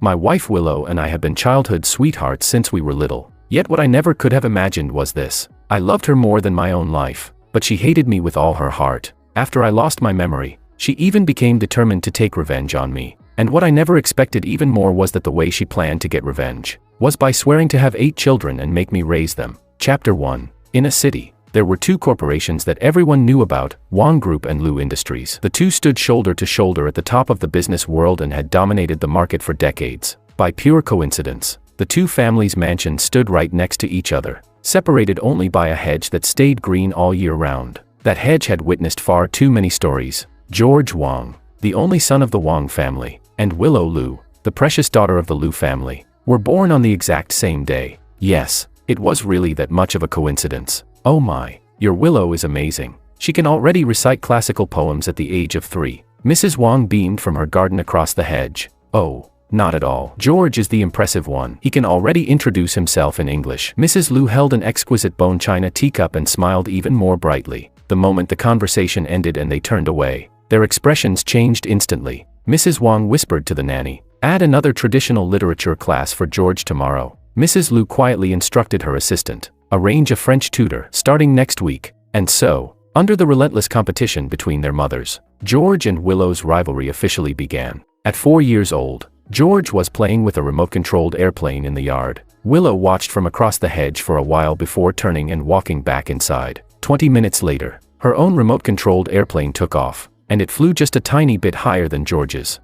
My wife Willow and I have been childhood sweethearts since we were little. Yet what I never could have imagined was this. I loved her more than my own life, but she hated me with all her heart. After I lost my memory, she even became determined to take revenge on me. And what I never expected even more was that the way she planned to get revenge was by swearing to have 8 children and make me raise them. Chapter 1. In a city, there were 2 corporations that everyone knew about, Wang Group and Lu Industries. The 2 stood shoulder to shoulder at the top of the business world and had dominated the market for decades. By pure coincidence, the 2 families' mansions stood right next to each other, separated only by a hedge that stayed green all year round. That hedge had witnessed far too many stories. George Wang, the only son of the Wang family, and Willow Lu, the precious daughter of the Lu family, were born on the exact same day. Yes, it was really that much of a coincidence. Oh my, your Willow is amazing. She can already recite classical poems at the age of 3. Mrs. Wang beamed from her garden across the hedge. Oh, not at all. George is the impressive one. He can already introduce himself in English. Mrs. Lu held an exquisite bone china teacup and smiled even more brightly. The moment the conversation ended and they turned away, their expressions changed instantly. Mrs. Wang whispered to the nanny, "Add another traditional literature class for George tomorrow." Mrs. Lu quietly instructed her assistant, "Arrange a French tutor starting next week." And so, under the relentless competition between their mothers, George and Willow's rivalry officially began. At 4 years old, George was playing with a remote-controlled airplane in the yard. Willow watched from across the hedge for a while before turning and walking back inside. 20 minutes later, her own remote-controlled airplane took off, and it flew just a tiny bit higher than George's.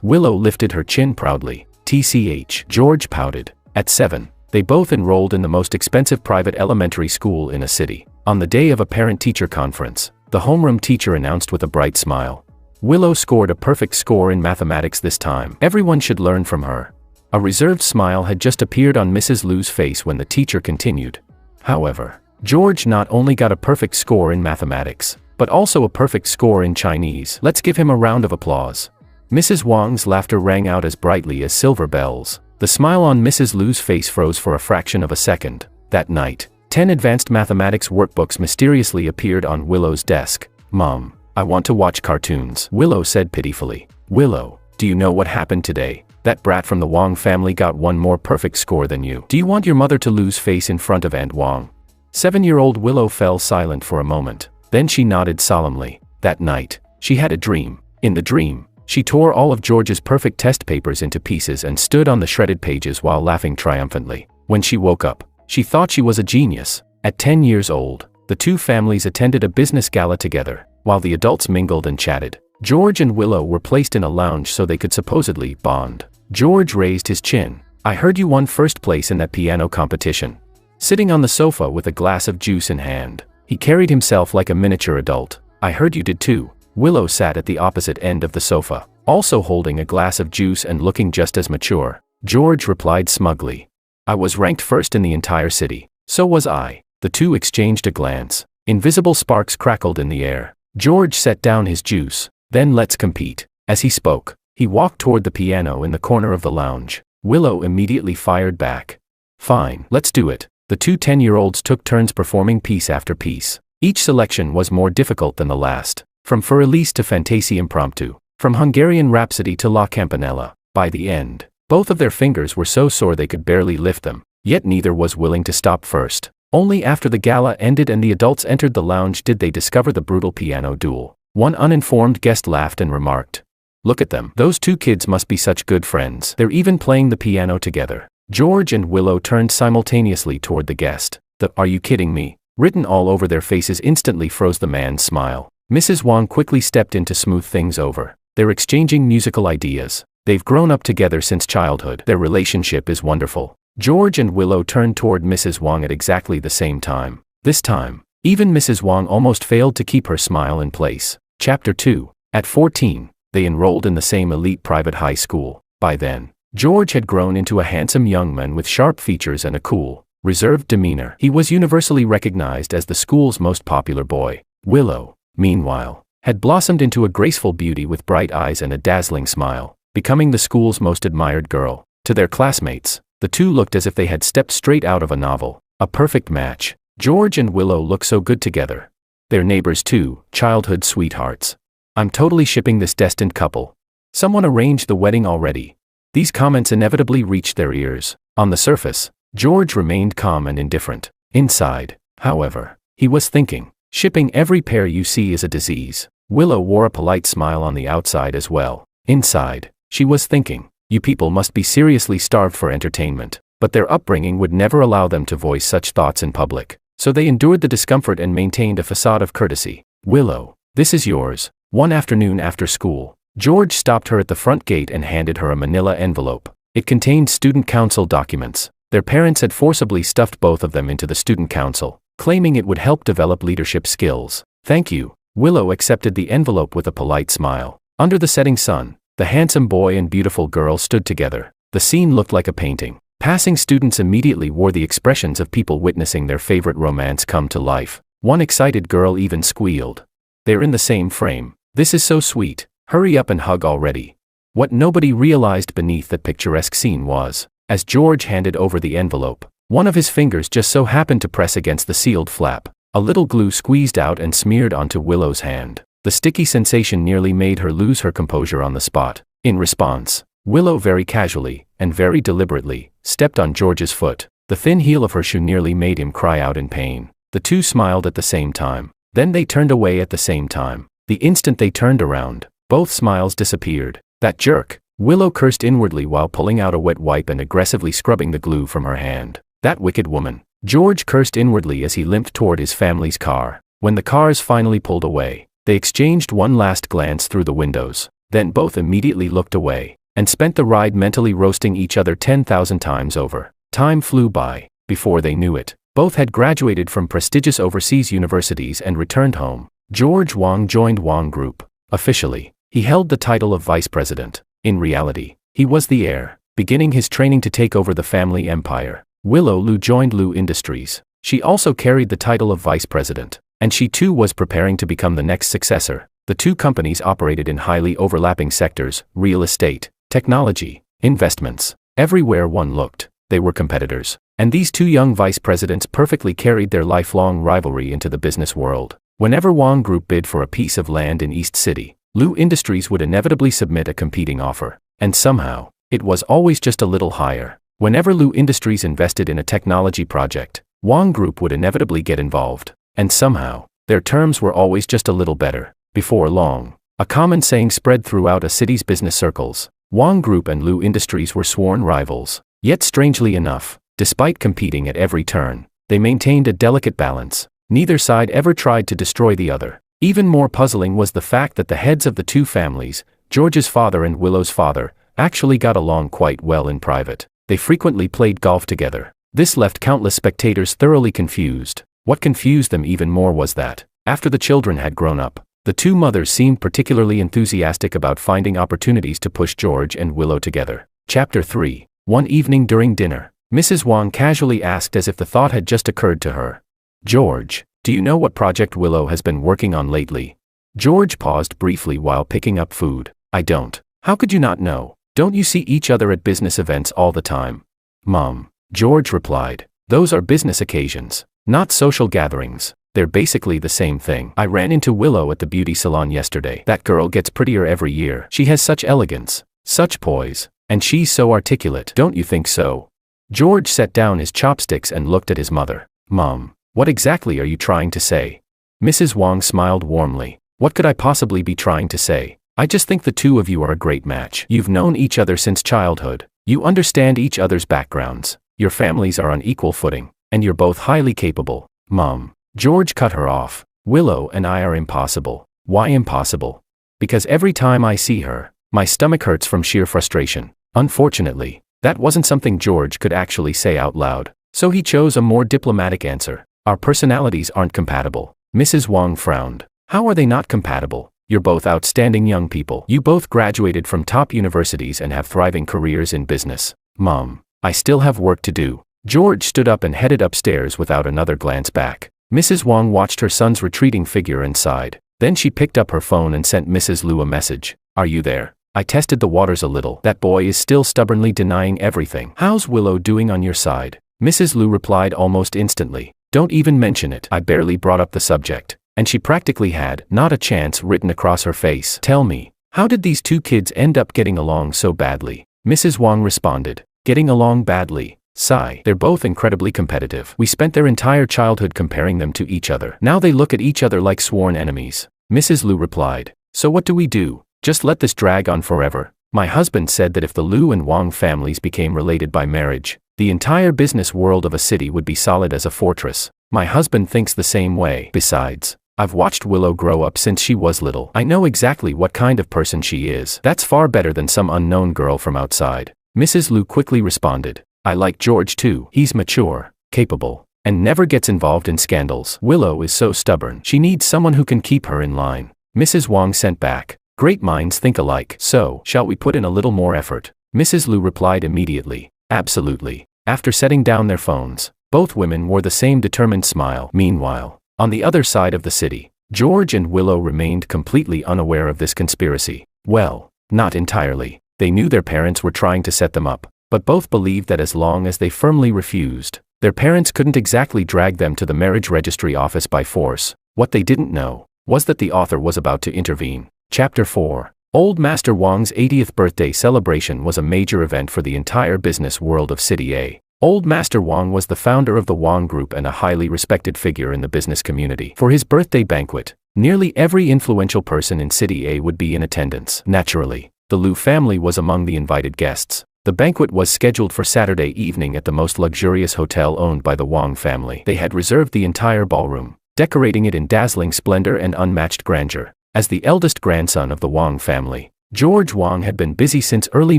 Willow lifted her chin proudly. TCH. George pouted. At 7, they both enrolled in the most expensive private elementary school in a city. On the day of a parent-teacher conference, the homeroom teacher announced with a bright smile, "Willow scored a perfect score in mathematics this time. Everyone should learn from her." A reserved smile had just appeared on Mrs. Lu's face when the teacher continued. However, George not only got a perfect score in mathematics, but also a perfect score in Chinese. Let's give him a round of applause. Mrs. Wang's laughter rang out as brightly as silver bells. The smile on Mrs. Lu's face froze for a fraction of a second. That night, 10 advanced mathematics workbooks mysteriously appeared on Willow's desk. "Mom, I want to watch cartoons," Willow said pitifully. "Willow, do you know what happened today? That brat from the Wang family got one more perfect score than you. Do you want your mother to lose face in front of Aunt Wang?" 7-year-old Willow fell silent for a moment. Then she nodded solemnly. That night, she had a dream. In the dream, she tore all of George's perfect test papers into pieces and stood on the shredded pages while laughing triumphantly. When she woke up, she thought she was a genius. At 10 years old, the 2 families attended a business gala together. While the adults mingled and chatted, George and Willow were placed in a lounge so they could supposedly bond. George raised his chin. "I heard you won first place in that piano competition." Sitting on the sofa with a glass of juice in hand, he carried himself like a miniature adult. "I heard you did too." Willow sat at the opposite end of the sofa, also holding a glass of juice and looking just as mature. George replied smugly, "I was ranked first in the entire city." "So was I." The 2 exchanged a glance. Invisible sparks crackled in the air. George set down his juice. "Then let's compete." As he spoke, he walked toward the piano in the corner of the lounge. Willow immediately fired back. "Fine, let's do it." The 2 10-year-olds took turns performing piece after piece. Each selection was more difficult than the last. From Für Elise to Fantaisie Impromptu, from Hungarian Rhapsody to La Campanella. By the end, both of their fingers were so sore they could barely lift them, yet neither was willing to stop first. Only after the gala ended and the adults entered the lounge did they discover the brutal piano duel. One uninformed guest laughed and remarked, "Look at them. Those 2 kids must be such good friends. They're even playing the piano together." George and Willow turned simultaneously toward the guest. The "Are you kidding me?" written all over their faces instantly froze the man's smile. Mrs. Wang quickly stepped in to smooth things over. "They're exchanging musical ideas. They've grown up together since childhood. Their relationship is wonderful." George and Willow turned toward Mrs. Wang at exactly the same time. This time, even Mrs. Wang almost failed to keep her smile in place. Chapter 2. At 14, they enrolled in the same elite private high school. By then, George had grown into a handsome young man with sharp features and a cool, reserved demeanor. He was universally recognized as the school's most popular boy. Willow, meanwhile, had blossomed into a graceful beauty with bright eyes and a dazzling smile, becoming the school's most admired girl. To their classmates, the 2 looked as if they had stepped straight out of a novel. A perfect match. George and Willow look so good together. Their neighbors too, childhood sweethearts. "I'm totally shipping this destined couple. Someone arranged the wedding already." These comments inevitably reached their ears. On the surface, George remained calm and indifferent. Inside, however, he was thinking, shipping every pair you see is a disease. Willow wore a polite smile on the outside as well. Inside, she was thinking, you people must be seriously starved for entertainment. But their upbringing would never allow them to voice such thoughts in public. So they endured the discomfort and maintained a facade of courtesy. Willow, this is yours. One afternoon after school, George stopped her at the front gate and handed her a manila envelope. It contained student council documents. Their parents had forcibly stuffed both of them into the student council, claiming it would help develop leadership skills. Thank you. Willow accepted the envelope with a polite smile. Under the setting sun, the handsome boy and beautiful girl stood together. The scene looked like a painting. Passing students immediately wore the expressions of people witnessing their favorite romance come to life. One excited girl even squealed. They're in the same frame. This is so sweet. Hurry up and hug already. What nobody realized beneath that picturesque scene was, as George handed over the envelope, one of his fingers just so happened to press against the sealed flap. A little glue squeezed out and smeared onto Willow's hand. The sticky sensation nearly made her lose her composure on the spot. In response, Willow very casually, and very deliberately, stepped on George's foot. The thin heel of her shoe nearly made him cry out in pain. The two smiled at the same time. Then they turned away at the same time. The instant they turned around, both smiles disappeared. That jerk! Willow cursed inwardly while pulling out a wet wipe and aggressively scrubbing the glue from her hand. That wicked woman! George cursed inwardly as he limped toward his family's car. When the cars finally pulled away, they exchanged one last glance through the windows. Then both immediately looked away, and spent the ride mentally roasting each other 10,000 times over. Time flew by. Before they knew it, both had graduated from prestigious overseas universities and returned home. George Wang joined Wang Group. Officially, he held the title of vice president. In reality, he was the heir, beginning his training to take over the family empire. Willow Lu joined Lu Industries. She also carried the title of vice president, and she too was preparing to become the next successor. The two companies operated in highly overlapping sectors: real estate, technology, investments. Everywhere one looked, they were competitors. And these two young vice presidents perfectly carried their lifelong rivalry into the business world. Whenever Wang Group bid for a piece of land in East City, Lu Industries would inevitably submit a competing offer. And somehow, it was always just a little higher. Whenever Lu Industries invested in a technology project, Wang Group would inevitably get involved. And somehow, their terms were always just a little better. Before long, a common saying spread throughout a city's business circles. Wang Group and Lu Industries were sworn rivals. Yet strangely enough, despite competing at every turn, they maintained a delicate balance. Neither side ever tried to destroy the other. Even more puzzling was the fact that the heads of the two families, George's father and Willow's father, actually got along quite well in private. They frequently played golf together. This left countless spectators thoroughly confused. What confused them even more was that, after the children had grown up, the two mothers seemed particularly enthusiastic about finding opportunities to push George and Willow together. Chapter 3. One evening during dinner, Mrs. Wang casually asked as if the thought had just occurred to her. George, do you know what project Willow has been working on lately? George paused briefly while picking up food. I don't. How could you not know? Don't you see each other at business events all the time? Mom, George replied. Those are business occasions, not social gatherings. They're basically the same thing. I ran into Willow at the beauty salon yesterday. That girl gets prettier every year. She has such elegance, such poise, and she's so articulate. Don't you think so? George set down his chopsticks and looked at his mother. Mom, what exactly are you trying to say? Mrs. Wang smiled warmly. What could I possibly be trying to say? I just think the two of you are a great match. You've known each other since childhood. You understand each other's backgrounds. Your families are on equal footing, and you're both highly capable. Mom, George cut her off. Willow and I are impossible. Why impossible? Because every time I see her, my stomach hurts from sheer frustration. Unfortunately, that wasn't something George could actually say out loud, so he chose a more diplomatic answer. Our personalities aren't compatible. Mrs. Wang frowned. How are they not compatible? You're both outstanding young people. You both graduated from top universities and have thriving careers in business. Mom, I still have work to do. George stood up and headed upstairs without another glance back. Mrs. Wang watched her son's retreating figure and sighed. Then she picked up her phone and sent Mrs. Lu a message. Are you there? I tested the waters a little. That boy is still stubbornly denying everything. How's Willow doing on your side? Mrs. Lu replied almost instantly. Don't even mention it. I barely brought up the subject. And she practically had not a chance written across her face. Tell me, how did these two kids end up getting along so badly? Mrs. Wang responded. Getting along badly. Sigh. They're both incredibly competitive. We spent their entire childhood comparing them to each other. Now they look at each other like sworn enemies. Mrs. Lu replied. So what do we do? Just let this drag on forever? My husband said that if the Lu and Wang families became related by marriage, the entire business world of a city would be solid as a fortress. My husband thinks the same way. Besides, I've watched Willow grow up since she was little. I know exactly what kind of person she is. That's far better than some unknown girl from outside. Mrs. Lu quickly responded. I like George too. He's mature, capable, and never gets involved in scandals. Willow is so stubborn. She needs someone who can keep her in line. Mrs. Wang sent back. Great minds think alike. So, shall we put in a little more effort? Mrs. Lu replied immediately. Absolutely. After setting down their phones, both women wore the same determined smile. Meanwhile, on the other side of the city, George and Willow remained completely unaware of this conspiracy. Well, not entirely. They knew their parents were trying to set them up, but both believed that as long as they firmly refused, their parents couldn't exactly drag them to the marriage registry office by force. What they didn't know was that the author was about to intervene. Chapter 4. Old Master Wang's 80th birthday celebration was a major event for the entire business world of City A. Old Master Wang was the founder of the Wang Group and a highly respected figure in the business community. For his birthday banquet, nearly every influential person in City A would be in attendance. Naturally, the Lu family was among the invited guests. The banquet was scheduled for Saturday evening at the most luxurious hotel owned by the Wang family. They had reserved the entire ballroom, decorating it in dazzling splendor and unmatched grandeur. As the eldest grandson of the Wang family, George Wang had been busy since early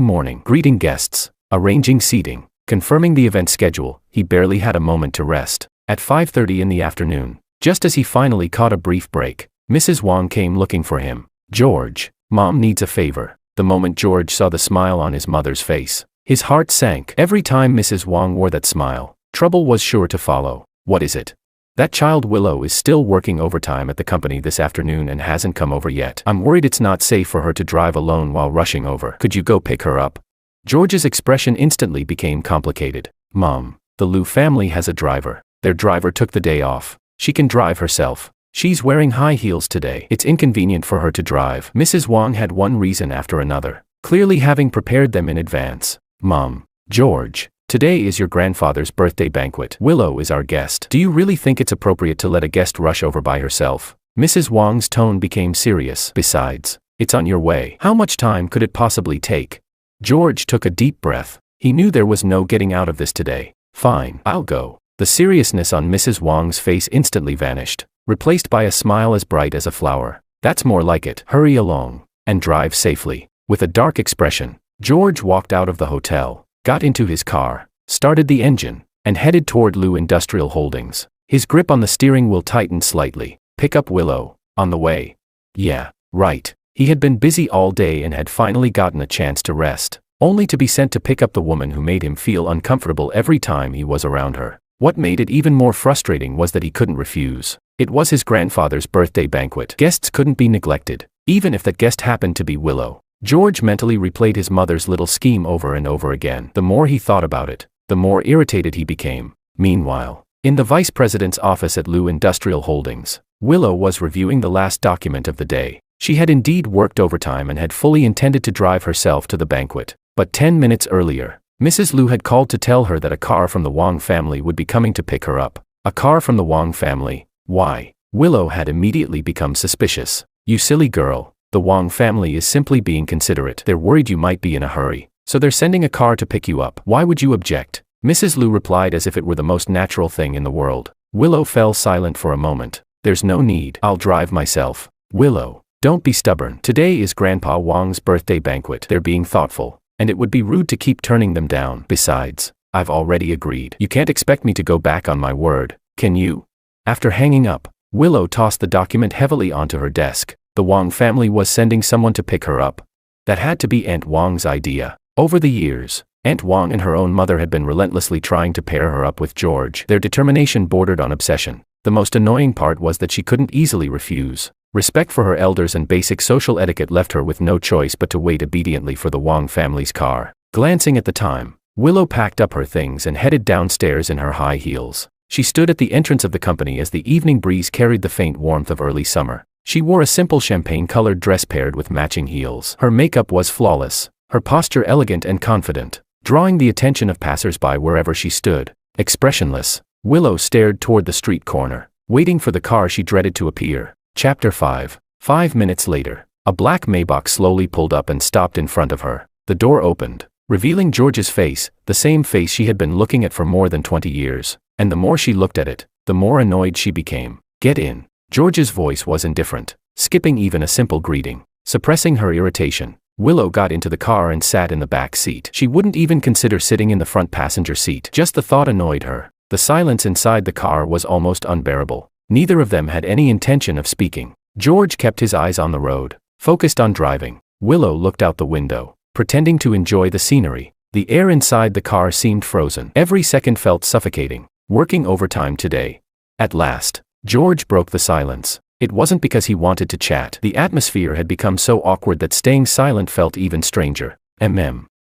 morning, greeting guests, arranging seating, confirming the event schedule. He barely had a moment to rest. At 5:30 in the afternoon, just as he finally caught a brief break, Mrs. Wang came looking for him. George, Mom needs a favor. The moment George saw the smile on his mother's face, his heart sank. Every time Mrs. Wang wore that smile, trouble was sure to follow. What is it? That child Willow is still working overtime at the company this afternoon and hasn't come over yet. I'm worried it's not safe for her to drive alone while rushing over. Could you go pick her up? George's expression instantly became complicated. Mom, the Lu family has a driver. Their driver took the day off. She can drive herself. She's wearing high heels today. It's inconvenient for her to drive. Mrs. Wang had one reason after another, clearly having prepared them in advance. Mom, George, today is your grandfather's birthday banquet. Willow is our guest. Do you really think it's appropriate to let a guest rush over by herself? Mrs. Wang's tone became serious. Besides, it's on your way. How much time could it possibly take? George took a deep breath. He knew there was no getting out of this today. Fine, I'll go. The seriousness on Mrs. Wang's face instantly vanished, replaced by a smile as bright as a flower. That's more like it. Hurry along, and drive safely. With a dark expression, George walked out of the hotel, got into his car, started the engine, and headed toward Lu Industrial Holdings. His grip on the steering wheel tightened slightly. Pick up Willow. On the way. Yeah, right. He had been busy all day and had finally gotten a chance to rest, only to be sent to pick up the woman who made him feel uncomfortable every time he was around her. What made it even more frustrating was that he couldn't refuse. It was his grandfather's birthday banquet. Guests couldn't be neglected, even if that guest happened to be Willow. George mentally replayed his mother's little scheme over and over again. The more he thought about it, the more irritated he became. Meanwhile, in the vice president's office at Lu Industrial Holdings, Willow was reviewing the last document of the day. She had indeed worked overtime and had fully intended to drive herself to the banquet. But 10 minutes earlier, Mrs. Lu had called to tell her that a car from the Wang family would be coming to pick her up. A car from the Wang family? Why? Willow had immediately become suspicious. You silly girl, the Wang family is simply being considerate. They're worried you might be in a hurry, so they're sending a car to pick you up. Why would you object? Mrs. Lu replied as if it were the most natural thing in the world. Willow fell silent for a moment. There's no need. I'll drive myself. Willow, don't be stubborn. Today is Grandpa Wang's birthday banquet. They're being thoughtful, and it would be rude to keep turning them down. Besides, I've already agreed. You can't expect me to go back on my word, can you? After hanging up, Willow tossed the document heavily onto her desk. The Wang family was sending someone to pick her up. That had to be Aunt Wang's idea. Over the years, Aunt Wang and her own mother had been relentlessly trying to pair her up with George. Their determination bordered on obsession. The most annoying part was that she couldn't easily refuse. Respect for her elders and basic social etiquette left her with no choice but to wait obediently for the Wang family's car. Glancing at the time, Willow packed up her things and headed downstairs in her high heels. She stood at the entrance of the company as the evening breeze carried the faint warmth of early summer. She wore a simple champagne-colored dress paired with matching heels. Her makeup was flawless, her posture elegant and confident, drawing the attention of passers-by wherever she stood. Expressionless, Willow stared toward the street corner, waiting for the car she dreaded to appear. Chapter 5. 5 minutes later, a black Maybach slowly pulled up and stopped in front of her. The door opened, revealing George's face, the same face she had been looking at for more than 20 years. And the more she looked at it, the more annoyed she became. "Get in." George's voice was indifferent, skipping even a simple greeting. Suppressing her irritation, Willow got into the car and sat in the back seat. She wouldn't even consider sitting in the front passenger seat. Just the thought annoyed her. The silence inside the car was almost unbearable. Neither of them had any intention of speaking. George kept his eyes on the road, focused on driving. Willow looked out the window, pretending to enjoy the scenery. The air inside the car seemed frozen. Every second felt suffocating. Working overtime today. At last, George broke the silence. It wasn't because he wanted to chat. The atmosphere had become so awkward that staying silent felt even stranger.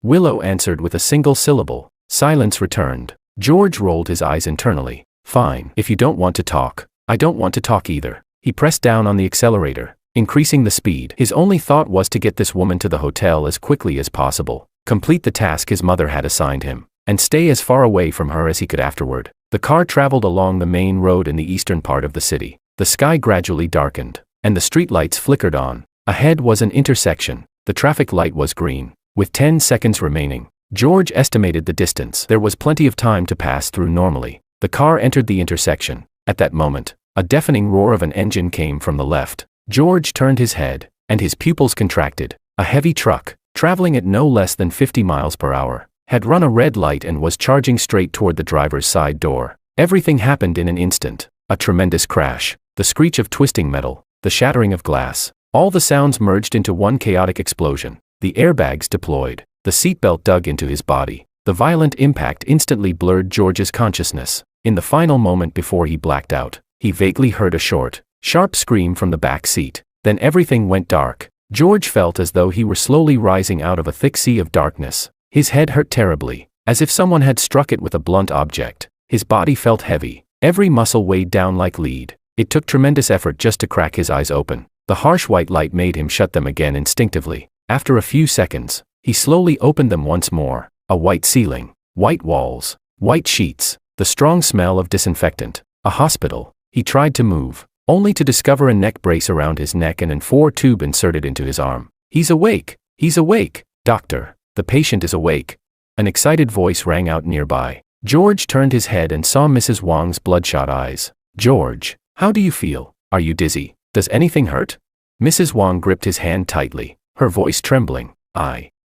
Willow answered with a single syllable. Silence returned. George rolled his eyes internally. "Fine. If you don't want to talk, I don't want to talk either." He pressed down on the accelerator, increasing the speed. His only thought was to get this woman to the hotel as quickly as possible, complete the task his mother had assigned him, and stay as far away from her as he could afterward. The car traveled along the main road in the eastern part of the city. The sky gradually darkened, and the streetlights flickered on. Ahead was an intersection. The traffic light was green. With 10 seconds remaining, George estimated the distance. There was plenty of time to pass through normally. The car entered the intersection. At that moment, a deafening roar of an engine came from the left. George turned his head, and his pupils contracted. A heavy truck, traveling at no less than 50 miles per hour, had run a red light and was charging straight toward the driver's side door. Everything happened in an instant. A tremendous crash, the screech of twisting metal, the shattering of glass. All the sounds merged into one chaotic explosion. The airbags deployed. The seatbelt dug into his body. The violent impact instantly blurred George's consciousness. In the final moment before he blacked out, he vaguely heard a short, sharp scream from the back seat. Then everything went dark. George felt as though he were slowly rising out of a thick sea of darkness. His head hurt terribly, as if someone had struck it with a blunt object. His body felt heavy. Every muscle weighed down like lead. It took tremendous effort just to crack his eyes open. The harsh white light made him shut them again instinctively. After a few seconds, he slowly opened them once more. A white ceiling, white walls, white sheets, the strong smell of disinfectant. A hospital. He tried to move, only to discover a neck brace around his neck and an IV tube inserted into his arm. "He's awake! He's awake! Doctor! The patient is awake!" An excited voice rang out nearby. George turned his head and saw Mrs. Wang's bloodshot eyes. "George, how do you feel? Are you dizzy? Does anything hurt?" Mrs. Wang gripped his hand tightly, her voice trembling.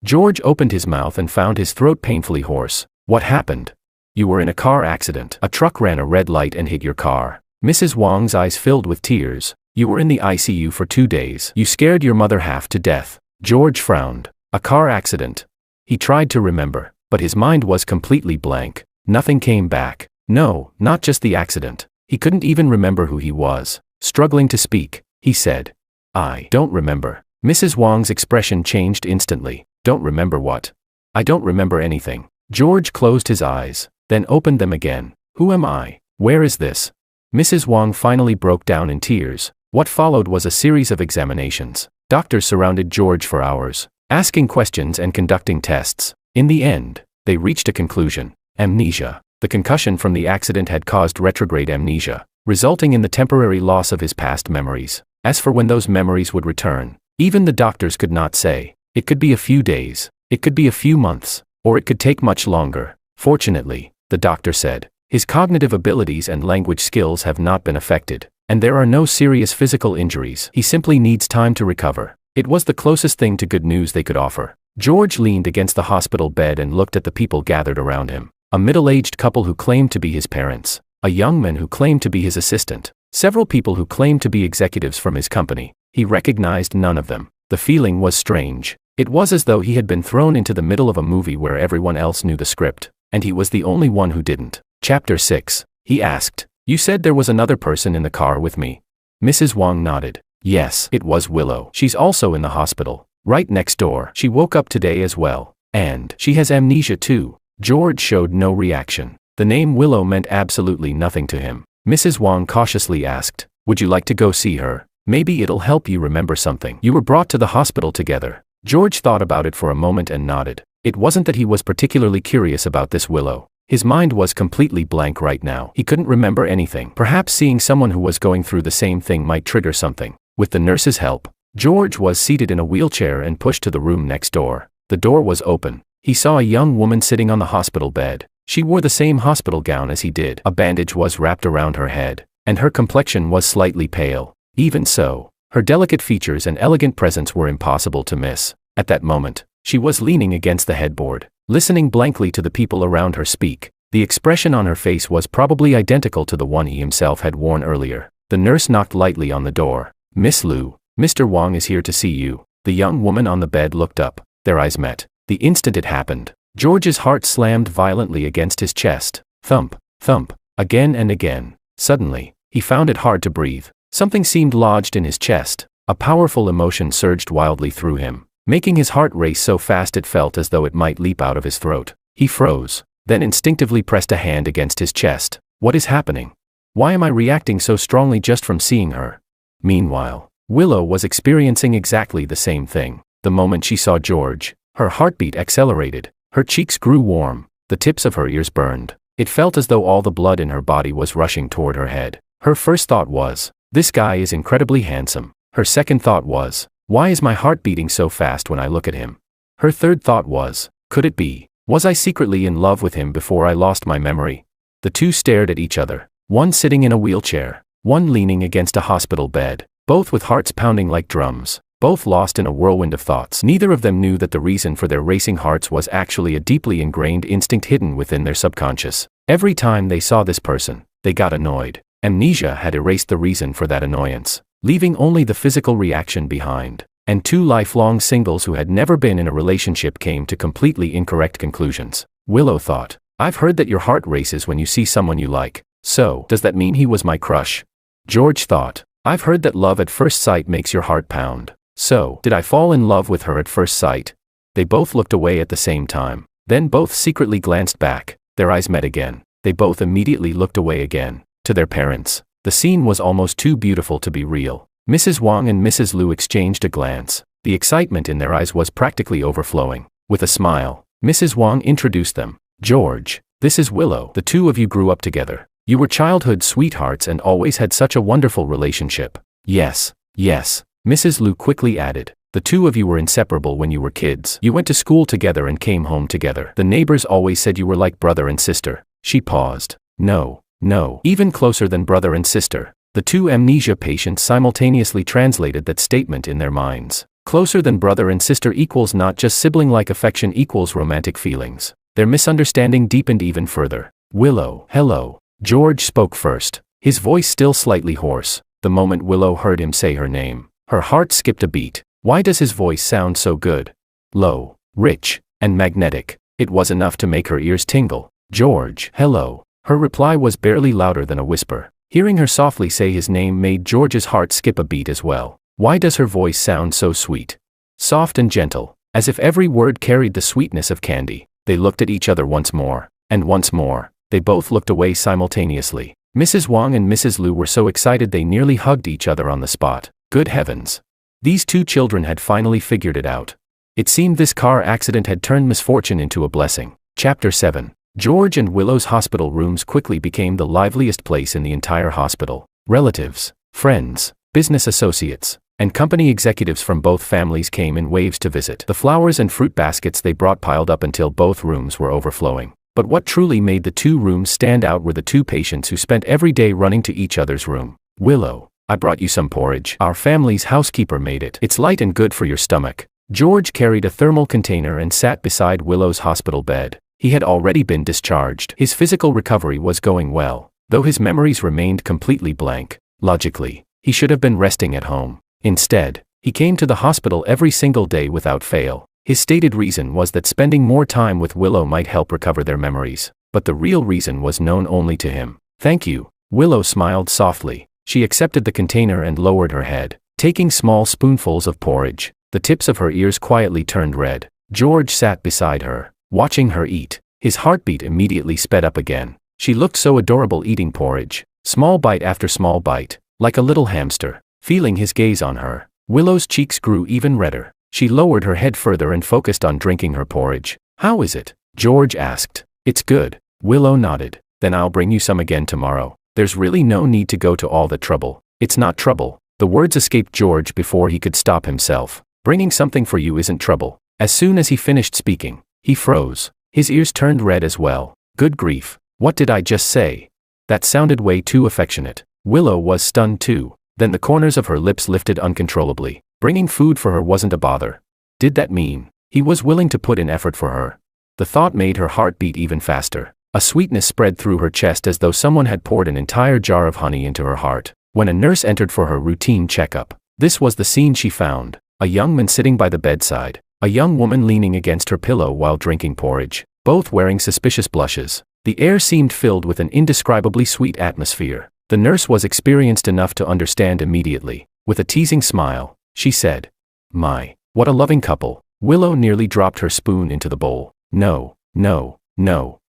George opened his mouth and found his throat painfully hoarse. "What happened?" "You were in a car accident. A truck ran a red light and hit your car." Mrs. Wang's eyes filled with tears. "You were in the ICU for 2 days. You scared your mother half to death." George frowned. A car accident. He tried to remember, but his mind was completely blank. Nothing came back. No, not just the accident. He couldn't even remember who he was. Struggling to speak, he said, "I don't remember." Mrs. Wang's expression changed instantly. "Don't remember what?" "I don't remember anything." George closed his eyes, then opened them again. "Who am I? Where is this?" Mrs. Wang finally broke down in tears. What followed was a series of examinations. Doctors surrounded George for hours, asking questions and conducting tests. In the end, they reached a conclusion. Amnesia. The concussion from the accident had caused retrograde amnesia, resulting in the temporary loss of his past memories. As for when those memories would return, even the doctors could not say. It could be a few days, it could be a few months, or it could take much longer. Fortunately, the doctor said, his cognitive abilities and language skills have not been affected, and there are no serious physical injuries. He simply needs time to recover. It was the closest thing to good news they could offer. George leaned against the hospital bed and looked at the people gathered around him. A middle-aged couple who claimed to be his parents, a young man who claimed to be his assistant, several people who claimed to be executives from his company. He recognized none of them. The feeling was strange. It was as though he had been thrown into the middle of a movie where everyone else knew the script, and he was the only one who didn't. Chapter 6. He asked, "You said there was another person in the car with me?" Mrs. Wang nodded. "Yes, it was Willow. She's also in the hospital, right next door. She woke up today as well. And she has amnesia too." George showed no reaction. The name Willow meant absolutely nothing to him. Mrs. Wang cautiously asked, "Would you like to go see her? Maybe it'll help you remember something. You were brought to the hospital together." George thought about it for a moment and nodded. It wasn't that he was particularly curious about this Willow. His mind was completely blank right now. He couldn't remember anything. Perhaps seeing someone who was going through the same thing might trigger something. With the nurse's help, George was seated in a wheelchair and pushed to the room next door. The door was open. He saw a young woman sitting on the hospital bed. She wore the same hospital gown as he did. A bandage was wrapped around her head, and her complexion was slightly pale. Even so, her delicate features and elegant presence were impossible to miss. At that moment, she was leaning against the headboard, listening blankly to the people around her speak. The expression on her face was probably identical to the one he himself had worn earlier. The nurse knocked lightly on the door. "Miss Lu, Mr. Wang is here to see you." The young woman on the bed looked up. Their eyes met. The instant it happened, George's heart slammed violently against his chest. Thump, thump, again and again. Suddenly, he found it hard to breathe. Something seemed lodged in his chest. A powerful emotion surged wildly through him, making his heart race so fast it felt as though it might leap out of his throat. He froze, then instinctively pressed a hand against his chest. What is happening? Why am I reacting so strongly just from seeing her? Meanwhile, Willow was experiencing exactly the same thing. The moment she saw George, her heartbeat accelerated. Her cheeks grew warm. The tips of her ears burned. It felt as though all the blood in her body was rushing toward her head. Her first thought was, "This guy is incredibly handsome." Her second thought was, "Why is my heart beating so fast when I look at him?" Her third thought was, "Could it be? Was I secretly in love with him before I lost my memory?" The two stared at each other, one sitting in a wheelchair, one leaning against a hospital bed, both with hearts pounding like drums, both lost in a whirlwind of thoughts. Neither of them knew that the reason for their racing hearts was actually a deeply ingrained instinct hidden within their subconscious. Every time they saw this person, they got annoyed. Amnesia had erased the reason for that annoyance, leaving only the physical reaction behind. And two lifelong singles who had never been in a relationship came to completely incorrect conclusions. Willow thought, "I've heard that your heart races when you see someone you like. So, does that mean he was my crush?" George thought, "I've heard that love at first sight makes your heart pound. So, did I fall in love with her at first sight?" They both looked away at the same time. Then both secretly glanced back. Their eyes met again. They both immediately looked away again. To their parents, the scene was almost too beautiful to be real. Mrs. Wang and Mrs. Lu exchanged a glance. The excitement in their eyes was practically overflowing. With a smile, Mrs. Wang introduced them. "George, this is Willow. The two of you grew up together. You were childhood sweethearts and always had such a wonderful relationship." "Yes, yes," Mrs. Lu quickly added. "The two of you were inseparable when you were kids. You went to school together and came home together. The neighbors always said you were like brother and sister." She paused. "No, no, even closer than brother and sister." The two amnesia patients simultaneously translated that statement in their minds. Closer than brother and sister equals not just sibling-like affection equals romantic feelings. Their misunderstanding deepened even further. "Willow, hello." George spoke first, his voice still slightly hoarse. The moment Willow heard him say her name, her heart skipped a beat. Why does his voice sound so good? Low, rich, and magnetic. It was enough to make her ears tingle. "George, hello." Her reply was barely louder than a whisper. Hearing her softly say his name made George's heart skip a beat as well. Why does her voice sound so sweet? Soft and gentle, as if every word carried the sweetness of candy. They looked at each other once more, and once more. They both looked away simultaneously. Mrs. Wang and Mrs. Lu were so excited they nearly hugged each other on the spot. Good heavens! These two children had finally figured it out. It seemed this car accident had turned misfortune into a blessing. Chapter 7. George and Willow's hospital rooms quickly became the liveliest place in the entire hospital. Relatives, friends, business associates, and company executives from both families came in waves to visit. The flowers and fruit baskets they brought piled up until both rooms were overflowing. But what truly made the two rooms stand out were the two patients who spent every day running to each other's room. "Willow, I brought you some porridge. Our family's housekeeper made it. It's light and good for your stomach." George carried a thermal container and sat beside Willow's hospital bed. He had already been discharged. His physical recovery was going well, though his memories remained completely blank. Logically, he should have been resting at home. Instead, he came to the hospital every single day without fail. His stated reason was that spending more time with Willow might help recover their memories, but the real reason was known only to him. "Thank you." Willow smiled softly. She accepted the container and lowered her head, taking small spoonfuls of porridge. The tips of her ears quietly turned red. George sat beside her, watching her eat. His heartbeat immediately sped up again. She looked so adorable eating porridge, small bite after small bite, like a little hamster. Feeling his gaze on her, Willow's cheeks grew even redder. She lowered her head further and focused on drinking her porridge. "How is it?" George asked. "It's good." Willow nodded. "Then I'll bring you some again tomorrow. There's really no need to go to all that trouble." "It's not trouble." The words escaped George before he could stop himself. "Bringing something for you isn't trouble." As soon as he finished speaking, he froze. His ears turned red as well. Good grief. What did I just say? That sounded way too affectionate. Willow was stunned too. Then the corners of her lips lifted uncontrollably. Bringing food for her wasn't a bother. Did that mean he was willing to put in effort for her? The thought made her heart beat even faster. A sweetness spread through her chest as though someone had poured an entire jar of honey into her heart. When a nurse entered for her routine checkup, this was the scene she found. A young man sitting by the bedside, a young woman leaning against her pillow while drinking porridge, both wearing suspicious blushes. The air seemed filled with an indescribably sweet atmosphere. The nurse was experienced enough to understand immediately. With a teasing smile, she said, "My, what a loving couple." Willow nearly dropped her spoon into the bowl. No,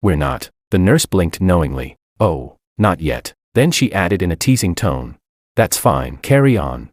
we're not." The nurse blinked knowingly. "Oh, not yet." Then she added in a teasing tone, "That's fine. Carry on.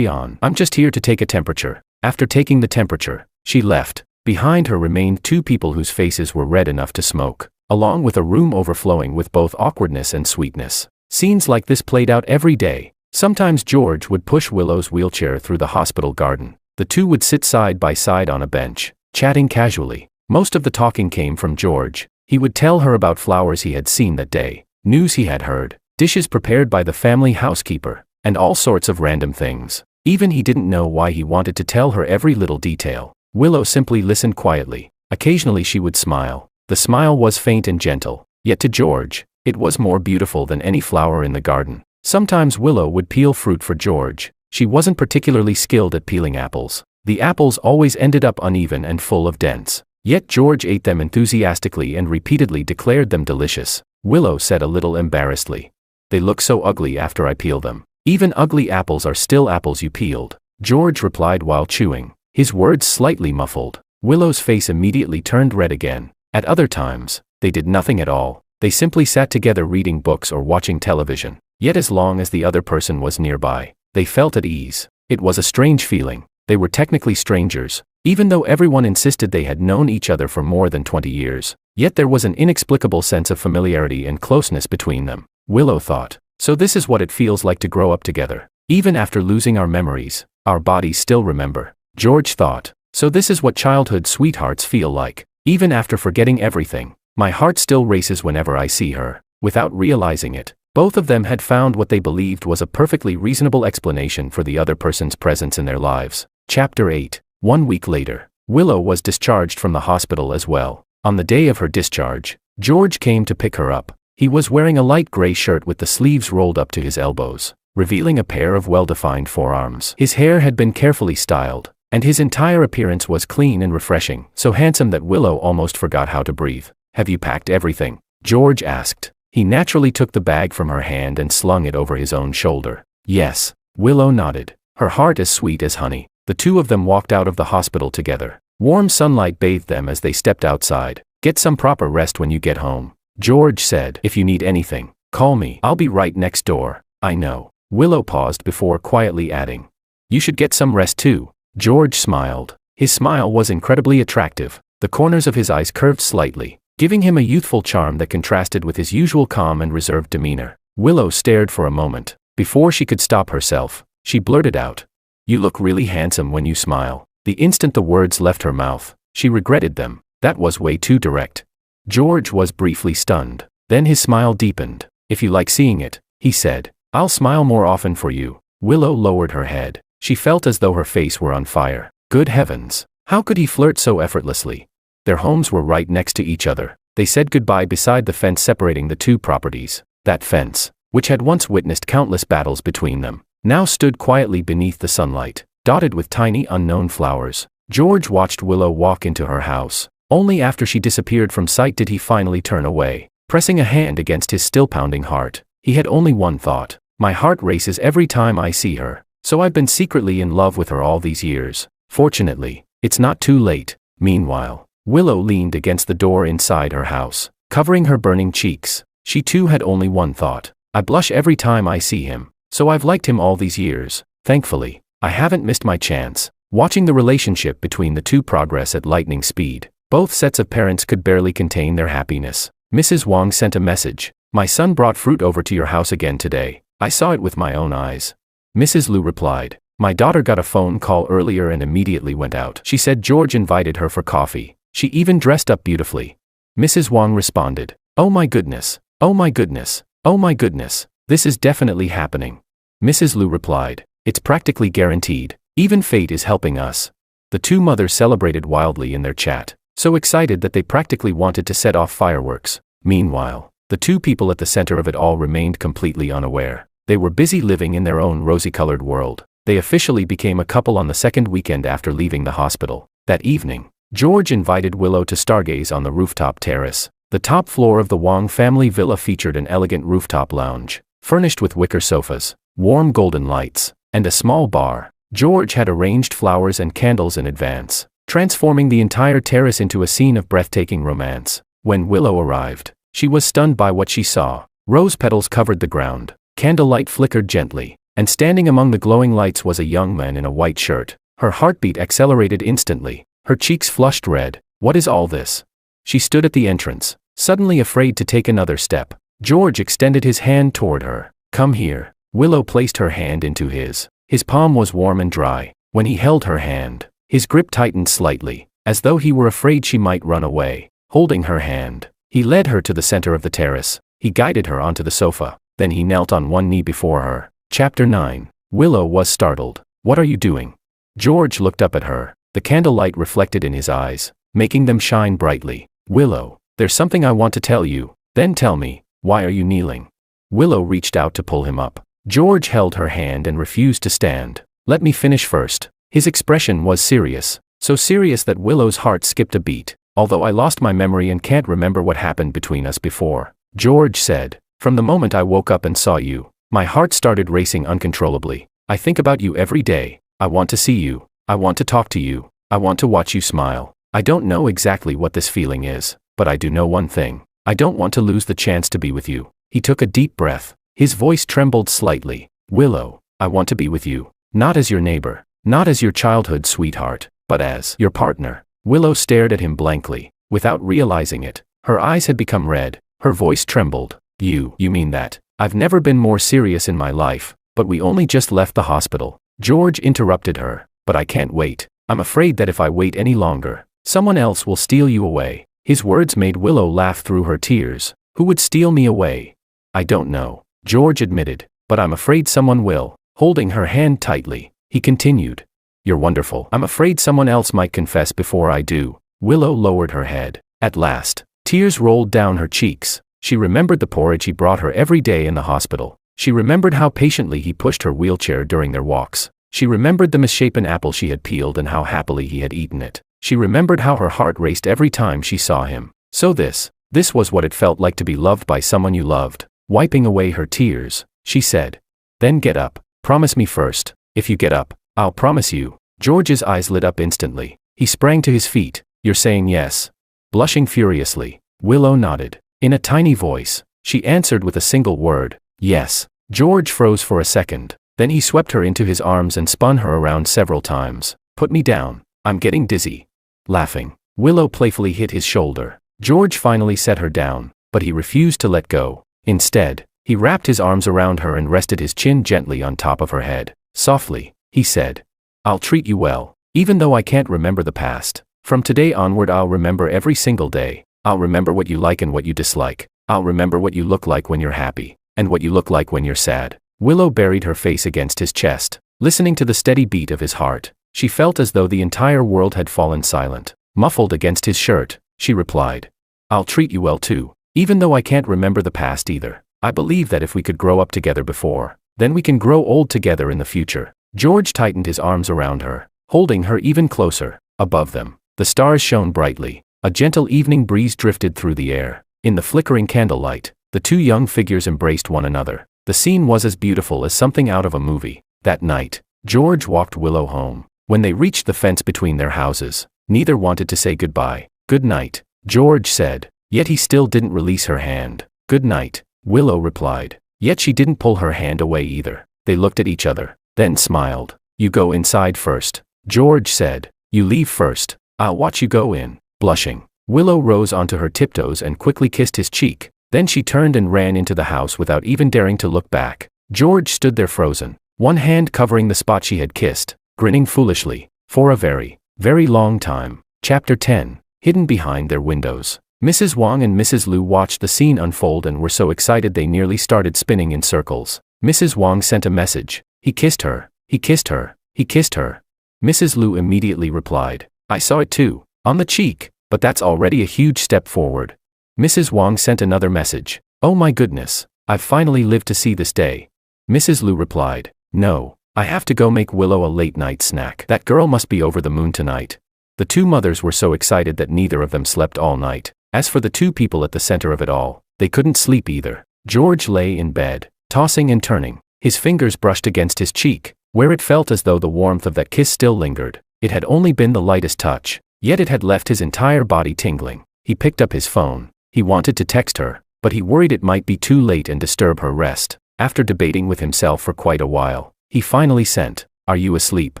I'm just here to take a temperature." After taking the temperature, she left. Behind her remained two people whose faces were red enough to smoke, along with a room overflowing with both awkwardness and sweetness. Scenes like this played out every day. Sometimes George would push Willow's wheelchair through the hospital garden. The two would sit side by side on a bench, chatting casually. Most of the talking came from George. He would tell her about flowers he had seen that day, news he had heard, dishes prepared by the family housekeeper, and all sorts of random things. Even he didn't know why he wanted to tell her every little detail. Willow simply listened quietly. Occasionally she would smile. The smile was faint and gentle, yet to George, it was more beautiful than any flower in the garden. Sometimes Willow would peel fruit for George. She wasn't particularly skilled at peeling apples. The apples always ended up uneven and full of dents. Yet George ate them enthusiastically and repeatedly declared them delicious. Willow said a little embarrassedly, "They look so ugly after I peel them." "Even ugly apples are still apples you peeled," George replied while chewing, his words slightly muffled. Willow's face immediately turned red again. At other times, they did nothing at all. They simply sat together reading books or watching television. Yet as long as the other person was nearby, they felt at ease. It was a strange feeling. They were technically strangers, even though everyone insisted they had known each other for more than 20 years. Yet there was an inexplicable sense of familiarity and closeness between them. Willow thought, so this is what it feels like to grow up together. Even after losing our memories, our bodies still remember. George thought, so this is what childhood sweethearts feel like. Even after forgetting everything, my heart still races whenever I see her. Without realizing it, both of them had found what they believed was a perfectly reasonable explanation for the other person's presence in their lives. Chapter 8. 1 week later, Willow was discharged from the hospital as well. On the day of her discharge, George came to pick her up. He was wearing a light gray shirt with the sleeves rolled up to his elbows, revealing a pair of well-defined forearms. His hair had been carefully styled, and his entire appearance was clean and refreshing, so handsome that Willow almost forgot how to breathe. "Have you packed everything?" George asked. He naturally took the bag from her hand and slung it over his own shoulder. "Yes." Willow nodded, her heart as sweet as honey. The two of them walked out of the hospital together. Warm sunlight bathed them as they stepped outside. "Get some proper rest when you get home," George said. "If you need anything, call me. I'll be right next door." "I know." Willow paused before quietly adding, "You should get some rest too." George smiled. His smile was incredibly attractive. The corners of his eyes curved slightly, giving him a youthful charm that contrasted with his usual calm and reserved demeanor. Willow stared for a moment. Before she could stop herself, she blurted out, "You look really handsome when you smile." The instant the words left her mouth, she regretted them. That was way too direct. George was briefly stunned. Then his smile deepened. "If you like seeing it," he said, "I'll smile more often for you." Willow lowered her head. She felt as though her face were on fire. Good heavens! How could he flirt so effortlessly? Their homes were right next to each other. They said goodbye beside the fence separating the two properties. That fence, which had once witnessed countless battles between them, now stood quietly beneath the sunlight, dotted with tiny unknown flowers. George watched Willow walk into her house. Only after she disappeared from sight did he finally turn away, pressing a hand against his still-pounding heart. He had only one thought. "My heart races every time I see her. So I've been secretly in love with her all these years. Fortunately, it's not too late." Meanwhile, Willow leaned against the door inside her house, covering her burning cheeks. She too had only one thought. "I blush every time I see him. So I've liked him all these years. Thankfully, I haven't missed my chance." watching the relationship between the two progress at lightning speed. Both sets of parents could barely contain their happiness. Mrs. Wang sent a message. My son brought fruit over to your house again today. I saw it with my own eyes. Mrs. Lu replied. My daughter got a phone call earlier and immediately went out. She said George invited her for coffee. She even dressed up beautifully. Mrs. Wang responded. Oh my goodness. Oh my goodness. Oh my goodness. This is definitely happening. Mrs. Lu replied. It's practically guaranteed. Even fate is helping us. The two mothers celebrated wildly in their chat, so excited that they practically wanted to set off fireworks. Meanwhile, the two people at the center of it all remained completely unaware. They were busy living in their own rosy-colored world. They officially became a couple on the second weekend after leaving the hospital. That evening, George invited Willow to stargaze on the rooftop terrace. The top floor of the Wang family villa featured an elegant rooftop lounge, furnished with wicker sofas, warm golden lights, and a small bar. George had arranged flowers and candles in advance, transforming the entire terrace into a scene of breathtaking romance. When Willow arrived, she was stunned by what she saw. Rose petals covered the ground, candlelight flickered gently, and standing among the glowing lights was a young man in a white shirt. Her heartbeat accelerated instantly, her cheeks flushed red. What is all this? She stood at the entrance, suddenly afraid to take another step. George extended his hand toward her. Come here. Willow placed her hand into his. His palm was warm and dry. When he held her hand, his grip tightened slightly, as though he were afraid she might run away. Holding her hand, he led her to the center of the terrace. He guided her onto the sofa. Then he knelt on one knee before her. Chapter 9. Willow was startled. What are you doing? George looked up at her. The candlelight reflected in his eyes, making them shine brightly. Willow, there's something I want to tell you. Then tell me, why are you kneeling? Willow reached out to pull him up. George held her hand and refused to stand. Let me finish first. His expression was serious, so serious that Willow's heart skipped a beat. Although I lost my memory and can't remember what happened between us before, George said. From the moment I woke up and saw you, my heart started racing uncontrollably. I think about you every day. I want to see you. I want to talk to you. I want to watch you smile. I don't know exactly what this feeling is, but I do know one thing. I don't want to lose the chance to be with you. He took a deep breath. His voice trembled slightly. Willow, I want to be with you. Not as your neighbor, not as your childhood sweetheart, but as your partner. Willow stared at him blankly, without realizing it. Her eyes had become red. Her voice trembled. You mean that? I've never been more serious in my life, but we only just left the hospital. George interrupted her. But I can't wait. I'm afraid that if I wait any longer, someone else will steal you away. His words made Willow laugh through her tears. Who would steal me away? I don't know, George admitted, but I'm afraid someone will. Holding her hand tightly, he continued. You're wonderful. I'm afraid someone else might confess before I do. Willow lowered her head. At last, tears rolled down her cheeks. She remembered the porridge he brought her every day in the hospital. She remembered how patiently he pushed her wheelchair during their walks. She remembered the misshapen apple she had peeled and how happily he had eaten it. She remembered how her heart raced every time she saw him. So this was what it felt like to be loved by someone you loved. Wiping away her tears, she said. Then get up. Promise me first. If you get up, I'll promise you. George's eyes lit up instantly. He sprang to his feet. You're saying yes? Blushing furiously, Willow nodded. In a tiny voice, she answered with a single word. Yes. George froze for a second. Then he swept her into his arms and spun her around several times. Put me down. I'm getting dizzy. Laughing, Willow playfully hit his shoulder. George finally set her down, but he refused to let go. Instead, he wrapped his arms around her and rested his chin gently on top of her head. Softly, he said, I'll treat you well, even though I can't remember the past. From today onward I'll remember every single day. I'll remember what you like and what you dislike. I'll remember what you look like when you're happy, and what you look like when you're sad. Willow buried her face against his chest, listening to the steady beat of his heart. She felt as though the entire world had fallen silent. Muffled against his shirt, she replied, I'll treat you well too, even though I can't remember the past either. I believe that if we could grow up together before, then we can grow old together in the future. George tightened his arms around her, holding her even closer. Above them, the stars shone brightly. A gentle evening breeze drifted through the air. In the flickering candlelight, the two young figures embraced one another. The scene was as beautiful as something out of a movie. That night, George walked Willow home. When they reached the fence between their houses, neither wanted to say goodbye. Good night, George said, yet he still didn't release her hand. Good night, Willow replied, yet she didn't pull her hand away either. They looked at each other, then smiled. You go inside first, George said. You leave first. I'll watch you go in. Blushing, Willow rose onto her tiptoes and quickly kissed his cheek. Then she turned and ran into the house without even daring to look back. George stood there frozen, one hand covering the spot she had kissed, grinning foolishly, for a very, very long time. Chapter 10. Hidden behind their windows. Mrs. Wang and Mrs. Lu watched the scene unfold and were so excited they nearly started spinning in circles. Mrs. Wang sent a message. He kissed her. He kissed her. He kissed her. Mrs. Lu immediately replied. I saw it too. On the cheek. But that's already a huge step forward. Mrs. Wang sent another message. Oh my goodness. I've finally lived to see this day. Mrs. Lu replied. No. I have to go make Willow a late-night snack. That girl must be over the moon tonight. The two mothers were so excited that neither of them slept all night. As for the two people at the center of it all, they couldn't sleep either. George lay in bed, tossing and turning. His fingers brushed against his cheek, where it felt as though the warmth of that kiss still lingered. It had only been the lightest touch, yet it had left his entire body tingling. He picked up his phone. He wanted to text her, but he worried it might be too late and disturb her rest. After debating with himself for quite a while, he finally sent, Are you asleep?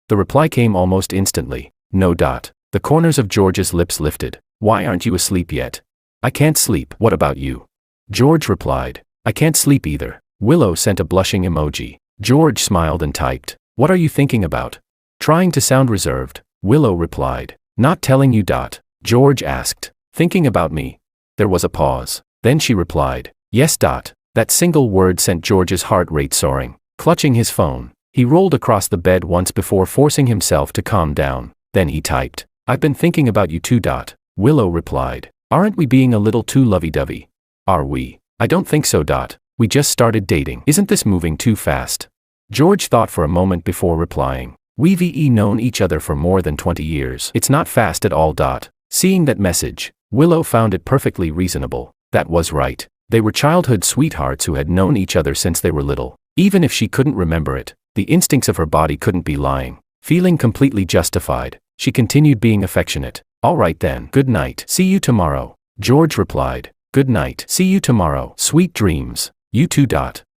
The reply came almost instantly. No. The corners of George's lips lifted. Why aren't you asleep yet? I can't sleep. What about you? George replied. I can't sleep either. Willow sent a blushing emoji. George smiled and typed. What are you thinking about? Trying to sound reserved, Willow replied. Not telling you. George asked. Thinking about me? There was a pause. Then she replied. Yes. That single word sent George's heart rate soaring. Clutching his phone, he rolled across the bed once before forcing himself to calm down. Then he typed. I've been thinking about you too. Willow replied. Aren't we being a little too lovey-dovey? Are we? I don't think so. We just started dating. Isn't this moving too fast? George thought for a moment before replying. We've known each other for more than 20 years. It's not fast at all. Seeing that message, Willow found it perfectly reasonable. That was right. They were childhood sweethearts who had known each other since they were little. Even if she couldn't remember it, the instincts of her body couldn't be lying. Feeling completely justified, she continued being affectionate. All right then. Good night. See you tomorrow. George replied. Good night. See you tomorrow. Sweet dreams. You too.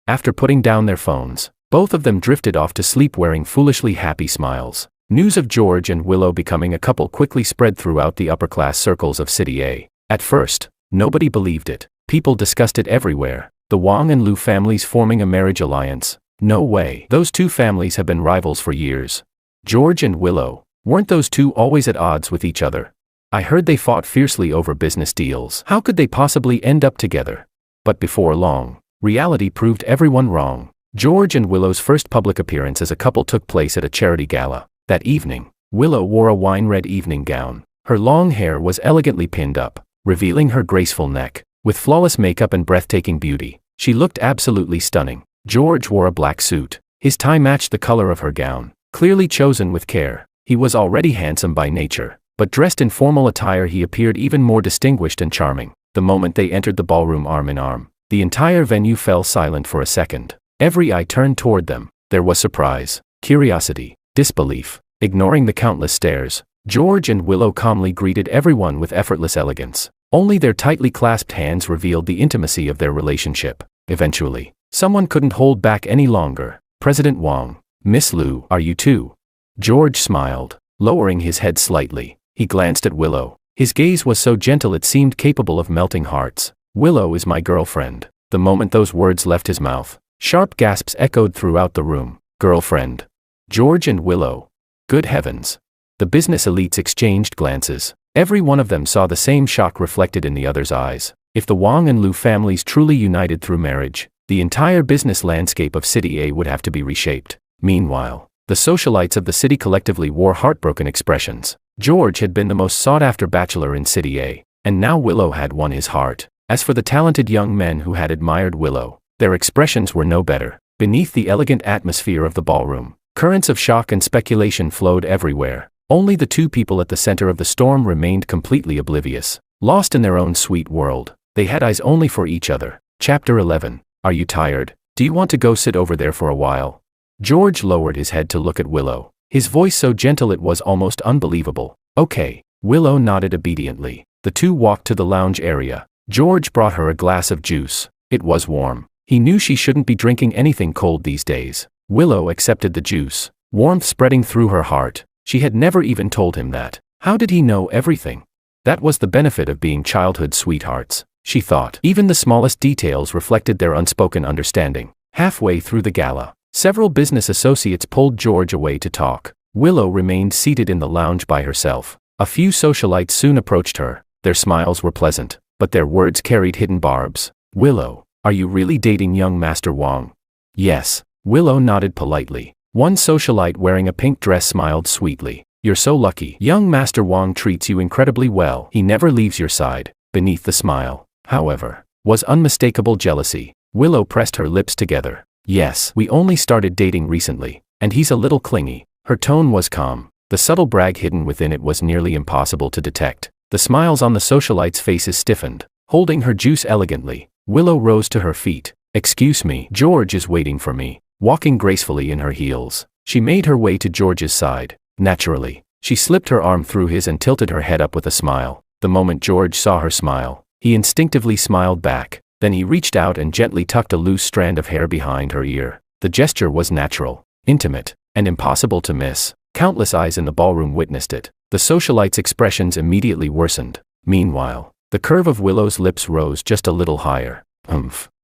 After putting down their phones, both of them drifted off to sleep wearing foolishly happy smiles. News of George and Willow becoming a couple quickly spread throughout the upper-class circles of City A. At first, nobody believed it. People discussed it everywhere. The Wang and Lu families forming a marriage alliance. No way. Those two families have been rivals for years. George and Willow. Weren't those two always at odds with each other? I heard they fought fiercely over business deals. How could they possibly end up together? But before long, reality proved everyone wrong. George and Willow's first public appearance as a couple took place at a charity gala. That evening, Willow wore a wine-red evening gown. Her long hair was elegantly pinned up, revealing her graceful neck. With flawless makeup and breathtaking beauty, she looked absolutely stunning. George wore a black suit. His tie matched the color of her gown, clearly chosen with care. He was already handsome by nature, but dressed in formal attire he appeared even more distinguished and charming. The moment they entered the ballroom arm in arm, the entire venue fell silent for a second. Every eye turned toward them. There was surprise, curiosity, disbelief. Ignoring the countless stares, George and Willow calmly greeted everyone with effortless elegance. Only their tightly clasped hands revealed the intimacy of their relationship. Eventually, someone couldn't hold back any longer. President Wang. Miss Lu, are you too? George smiled, lowering his head slightly. He glanced at Willow. His gaze was so gentle it seemed capable of melting hearts. Willow is my girlfriend. The moment those words left his mouth, sharp gasps echoed throughout the room. Girlfriend. George and Willow. Good heavens. The business elites exchanged glances. Every one of them saw the same shock reflected in the other's eyes. If the Wang and Lu families truly united through marriage, the entire business landscape of City A would have to be reshaped. Meanwhile, the socialites of the city collectively wore heartbroken expressions. George had been the most sought-after bachelor in City A, and now Willow had won his heart. As for the talented young men who had admired Willow, their expressions were no better. Beneath the elegant atmosphere of the ballroom, currents of shock and speculation flowed everywhere. Only the two people at the center of the storm remained completely oblivious. Lost in their own sweet world, they had eyes only for each other. Chapter 11. Are you tired? Do you want to go sit over there for a while? George lowered his head to look at Willow, his voice so gentle it was almost unbelievable. Okay. Willow nodded obediently. The two walked to the lounge area. George brought her a glass of juice. It was warm. He knew she shouldn't be drinking anything cold these days. Willow accepted the juice, warmth spreading through her heart. She had never even told him that. How did he know everything? That was the benefit of being childhood sweethearts, she thought. Even the smallest details reflected their unspoken understanding. Halfway through the gala, several business associates pulled George away to talk. Willow remained seated in the lounge by herself. A few socialites soon approached her. Their smiles were pleasant, but their words carried hidden barbs. Willow, are you really dating young Master Wang? Yes. Willow nodded politely. One socialite wearing a pink dress smiled sweetly. You're so lucky. Young Master Wang treats you incredibly well. He never leaves your side. Beneath the smile, however, was unmistakable jealousy. Willow pressed her lips together. Yes, we only started dating recently, and he's a little clingy. Her tone was calm. The subtle brag hidden within it was nearly impossible to detect. The smiles on the socialites' faces stiffened. Holding her juice elegantly, Willow rose to her feet. Excuse me, George is waiting for me. Walking gracefully in her heels, she made her way to George's side. Naturally, she slipped her arm through his and tilted her head up with a smile. The moment George saw her smile, he instinctively smiled back. Then he reached out and gently tucked a loose strand of hair behind her ear. The gesture was natural, intimate, and impossible to miss. Countless eyes in the ballroom witnessed it. The socialites' expressions immediately worsened. Meanwhile, the curve of Willow's lips rose just a little higher.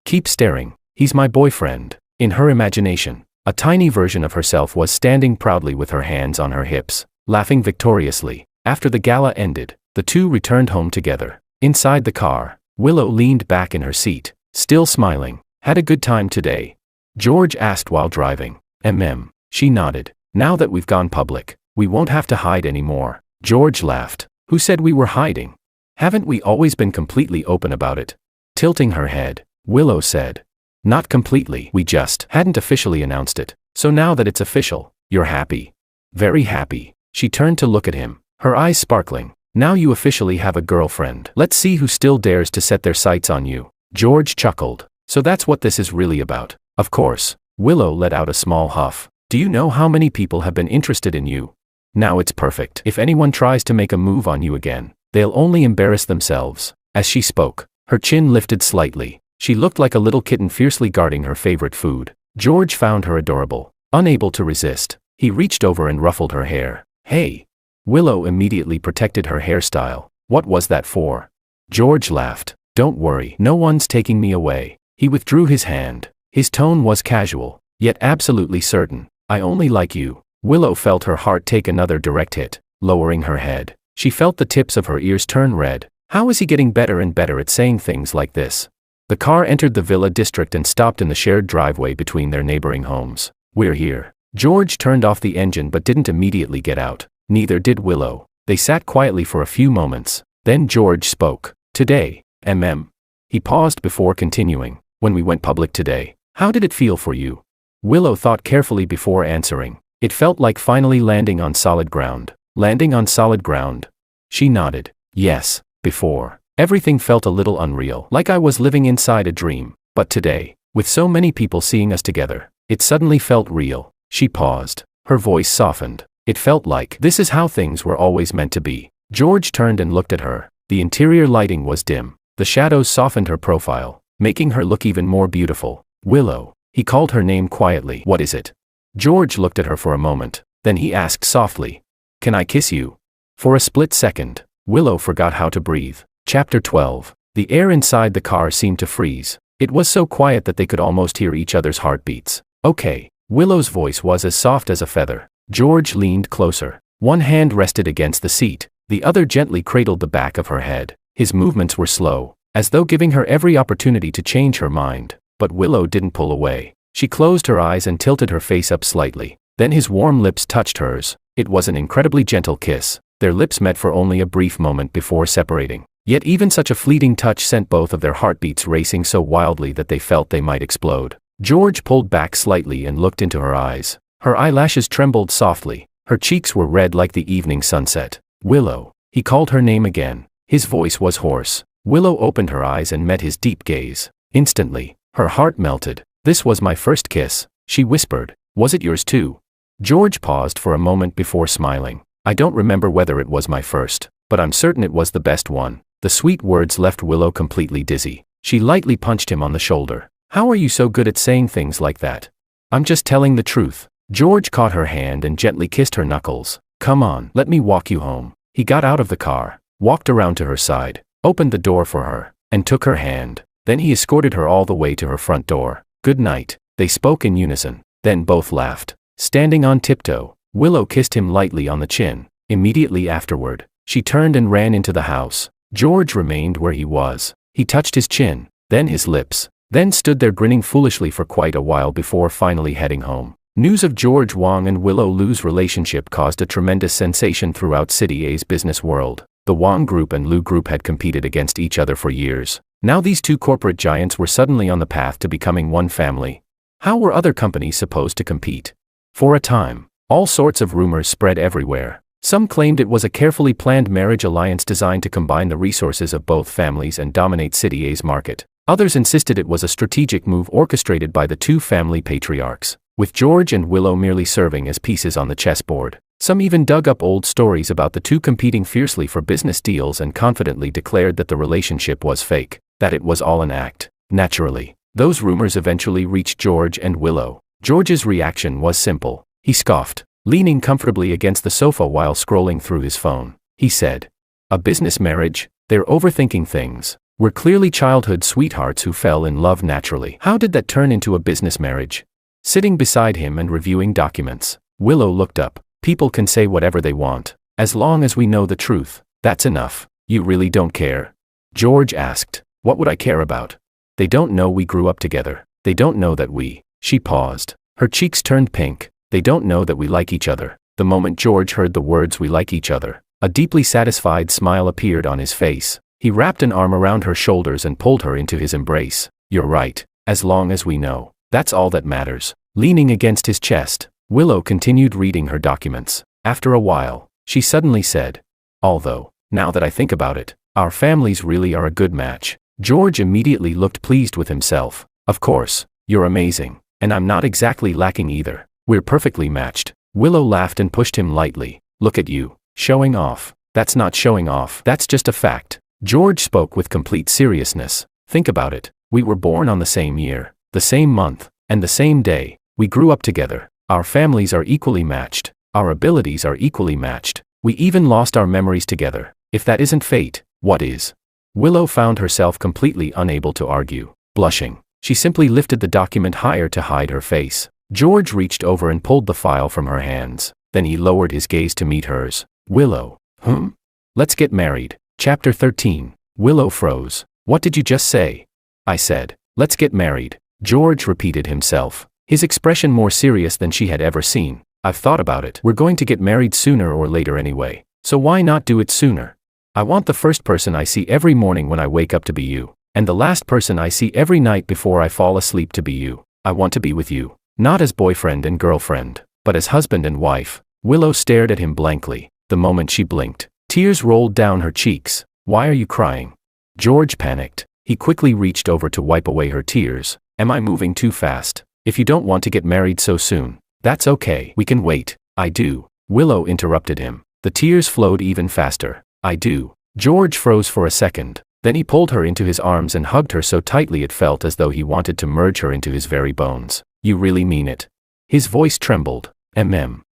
Keep staring. He's my boyfriend. In her imagination, a tiny version of herself was standing proudly with her hands on her hips, laughing victoriously. After the gala ended, the two returned home together. Inside the car, Willow leaned back in her seat, still smiling. Had a good time today? George asked while driving. She nodded. Now that we've gone public, we won't have to hide anymore. George laughed. Who said we were hiding? Haven't we always been completely open about it? Tilting her head, Willow said. Not completely. We just hadn't officially announced it. So now that it's official, you're happy? Very happy. She turned to look at him, her eyes sparkling. Now you officially have a girlfriend. Let's see who still dares to set their sights on you. George chuckled. So that's what this is really about. Of course. Willow let out a small huff. Do you know how many people have been interested in you? Now it's perfect. If anyone tries to make a move on you again, they'll only embarrass themselves. As she spoke, her chin lifted slightly. She looked like a little kitten fiercely guarding her favorite food. George found her adorable. Unable to resist, he reached over and ruffled her hair. Hey! Willow immediately protected her hairstyle. What was that for? George laughed. Don't worry, no one's taking me away. He withdrew his hand. His tone was casual, yet absolutely certain. I only like you. Willow felt her heart take another direct hit. Lowering her head, she felt the tips of her ears turn red. How is he getting better and better at saying things like this? The car entered the villa district and stopped in the shared driveway between their neighboring homes. We're here. George turned off the engine but didn't immediately get out. Neither did Willow. They sat quietly for a few moments. Then George spoke. Today, He paused before continuing. When we went public today, how did it feel for you? Willow thought carefully before answering. It felt like finally landing on solid ground. Landing on solid ground? She nodded. Yes, before. Everything felt a little unreal, like I was living inside a dream. But today, with so many people seeing us together, it suddenly felt real. She paused. Her voice softened. It felt like this is how things were always meant to be. George turned and looked at her. The interior lighting was dim. The shadows softened her profile, making her look even more beautiful. Willow. He called her name quietly. What is it? George looked at her for a moment. Then he asked softly. Can I kiss you? For a split second, Willow forgot how to breathe. Chapter 12. The air inside the car seemed to freeze. It was so quiet that they could almost hear each other's heartbeats. Okay. Willow's voice was as soft as a feather. George leaned closer. One hand rested against the seat. The other gently cradled the back of her head. His movements were slow, as though giving her every opportunity to change her mind. But Willow didn't pull away. She closed her eyes and tilted her face up slightly. Then his warm lips touched hers. It was an incredibly gentle kiss. Their lips met for only a brief moment before separating. Yet even such a fleeting touch sent both of their heartbeats racing so wildly that they felt they might explode. George pulled back slightly and looked into her eyes. Her eyelashes trembled softly. Her cheeks were red like the evening sunset. Willow. He called her name again. His voice was hoarse. Willow opened her eyes and met his deep gaze. Instantly, her heart melted. This was my first kiss, she whispered. Was it yours too? George paused for a moment before smiling. I don't remember whether it was my first, but I'm certain it was the best one. The sweet words left Willow completely dizzy. She lightly punched him on the shoulder. How are you so good at saying things like that? I'm just telling the truth. George caught her hand and gently kissed her knuckles. Come on, let me walk you home. He got out of the car, walked around to her side, opened the door for her, and took her hand. Then he escorted her all the way to her front door. Good night, they spoke in unison, then both laughed. Standing on tiptoe, Willow kissed him lightly on the chin. Immediately afterward, she turned and ran into the house. George remained where he was. He touched his chin, then his lips, then stood there grinning foolishly for quite a while before finally heading home. News of George Wang and Willow Lu's relationship caused a tremendous sensation throughout City A's business world. The Wang Group and Lu Group had competed against each other for years. Now these two corporate giants were suddenly on the path to becoming one family. How were other companies supposed to compete? For a time, all sorts of rumors spread everywhere. Some claimed it was a carefully planned marriage alliance designed to combine the resources of both families and dominate City A's market. Others insisted it was a strategic move orchestrated by the two family patriarchs, with George and Willow merely serving as pieces on the chessboard. Some even dug up old stories about the two competing fiercely for business deals and confidently declared that the relationship was fake, that it was all an act. Naturally, those rumors eventually reached George and Willow. George's reaction was simple. He scoffed, leaning comfortably against the sofa while scrolling through his phone. He said, "A business marriage? They're overthinking things. We're clearly childhood sweethearts who fell in love naturally. How did that turn into a business marriage?" Sitting beside him and reviewing documents, Willow looked up. "People can say whatever they want. As long as we know the truth, that's enough. You really don't care?" George asked. "What would I care about? They don't know we grew up together. They don't know that we..." She paused. Her cheeks turned pink. "They don't know that we like each other." The moment George heard the words "we like each other," a deeply satisfied smile appeared on his face. He wrapped an arm around her shoulders and pulled her into his embrace. "You're right. As long as we know, that's all that matters." Leaning against his chest, Willow continued reading her documents. After a while, she suddenly said, "Although, now that I think about it, our families really are a good match." George immediately looked pleased with himself. "Of course, you're amazing, and I'm not exactly lacking either. We're perfectly matched." Willow laughed and pushed him lightly. "Look at you, showing off." "That's not showing off, that's just a fact." George spoke with complete seriousness. "Think about it. We were born on the same year, the same month, and the same day. We grew up together. Our families are equally matched. Our abilities are equally matched. We even lost our memories together. If that isn't fate, what is?" Willow found herself completely unable to argue. Blushing, she simply lifted the document higher to hide her face. George reached over and pulled the file from her hands. Then he lowered his gaze to meet hers. "Willow, let's get married." Chapter 13. Willow froze. "What did you just say?" "I said, let's get married." George repeated himself, his expression more serious than she had ever seen. "I've thought about it. We're going to get married sooner or later anyway, so why not do it sooner? I want the first person I see every morning when I wake up to be you, and the last person I see every night before I fall asleep to be you. I want to be with you, not as boyfriend and girlfriend, but as husband and wife." Willow stared at him blankly. The moment she blinked, tears rolled down her cheeks. "Why are you crying?" George panicked. He quickly reached over to wipe away her tears. "Am I moving too fast? If you don't want to get married so soon, that's okay. We can wait." "I do." Willow interrupted him. The tears flowed even faster. "I do." George froze for a second. Then he pulled her into his arms and hugged her so tightly it felt as though he wanted to merge her into his very bones. "You really mean it?" His voice trembled.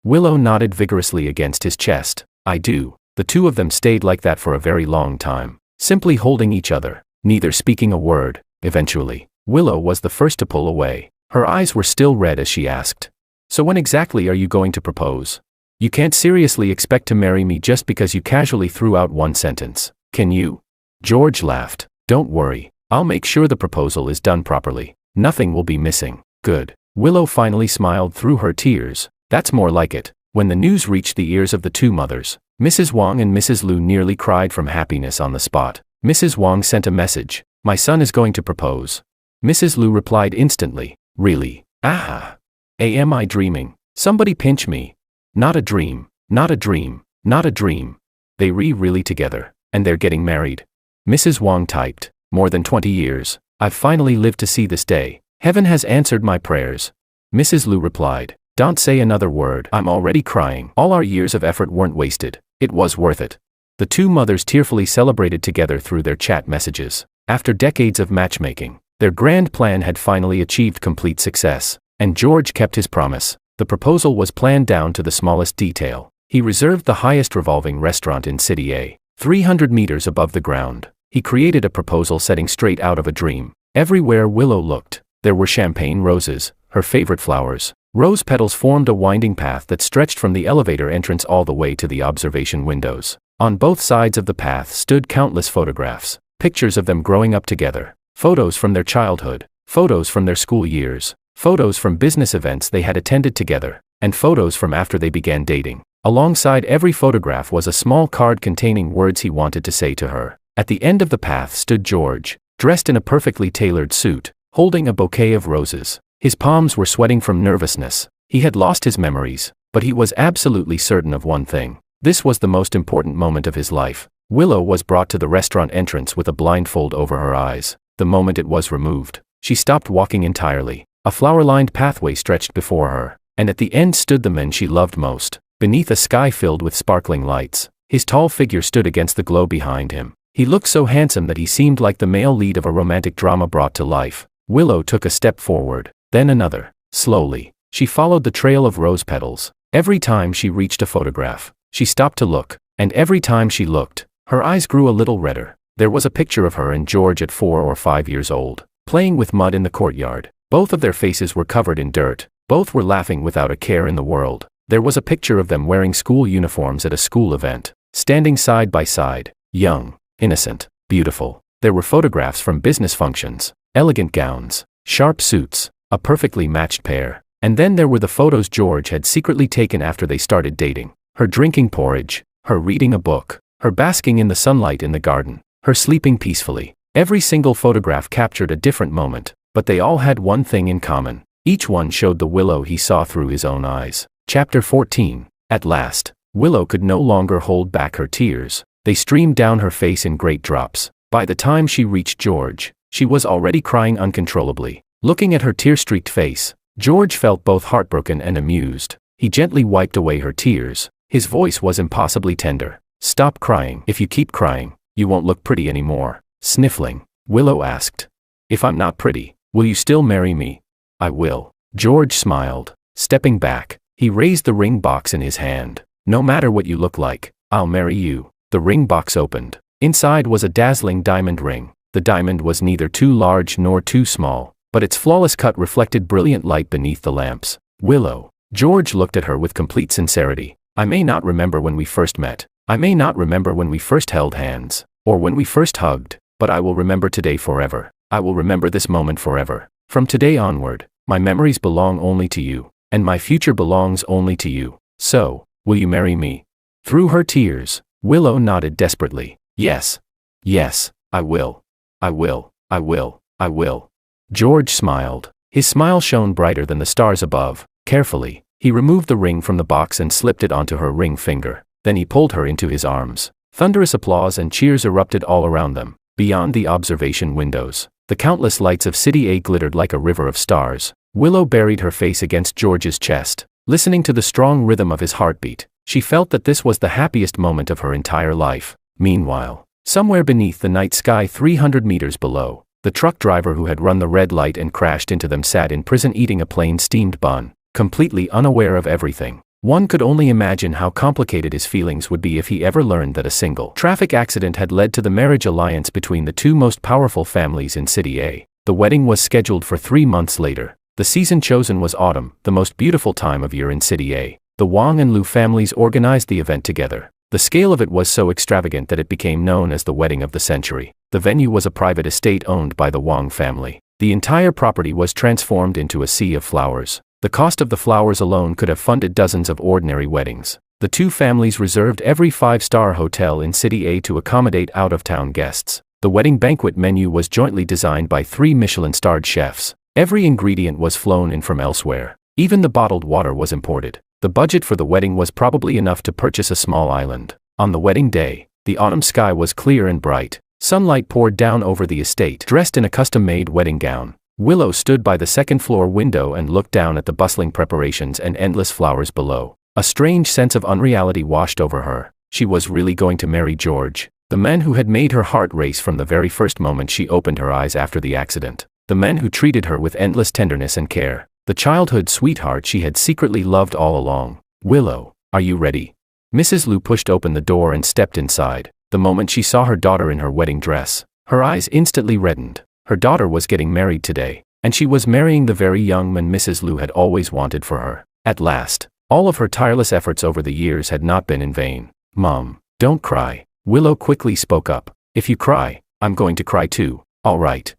Willow nodded vigorously against his chest. "I do." The two of them stayed like that for a very long time, simply holding each other, neither speaking a word. Eventually, Willow was the first to pull away. Her eyes were still red as she asked, "So when exactly are you going to propose? You can't seriously expect to marry me just because you casually threw out one sentence, can you?" George laughed. "Don't worry, I'll make sure the proposal is done properly. Nothing will be missing." "Good." Willow finally smiled through her tears. "That's more like it." When the news reached the ears of the two mothers, Mrs. Wang and Mrs. Lu nearly cried from happiness on the spot. Mrs. Wang sent a message, "My son is going to propose." Mrs. Lu replied instantly, "Really? Ah. Am I dreaming? Somebody pinch me. Not a dream, not a dream, not a dream. They really together, and they're getting married." Mrs. Wang typed, "More than 20 years. I've finally lived to see this day. Heaven has answered my prayers." Mrs. Lu replied, "Don't say another word. I'm already crying. All our years of effort weren't wasted. It was worth it." The two mothers tearfully celebrated together through their chat messages. After decades of matchmaking, their grand plan had finally achieved complete success, and George kept his promise. The proposal was planned down to the smallest detail. He reserved the highest revolving restaurant in City A, 300 meters above the ground. He created a proposal setting straight out of a dream. Everywhere Willow looked, there were champagne roses, her favorite flowers. Rose petals formed a winding path that stretched from the elevator entrance all the way to the observation windows. On both sides of the path stood countless photographs, pictures of them growing up together, photos from their childhood, photos from their school years, photos from business events they had attended together, and photos from after they began dating. Alongside every photograph was a small card containing words he wanted to say to her. At the end of the path stood George, dressed in a perfectly tailored suit, holding a bouquet of roses. His palms were sweating from nervousness. He had lost his memories, but he was absolutely certain of one thing. This was the most important moment of his life. Willow was brought to the restaurant entrance with a blindfold over her eyes. The moment it was removed, she stopped walking entirely. A flower-lined pathway stretched before her, and at the end stood the man she loved most. Beneath a sky filled with sparkling lights, his tall figure stood against the glow behind him. He looked so handsome that he seemed like the male lead of a romantic drama brought to life. Willow took a step forward, then another. Slowly, she followed the trail of rose petals. Every time she reached a photograph, she stopped to look, and every time she looked, her eyes grew a little redder. There was a picture of her and George at 4 or 5 years old, playing with mud in the courtyard. Both of their faces were covered in dirt. Both were laughing without a care in the world. There was a picture of them wearing school uniforms at a school event, standing side by side, young, innocent, beautiful. There were photographs from business functions, elegant gowns, sharp suits, a perfectly matched pair. And then there were the photos George had secretly taken after they started dating. Her drinking porridge, her reading a book, her basking in the sunlight in the garden, her sleeping peacefully. Every single photograph captured a different moment, but they all had one thing in common. Each one showed the Willow he saw through his own eyes. Chapter 14. At last, Willow could no longer hold back her tears. They streamed down her face in great drops. By the time she reached George, she was already crying uncontrollably. Looking at her tear-streaked face, George felt both heartbroken and amused. He gently wiped away her tears. His voice was impossibly tender. "Stop crying. If you keep crying, you won't look pretty anymore." Sniffling, Willow asked, "If I'm not pretty, will you still marry me?" "I will." George smiled. Stepping back, he raised the ring box in his hand. "No matter what you look like, I'll marry you." The ring box opened. Inside was a dazzling diamond ring. The diamond was neither too large nor too small, but its flawless cut reflected brilliant light beneath the lamps. "Willow." George looked at her with complete sincerity. "I may not remember when we first met. I may not remember when we first held hands, or when we first hugged, but I will remember today forever. I will remember this moment forever. From today onward, my memories belong only to you, and my future belongs only to you. So, will you marry me?" Through her tears, Willow nodded desperately. "Yes. Yes, I will. I will. I will. I will." George smiled. His smile shone brighter than the stars above. Carefully, he removed the ring from the box and slipped it onto her ring finger. Then he pulled her into his arms. Thunderous applause and cheers erupted all around them. Beyond the observation windows, the countless lights of City A glittered like a river of stars. Willow buried her face against George's chest. Listening to the strong rhythm of his heartbeat, she felt that this was the happiest moment of her entire life. Meanwhile, somewhere beneath the night sky 300 meters below, the truck driver who had run the red light and crashed into them sat in prison eating a plain steamed bun, completely unaware of everything. One could only imagine how complicated his feelings would be if he ever learned that a single traffic accident had led to the marriage alliance between the two most powerful families in City A. The wedding was scheduled for 3 months later. The season chosen was autumn, the most beautiful time of year in City A. The Wang and Liu families organized the event together. The scale of it was so extravagant that it became known as the wedding of the century. The venue was a private estate owned by the Wang family. The entire property was transformed into a sea of flowers. The cost of the flowers alone could have funded dozens of ordinary weddings. The two families reserved every 5-star hotel in City A to accommodate out-of-town guests. The wedding banquet menu was jointly designed by 3 Michelin-starred chefs. Every ingredient was flown in from elsewhere. Even the bottled water was imported. The budget for the wedding was probably enough to purchase a small island. On the wedding day, the autumn sky was clear and bright. Sunlight poured down over the estate. Dressed in a custom-made wedding gown, Willow stood by the second-floor window and looked down at the bustling preparations and endless flowers below. A strange sense of unreality washed over her. She was really going to marry George, the man who had made her heart race from the very first moment she opened her eyes after the accident. The man who treated her with endless tenderness and care. The childhood sweetheart she had secretly loved all along. "Willow, are you ready?" Mrs. Lu pushed open the door and stepped inside. The moment she saw her daughter in her wedding dress, her eyes instantly reddened. Her daughter was getting married today, and she was marrying the very young man Mrs. Lu had always wanted for her. At last, all of her tireless efforts over the years had not been in vain. "Mom, don't cry," Willow quickly spoke up. "If you cry, I'm going to cry too." All right.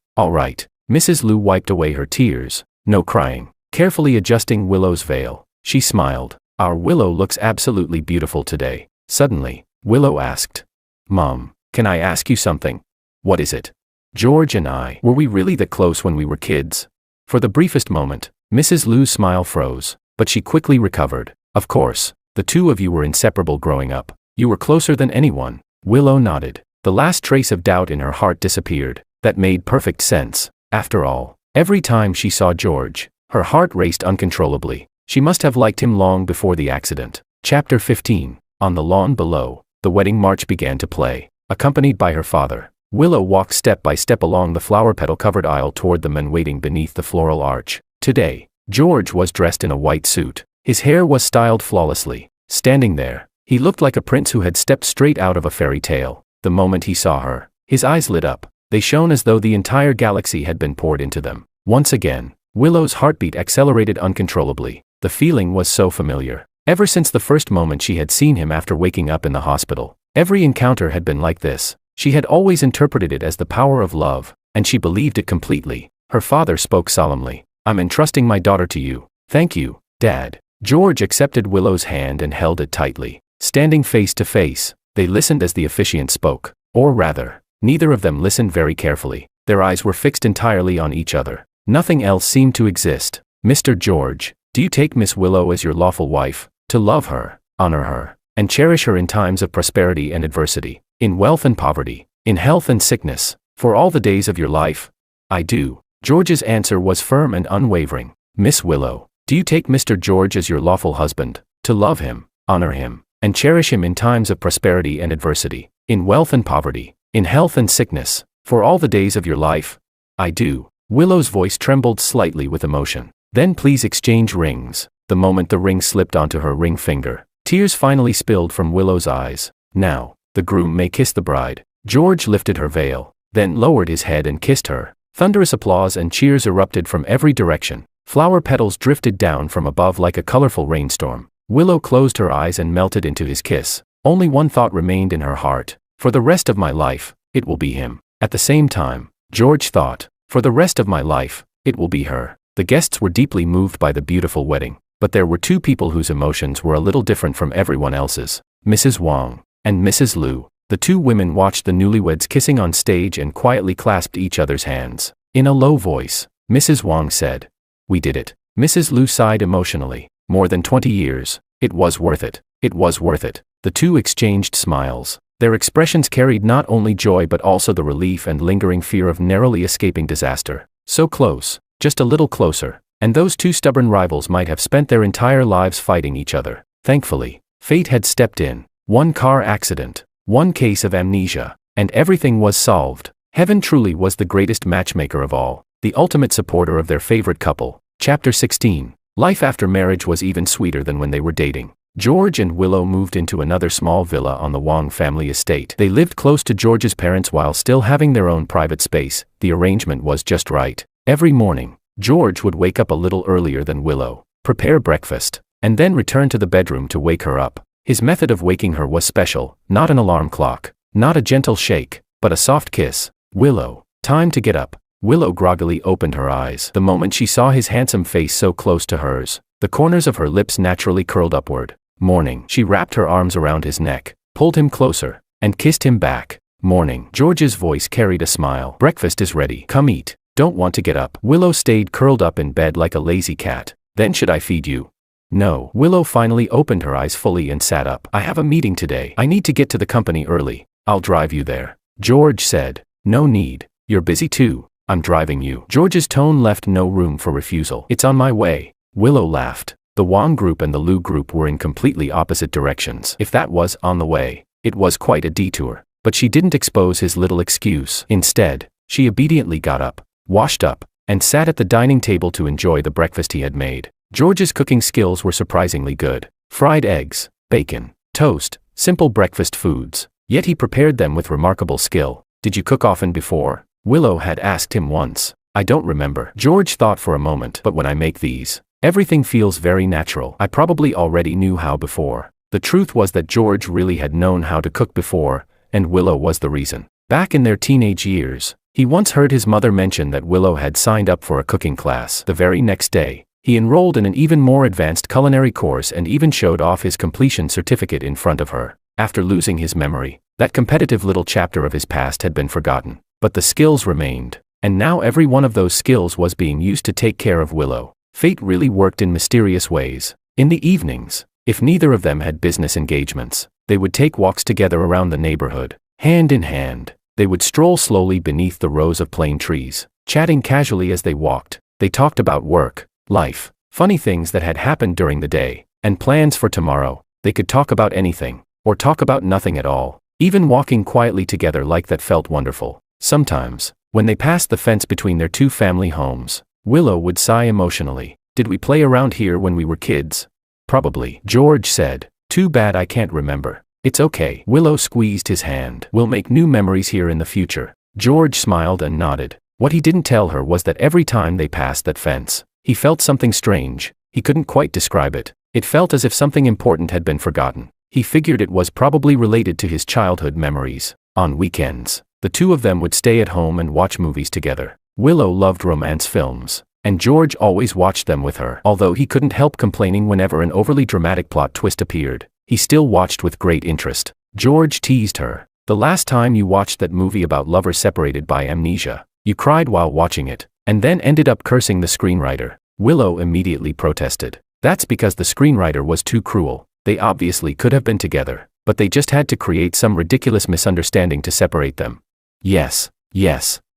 Mrs. Lu wiped away her tears. "No crying." Carefully adjusting Willow's veil, she smiled. "Our Willow looks absolutely beautiful today." Suddenly, Willow asked, "Mom, can I ask you something?" "What is it?" "George and I, were we really that close when we were kids?" For the briefest moment, Mrs. Lu's smile froze, but she quickly recovered. "Of course, the two of you were inseparable growing up. You were closer than anyone." Willow nodded. The last trace of doubt in her heart disappeared. That made perfect sense. After all, every time she saw George, her heart raced uncontrollably. She must have liked him long before the accident. Chapter 15. On the lawn below, the wedding march began to play. Accompanied by her father, Willow walked step by step along the flower petal-covered aisle toward the men waiting beneath the floral arch. Today, George was dressed in a white suit. His hair was styled flawlessly. Standing there, he looked like a prince who had stepped straight out of a fairy tale. The moment he saw her, his eyes lit up. They shone as though the entire galaxy had been poured into them. Once again, Willow's heartbeat accelerated uncontrollably. The feeling was so familiar. Ever since the first moment she had seen him after waking up in the hospital, every encounter had been like this. She had always interpreted it as the power of love, and she believed it completely. Her father spoke solemnly. "I'm entrusting my daughter to you." "Thank you, Dad." George accepted Willow's hand and held it tightly. Standing face to face, they listened as the officiant spoke. Or rather, neither of them listened very carefully. Their eyes were fixed entirely on each other. Nothing else seemed to exist. "Mr. George, do you take Miss Willow as your lawful wife, to love her, honor her, and cherish her in times of prosperity and adversity, in wealth and poverty, in health and sickness, for all the days of your life?" "I do." George's answer was firm and unwavering. "Miss Willow, do you take Mr. George as your lawful husband, to love him, honor him, and cherish him in times of prosperity and adversity, in wealth and poverty, in health and sickness, for all the days of your life?" "I do." Willow's voice trembled slightly with emotion. "Then please exchange rings." The moment the ring slipped onto her ring finger, tears finally spilled from Willow's eyes. "Now, the groom may kiss the bride." George lifted her veil, then lowered his head and kissed her. Thunderous applause and cheers erupted from every direction. Flower petals drifted down from above like a colorful rainstorm. Willow closed her eyes and melted into his kiss. Only one thought remained in her heart. "For the rest of my life, it will be him." At the same time, George thought, "For the rest of my life, it will be her." The guests were deeply moved by the beautiful wedding, but there were two people whose emotions were a little different from everyone else's. Mrs. Wang and Mrs. Lu. The two women watched the newlyweds kissing on stage and quietly clasped each other's hands. In a low voice, Mrs. Wang said, "We did it." Mrs. Lu sighed emotionally. "More than 20 years. It was worth it. It was worth it." The two exchanged smiles. Their expressions carried not only joy but also the relief and lingering fear of narrowly escaping disaster. So close, just a little closer, and those two stubborn rivals might have spent their entire lives fighting each other. Thankfully, fate had stepped in. One car accident, one case of amnesia, and everything was solved. Heaven truly was the greatest matchmaker of all, the ultimate supporter of their favorite couple. Chapter 16. Life after marriage was even sweeter than when they were dating. George and Willow moved into another small villa on the Wang family estate. They lived close to George's parents while still having their own private space. The arrangement was just right. Every morning, George would wake up a little earlier than Willow, prepare breakfast, and then return to the bedroom to wake her up. His method of waking her was special, not an alarm clock, not a gentle shake, but a soft kiss. "Willow, time to get up." Willow groggily opened her eyes the moment she saw his handsome face so close to hers. The corners of her lips naturally curled upward. "Morning." She wrapped her arms around his neck, pulled him closer, and kissed him back. "Morning." George's voice carried a smile. "Breakfast is ready. Come eat." "Don't want to get up." Willow stayed curled up in bed like a lazy cat. "Then should I feed you?" "No." Willow finally opened her eyes fully and sat up. "I have a meeting today. I need to get to the company early. I'll drive you there." George said. "No need. You're busy too. I'm driving you." George's tone left no room for refusal. "It's on my way." Willow laughed. The Wang group and the Lu group were in completely opposite directions. If that was on the way, it was quite a detour. But she didn't expose his little excuse. Instead, she obediently got up, washed up, and sat at the dining table to enjoy the breakfast he had made. George's cooking skills were surprisingly good. Fried eggs, bacon, toast, simple breakfast foods. Yet he prepared them with remarkable skill. Did you cook often before? Willow had asked him once. I don't remember. George thought for a moment. But when I make these, everything feels very natural. I probably already knew how before. The truth was that George really had known how to cook before, and Willow was the reason. Back in their teenage years, he once heard his mother mention that Willow had signed up for a cooking class. The very next day, he enrolled in an even more advanced culinary course and even showed off his completion certificate in front of her. After losing his memory, that competitive little chapter of his past had been forgotten, but the skills remained, and now every one of those skills was being used to take care of Willow. Fate really worked in mysterious ways. In the evenings, if neither of them had business engagements, they would take walks together around the neighborhood, hand in hand. They would stroll slowly beneath the rows of plane trees, chatting casually as they walked. They talked about work, life, funny things that had happened during the day, and plans for tomorrow. They could talk about anything, or talk about nothing at all. Even walking quietly together like that felt wonderful. Sometimes, when they passed the fence between their two family homes, Willow would sigh emotionally. Did we play around here when we were kids? Probably, George said. Too bad I can't remember. It's okay. Willow squeezed his hand. We'll make new memories here in the future. George smiled and nodded. What he didn't tell her was that every time they passed that fence, he felt something strange. He couldn't quite describe it. It felt as if something important had been forgotten. He figured it was probably related to his childhood memories. On weekends, the two of them would stay at home and watch movies together. Willow loved romance films, and George always watched them with her. Although he couldn't help complaining whenever an overly dramatic plot twist appeared, he still watched with great interest. George teased her. The last time you watched that movie about lovers separated by amnesia, you cried while watching it, and then ended up cursing the screenwriter. Willow immediately protested. That's because the screenwriter was too cruel. They obviously could have been together, but they just had to create some ridiculous misunderstanding to separate them. Yes,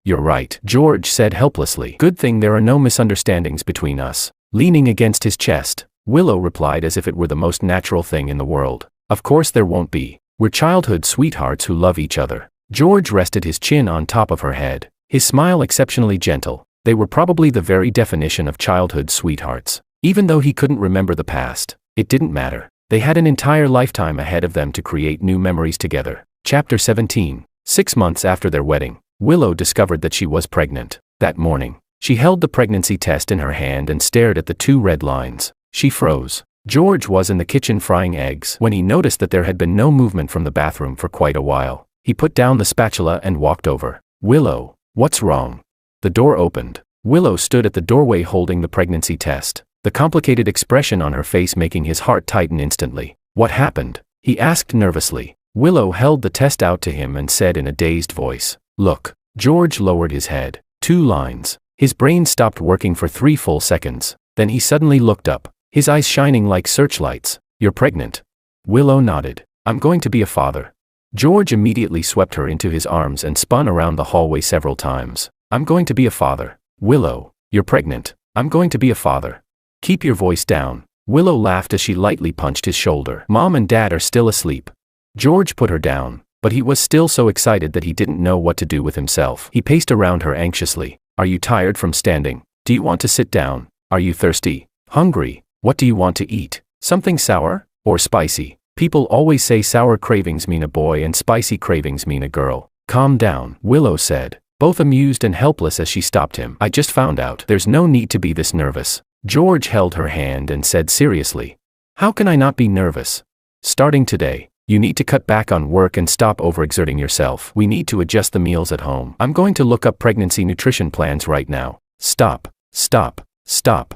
you're right, George said helplessly. Good thing there are no misunderstandings between us. Leaning against his chest, Willow replied as if it were the most natural thing in the world. Of course there won't be. We're childhood sweethearts who love each other. George rested his chin on top of her head, his smile exceptionally gentle. They were probably the very definition of childhood sweethearts. Even though he couldn't remember the past, it didn't matter. They had an entire lifetime ahead of them to create new memories together. Chapter 17. 6 months after their wedding, Willow discovered that she was pregnant. That morning, she held the pregnancy test in her hand and stared at the 2 red lines. She froze. George was in the kitchen frying eggs when he noticed that there had been no movement from the bathroom for quite a while. He put down the spatula and walked over. Willow, what's wrong? The door opened. Willow stood at the doorway holding the pregnancy test, the complicated expression on her face making his heart tighten instantly. What happened? He asked nervously. Willow held the test out to him and said in a dazed voice, "Look." George lowered his head. 2 lines. His brain stopped working for 3 full seconds. Then he suddenly looked up, his eyes shining like searchlights. You're pregnant? Willow nodded. I'm going to be a father. George immediately swept her into his arms and spun around the hallway several times. I'm going to be a father. Willow, you're pregnant. I'm going to be a father. Keep your voice down. Willow laughed as she lightly punched his shoulder. Mom and Dad are still asleep. George put her down, but he was still so excited that he didn't know what to do with himself. He paced around her anxiously. Are you tired from standing? Do you want to sit down? Are you thirsty? Hungry? What do you want to eat? Something sour? Or spicy? People always say sour cravings mean a boy and spicy cravings mean a girl. Calm down, Willow said, both amused and helpless as she stopped him. I just found out. There's no need to be this nervous. George held her hand and said seriously. How can I not be nervous? Starting today, you need to cut back on work and stop overexerting yourself. We need to adjust the meals at home. I'm going to look up pregnancy nutrition plans right now. Stop.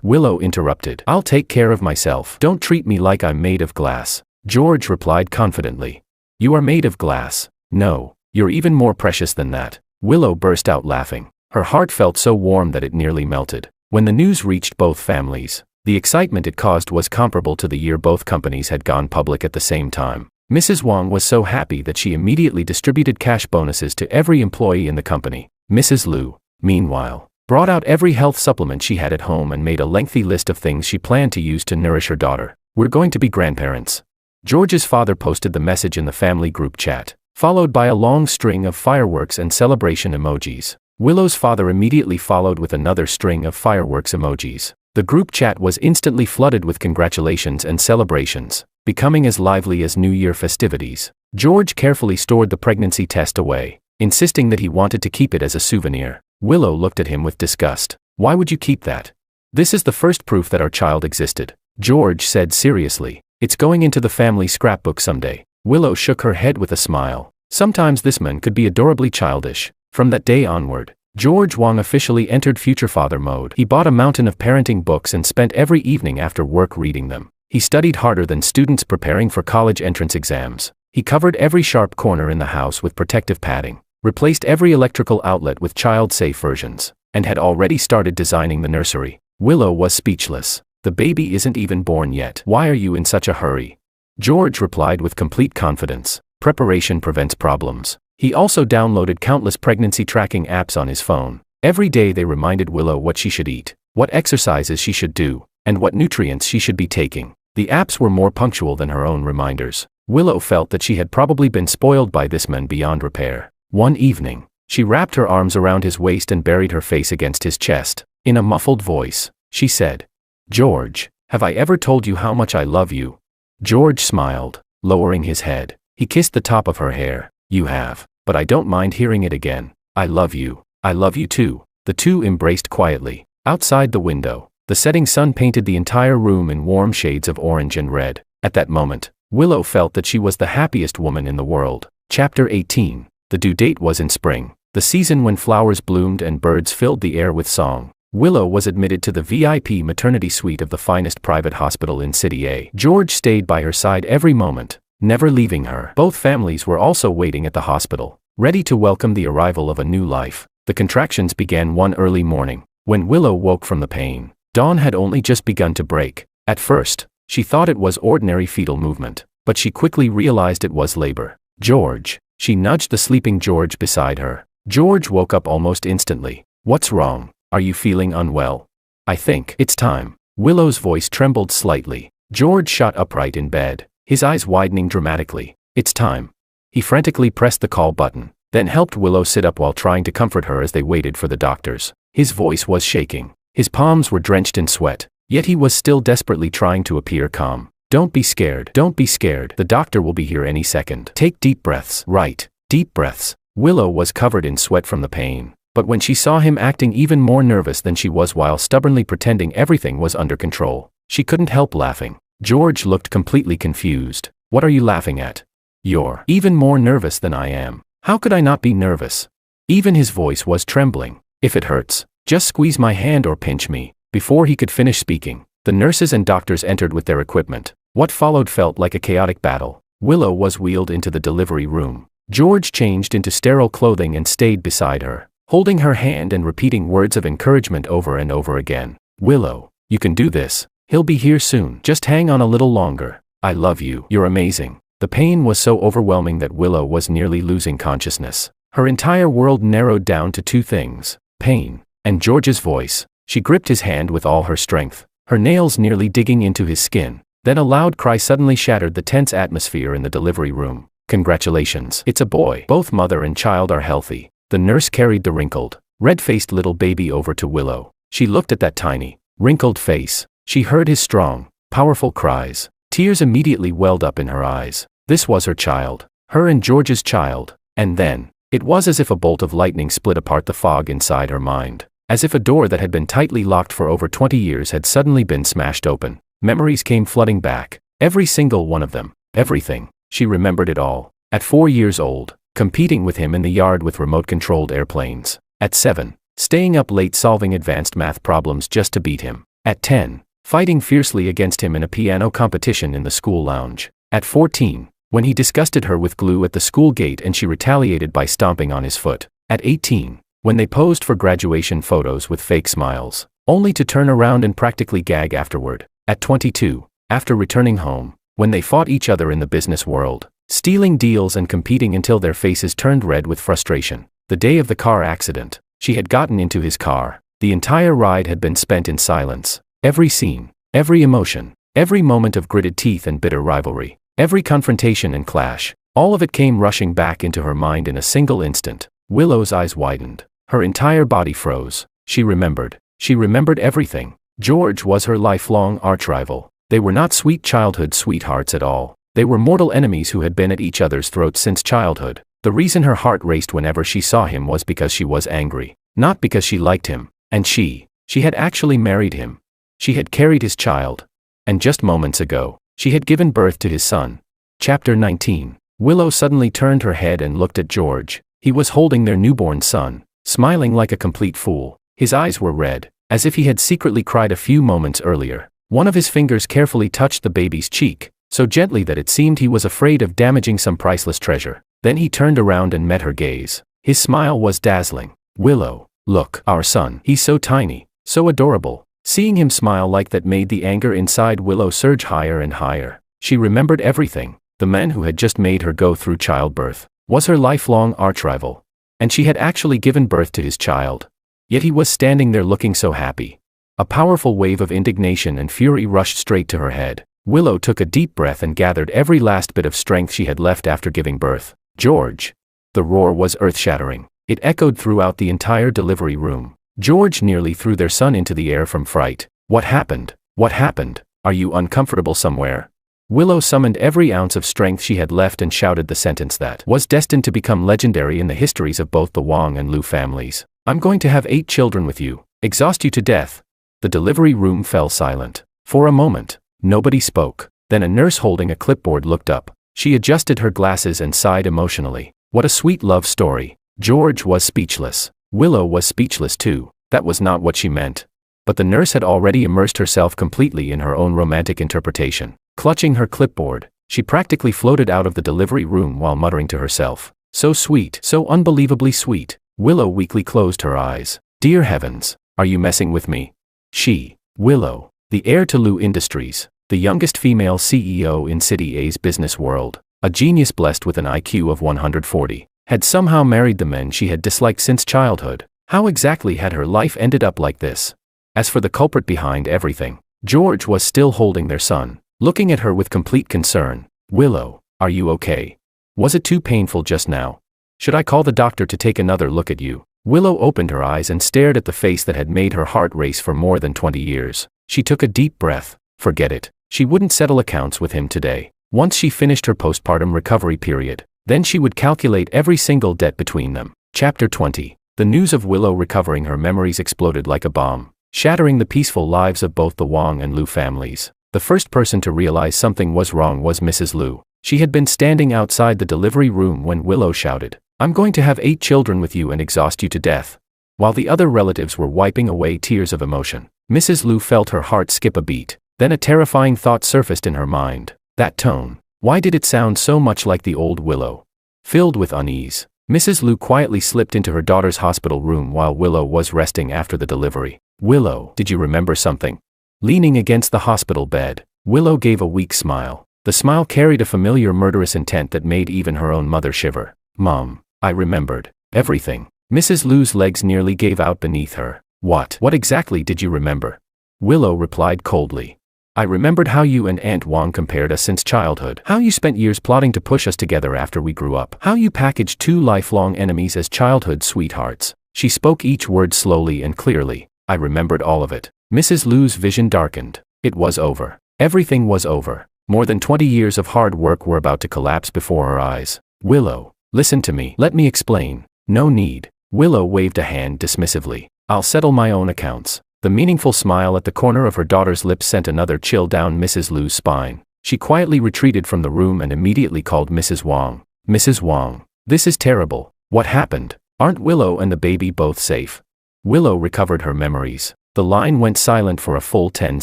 Willow interrupted. I'll take care of myself. Don't treat me like I'm made of glass. George replied confidently. You are made of glass. No, you're even more precious than that. Willow burst out laughing. Her heart felt so warm that it nearly melted. When the news reached both families, the excitement it caused was comparable to the year both companies had gone public at the same time. Mrs. Wang was so happy that she immediately distributed cash bonuses to every employee in the company. Mrs. Liu, meanwhile, brought out every health supplement she had at home and made a lengthy list of things she planned to use to nourish her daughter. We're going to be grandparents. George's father posted the message in the family group chat, followed by a long string of fireworks and celebration emojis. Willow's father immediately followed with another string of fireworks emojis. The group chat was instantly flooded with congratulations and celebrations. becoming as lively as New Year festivities. George carefully stored the pregnancy test away, insisting that he wanted to keep it as a souvenir. Willow looked at him with disgust. Why would you keep that? This is the first proof that our child existed, George said seriously. It's going into the family scrapbook someday. Willow shook her head with a smile. Sometimes this man could be adorably childish. From that day onward, George Wang officially entered future father mode. He bought a mountain of parenting books and spent every evening after work reading them. He studied harder than students preparing for college entrance exams. He covered every sharp corner in the house with protective padding, replaced every electrical outlet with child-safe versions, and had already started designing the nursery. Willow was speechless. The baby isn't even born yet. Why are you in such a hurry? George replied with complete confidence. Preparation prevents problems. He also downloaded countless pregnancy tracking apps on his phone. Every day they reminded Willow what she should eat, what exercises she should do, and what nutrients she should be taking. The apps were more punctual than her own reminders. Willow felt that she had probably been spoiled by this man beyond repair. One evening, she wrapped her arms around his waist and buried her face against his chest. In a muffled voice, she said, "George, have I ever told you how much I love you?" George smiled, lowering his head. He kissed the top of her hair. "You have, but I don't mind hearing it again. I love you. I love you too." The two embraced quietly. Outside the window, the setting sun painted the entire room in warm shades of orange and red. At that moment, Willow felt that she was the happiest woman in the world. Chapter 18. The due date was in spring, the season when flowers bloomed and birds filled the air with song. Willow was admitted to the VIP maternity suite of the finest private hospital in City A. George stayed by her side every moment, never leaving her. Both families were also waiting at the hospital, ready to welcome the arrival of a new life. The contractions began one early morning. When Willow woke from the pain, dawn had only just begun to break. At first, she thought it was ordinary fetal movement, but she quickly realized it was labor. "George," she nudged the sleeping George beside her. George woke up almost instantly. "What's wrong? Are you feeling unwell?" "I think it's time." Willow's voice trembled slightly. George shot upright in bed, his eyes widening dramatically. "It's time." He frantically pressed the call button, then helped Willow sit up while trying to comfort her as they waited for the doctors. His voice was shaking. His palms were drenched in sweat, yet he was still desperately trying to appear calm. "Don't be scared. Don't be scared. The doctor will be here any second. Take deep breaths." "Right. Deep breaths." Willow was covered in sweat from the pain, but when she saw him acting even more nervous than she was while stubbornly pretending everything was under control, she couldn't help laughing. George looked completely confused. "What are you laughing at? You're even more nervous than I am." "How could I not be nervous?" Even his voice was trembling. "If it hurts, just squeeze my hand or pinch me." Before he could finish speaking, the nurses and doctors entered with their equipment. What followed felt like a chaotic battle. Willow was wheeled into the delivery room. George changed into sterile clothing and stayed beside her, holding her hand and repeating words of encouragement over and over again. "Willow, you can do this. He'll be here soon. Just hang on a little longer. I love you. You're amazing." The pain was so overwhelming that Willow was nearly losing consciousness. Her entire world narrowed down to two things: pain and George's voice. She gripped his hand with all her strength, her nails nearly digging into his skin. Then a loud cry suddenly shattered the tense atmosphere in the delivery room. "Congratulations. It's a boy. Both mother and child are healthy." The nurse carried the wrinkled, red-faced little baby over to Willow. She looked at that tiny, wrinkled face. She heard his strong, powerful cries. Tears immediately welled up in her eyes. This was her child, her and George's child. And then, it was as if a bolt of lightning split apart the fog inside her mind. As if a door that had been tightly locked for over 20 years had suddenly been smashed open. Memories came flooding back. Every single one of them. Everything. She remembered it all. At 4 years old, competing with him in the yard with remote-controlled airplanes. At 7, staying up late solving advanced math problems just to beat him. At 10, fighting fiercely against him in a piano competition in the school lounge. At 14, when he disgusted her with glue at the school gate and she retaliated by stomping on his foot. At 18, when they posed for graduation photos with fake smiles, only to turn around and practically gag afterward. At 22, after returning home, when they fought each other in the business world, stealing deals and competing until their faces turned red with frustration. The day of the car accident, she had gotten into his car. The entire ride had been spent in silence. Every scene, every emotion, every moment of gritted teeth and bitter rivalry, every confrontation and clash, all of it came rushing back into her mind in a single instant. Willow's eyes widened. Her entire body froze. She remembered. She remembered everything. George was her lifelong archrival. They were not sweet childhood sweethearts at all. They were mortal enemies who had been at each other's throats since childhood. The reason her heart raced whenever she saw him was because she was angry, not because she liked him. And she had actually married him. She had carried his child. And just moments ago, she had given birth to his son. Chapter 19. Willow suddenly turned her head and looked at George. He was holding their newborn son, smiling like a complete fool. His eyes were red, as if he had secretly cried a few moments earlier. One of his fingers carefully touched the baby's cheek, so gently that it seemed he was afraid of damaging some priceless treasure. Then he turned around and met her gaze. His smile was dazzling. Willow, look, our son. He's so tiny, so adorable. Seeing him smile like that made the anger inside Willow surge higher and higher. She remembered everything. The man who had just made her go through childbirth was her lifelong archrival. And she had actually given birth to his child. Yet he was standing there looking so happy. A powerful wave of indignation and fury rushed straight to her head. Willow took a deep breath and gathered every last bit of strength she had left after giving birth. George. The roar was earth-shattering. It echoed throughout the entire delivery room. George nearly threw their son into the air from fright. What happened? What happened? Are you uncomfortable somewhere? Willow summoned every ounce of strength she had left and shouted the sentence that was destined to become legendary in the histories of both the Wang and Lu families. I'm going to have 8 children with you, exhaust you to death. The delivery room fell silent. For a moment, nobody spoke. Then a nurse holding a clipboard looked up. She adjusted her glasses and sighed emotionally. What a sweet love story. George was speechless. Willow was speechless too. That was not what she meant. But the nurse had already immersed herself completely in her own romantic interpretation. Clutching her clipboard, she practically floated out of the delivery room while muttering to herself. So sweet, so unbelievably sweet. Willow weakly closed her eyes. Dear heavens, are you messing with me? She, Willow, the heir to Lu Industries, the youngest female CEO in City A's business world, a genius blessed with an IQ of 140, had somehow married the men she had disliked since childhood. How exactly had her life ended up like this? As for the culprit behind everything, George was still holding their son, looking at her with complete concern. Willow, are you okay? Was it too painful just now? Should I call the doctor to take another look at you? Willow opened her eyes and stared at the face that had made her heart race for more than 20 years. She took a deep breath. Forget it. She wouldn't settle accounts with him today. Once she finished her postpartum recovery period, then she would calculate every single debt between them. Chapter 20. The news of Willow recovering her memories exploded like a bomb, shattering the peaceful lives of both the Wang and Lu families. The first person to realize something was wrong was Mrs. Lu. She had been standing outside the delivery room when Willow shouted, I'm going to have 8 children with you and exhaust you to death. While the other relatives were wiping away tears of emotion, Mrs. Lu felt her heart skip a beat. Then a terrifying thought surfaced in her mind. That tone. Why did it sound so much like the old Willow? Filled with unease, Mrs. Lu quietly slipped into her daughter's hospital room while Willow was resting after the delivery. Willow, did you remember something? Leaning against the hospital bed, Willow gave a weak smile. The smile carried a familiar murderous intent that made even her own mother shiver. Mom, I remembered everything. Mrs. Lu's legs nearly gave out beneath her. What exactly did you remember? Willow replied coldly. I remembered how you and Aunt Wang compared us since childhood. How you spent years plotting to push us together after we grew up. How you packaged 2 lifelong enemies as childhood sweethearts. She spoke each word slowly and clearly. I remembered all of it. Mrs. Lu's vision darkened. It was over. Everything was over. More than 20 years of hard work were about to collapse before her eyes. Willow, listen to me. Let me explain. No need. Willow waved a hand dismissively. I'll settle my own accounts. The meaningful smile at the corner of her daughter's lips sent another chill down Mrs. Lu's spine. She quietly retreated from the room and immediately called Mrs. Wang. Mrs. Wang, this is terrible. What happened? Aren't Willow and the baby both safe? Willow recovered her memories. The line went silent for a full 10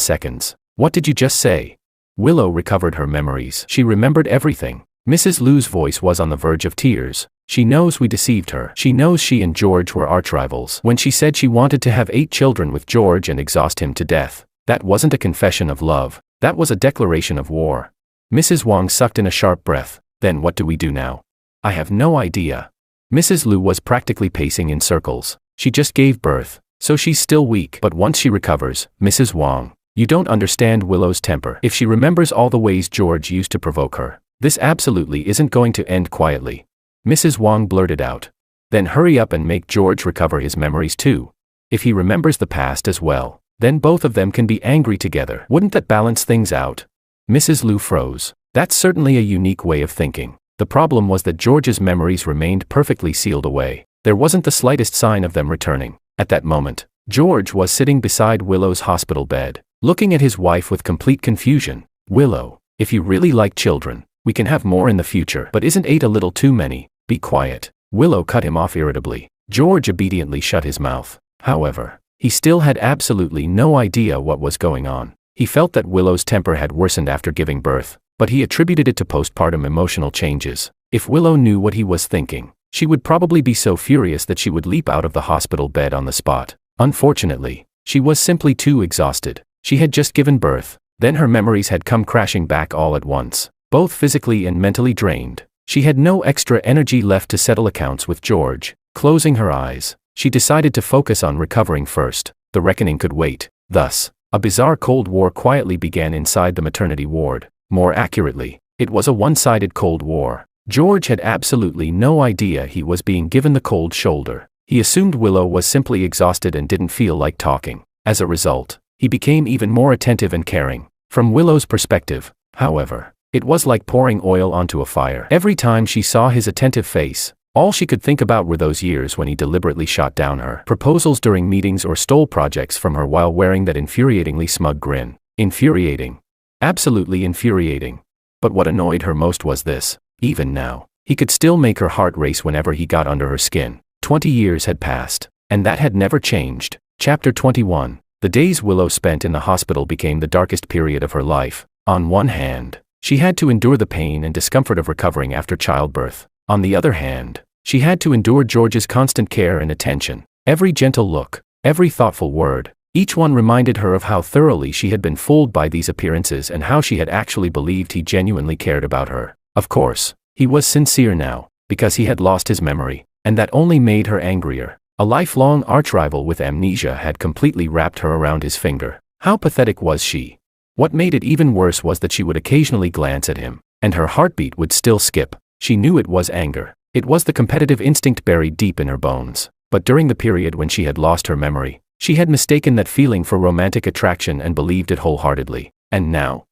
seconds. What did you just say? Willow recovered her memories. She remembered everything. Mrs. Lu's voice was on the verge of tears. She knows we deceived her. She knows she and George were archrivals. When she said she wanted to have 8 children with George and exhaust him to death, that wasn't a confession of love. That was a declaration of war. Mrs. Wang sucked in a sharp breath. Then what do we do now? I have no idea. Mrs. Lu was practically pacing in circles. She just gave birth, so she's still weak. But once she recovers, Mrs. Wang, you don't understand Willow's temper. If she remembers all the ways George used to provoke her, this absolutely isn't going to end quietly. Mrs. Wang blurted out. Then hurry up and make George recover his memories too. If he remembers the past as well, Then both of them can be angry together. Wouldn't that balance things out? Mrs. Liu froze. That's certainly a unique way of thinking. The problem was that George's memories remained perfectly sealed away. There wasn't the slightest sign of them returning. At that moment, George was sitting beside Willow's hospital bed, looking at his wife with complete confusion. Willow, if you really like children, we can have more in the future. But isn't 8 a little too many? Be quiet. Willow cut him off irritably. George obediently shut his mouth. However, he still had absolutely no idea what was going on. He felt that Willow's temper had worsened after giving birth, but he attributed it to postpartum emotional changes. If Willow knew what he was thinking, she would probably be so furious that she would leap out of the hospital bed on the spot. Unfortunately, she was simply too exhausted. She had just given birth, then her memories had come crashing back all at once, both physically and mentally drained. She had no extra energy left to settle accounts with George. Closing her eyes, she decided to focus on recovering first. The reckoning could wait. Thus, a bizarre Cold War quietly began inside the maternity ward. More accurately, it was a one-sided Cold War. George had absolutely no idea he was being given the cold shoulder. He assumed Willow was simply exhausted and didn't feel like talking. As a result, he became even more attentive and caring. From Willow's perspective, however, it was like pouring oil onto a fire. Every time she saw his attentive face, all she could think about were those years when he deliberately shot down her proposals during meetings or stole projects from her while wearing that infuriatingly smug grin. Infuriating. Absolutely infuriating. But what annoyed her most was this. Even now, he could still make her heart race whenever he got under her skin. 20 years had passed, and that had never changed. Chapter 21. The days Willow spent in the hospital became the darkest period of her life. On one hand, she had to endure the pain and discomfort of recovering after childbirth. On the other hand, she had to endure George's constant care and attention. Every gentle look, every thoughtful word, each one reminded her of how thoroughly she had been fooled by these appearances and how she had actually believed he genuinely cared about her. Of course, he was sincere now, because he had lost his memory, and that only made her angrier. A lifelong archrival with amnesia had completely wrapped her around his finger. How pathetic was she? What made it even worse was that she would occasionally glance at him, and her heartbeat would still skip. She knew it was anger. It was the competitive instinct buried deep in her bones. But during the period when she had lost her memory, she had mistaken that feeling for romantic attraction and believed it wholeheartedly. And now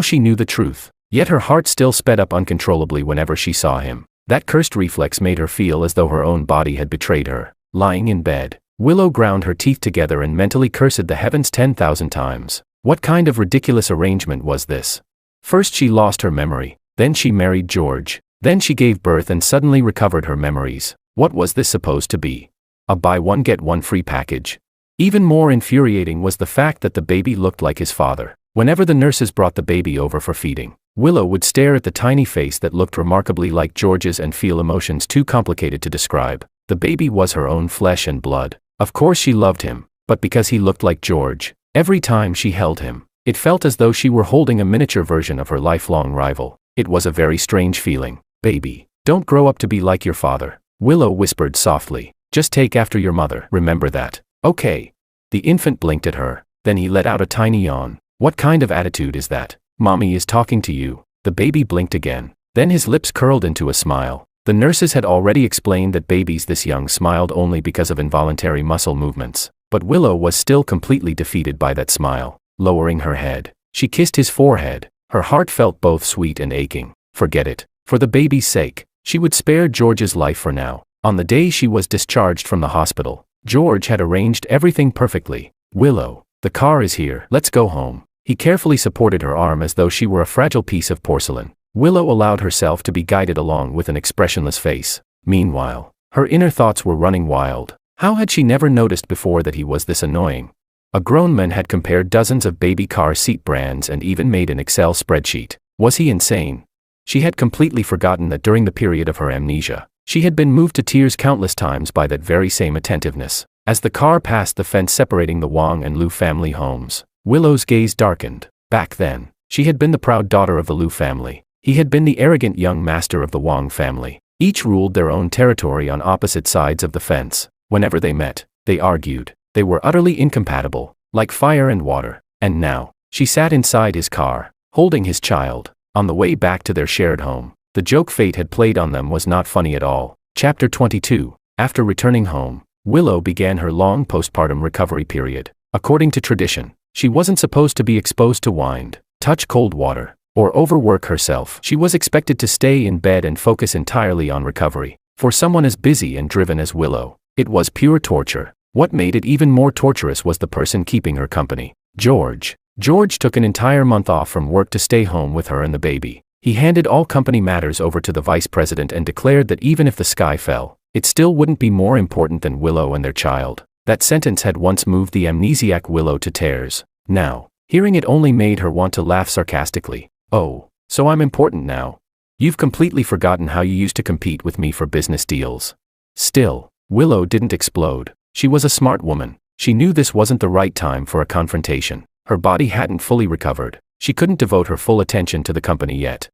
she knew the truth. Yet her heart still sped up uncontrollably whenever she saw him. That cursed reflex made her feel as though her own body had betrayed her. Lying in bed, Willow ground her teeth together and mentally cursed the heavens 10,000 times. What kind of ridiculous arrangement was this? First she lost her memory, then she married George, then she gave birth and suddenly recovered her memories. What was this supposed to be? A buy one get one free package? Even more infuriating was the fact that the baby looked like his father. Whenever the nurses brought the baby over for feeding, Willow would stare at the tiny face that looked remarkably like George's and feel emotions too complicated to describe. The baby was her own flesh and blood. Of course she loved him, but because he looked like George, every time she held him, it felt as though she were holding a miniature version of her lifelong rival. It was a very strange feeling. Baby, don't grow up to be like your father, Willow whispered softly. Just take after your mother. Remember that. Okay. The infant blinked at her, then he let out a tiny yawn. What kind of attitude is that? Mommy is talking to you. The baby blinked again. Then his lips curled into a smile. The nurses had already explained that babies this young smiled only because of involuntary muscle movements. But Willow was still completely defeated by that smile. Lowering her head, she kissed his forehead. Her heart felt both sweet and aching. Forget it. For the baby's sake, she would spare George's life for now. On the day she was discharged from the hospital, George had arranged everything perfectly. Willow, the car is here. Let's go home. He carefully supported her arm as though she were a fragile piece of porcelain. Willow allowed herself to be guided along with an expressionless face. Meanwhile, her inner thoughts were running wild. How had she never noticed before that he was this annoying? A grown man had compared dozens of baby car seat brands and even made an Excel spreadsheet. Was he insane? She had completely forgotten that during the period of her amnesia, she had been moved to tears countless times by that very same attentiveness. As the car passed the fence separating the Wang and Liu family homes, Willow's gaze darkened. Back then, she had been the proud daughter of the Liu family. He had been the arrogant young master of the Wang family. Each ruled their own territory on opposite sides of the fence. Whenever they met, they argued. They were utterly incompatible, like fire and water. And now, she sat inside his car, holding his child. On the way back to their shared home, the joke fate had played on them was not funny at all. Chapter 22. After returning home, Willow began her long postpartum recovery period. According to tradition, she wasn't supposed to be exposed to wind, touch cold water, or overwork herself. She was expected to stay in bed and focus entirely on recovery. For someone as busy and driven as Willow, it was pure torture. What made it even more torturous was the person keeping her company, George. George took an entire month off from work to stay home with her and the baby. He handed all company matters over to the vice president and declared that even if the sky fell, it still wouldn't be more important than Willow and their child. That sentence had once moved the amnesiac Willow to tears. Now, hearing it only made her want to laugh sarcastically. Oh, so I'm important now? You've completely forgotten how you used to compete with me for business deals. Still, Willow didn't explode. She was a smart woman. She knew this wasn't the right time for a confrontation. Her body hadn't fully recovered. She couldn't devote her full attention to the company yet.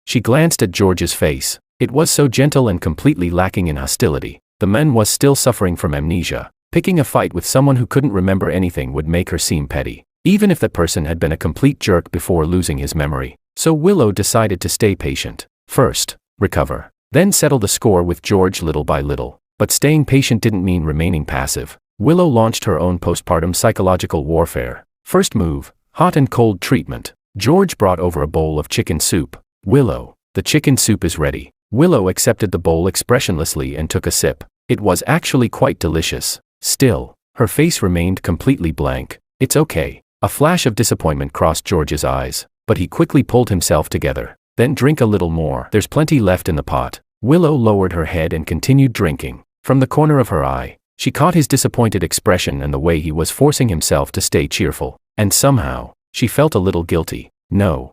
She glanced at George's face. It was so gentle and completely lacking in hostility. The man was still suffering from amnesia. Picking a fight with someone who couldn't remember anything would make her seem petty, even if that person had been a complete jerk before losing his memory. So Willow decided to stay patient. First, recover. Then settle the score with George little by little. But staying patient didn't mean remaining passive. Willow launched her own postpartum psychological warfare. First move, hot and cold treatment. George brought over a bowl of chicken soup. Willow, the chicken soup is ready. Willow accepted the bowl expressionlessly and took a sip. It was actually quite delicious. Still, her face remained completely blank. It's okay. A flash of disappointment crossed George's eyes, but he quickly pulled himself together. Then drink a little more. There's plenty left in the pot. Willow lowered her head and continued drinking. From the corner of her eye, she caught his disappointed expression and the way he was forcing himself to stay cheerful. And somehow, she felt a little guilty. No.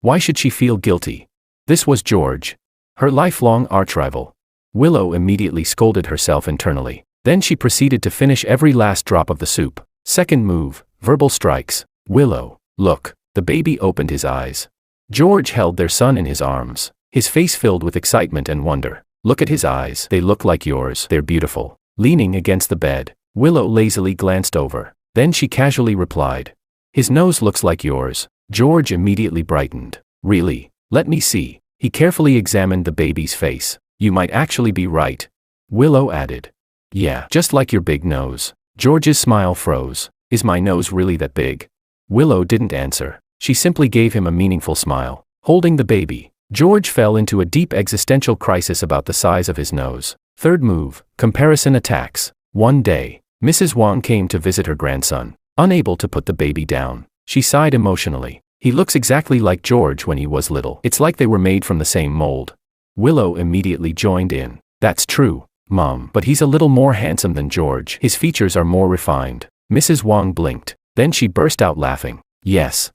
Why should she feel guilty? This was George, her lifelong archrival. Willow immediately scolded herself internally. Then she proceeded to finish every last drop of the soup. Second move, verbal strikes. Willow, look. The baby opened his eyes. George held their son in his arms, his face filled with excitement and wonder. Look at his eyes. They look like yours. They're beautiful. Leaning against the bed, Willow lazily glanced over. Then she casually replied, his nose looks like yours. George immediately brightened. Really? Let me see. He carefully examined the baby's face. You might actually be right. Willow added. Yeah, just like your big nose. George's smile froze. Is my nose really that big? Willow didn't answer. She simply gave him a meaningful smile. Holding the baby, George fell into a deep existential crisis about the size of his nose. Third move, comparison attacks. One day, Mrs. Wang came to visit her grandson. Unable to put the baby down, she sighed emotionally. He looks exactly like George when he was little. It's like they were made from the same mold. Willow immediately joined in. That's true, Mom, but he's a little more handsome than George. His features are more refined. Mrs. Wang blinked. Then she burst out laughing. Yes,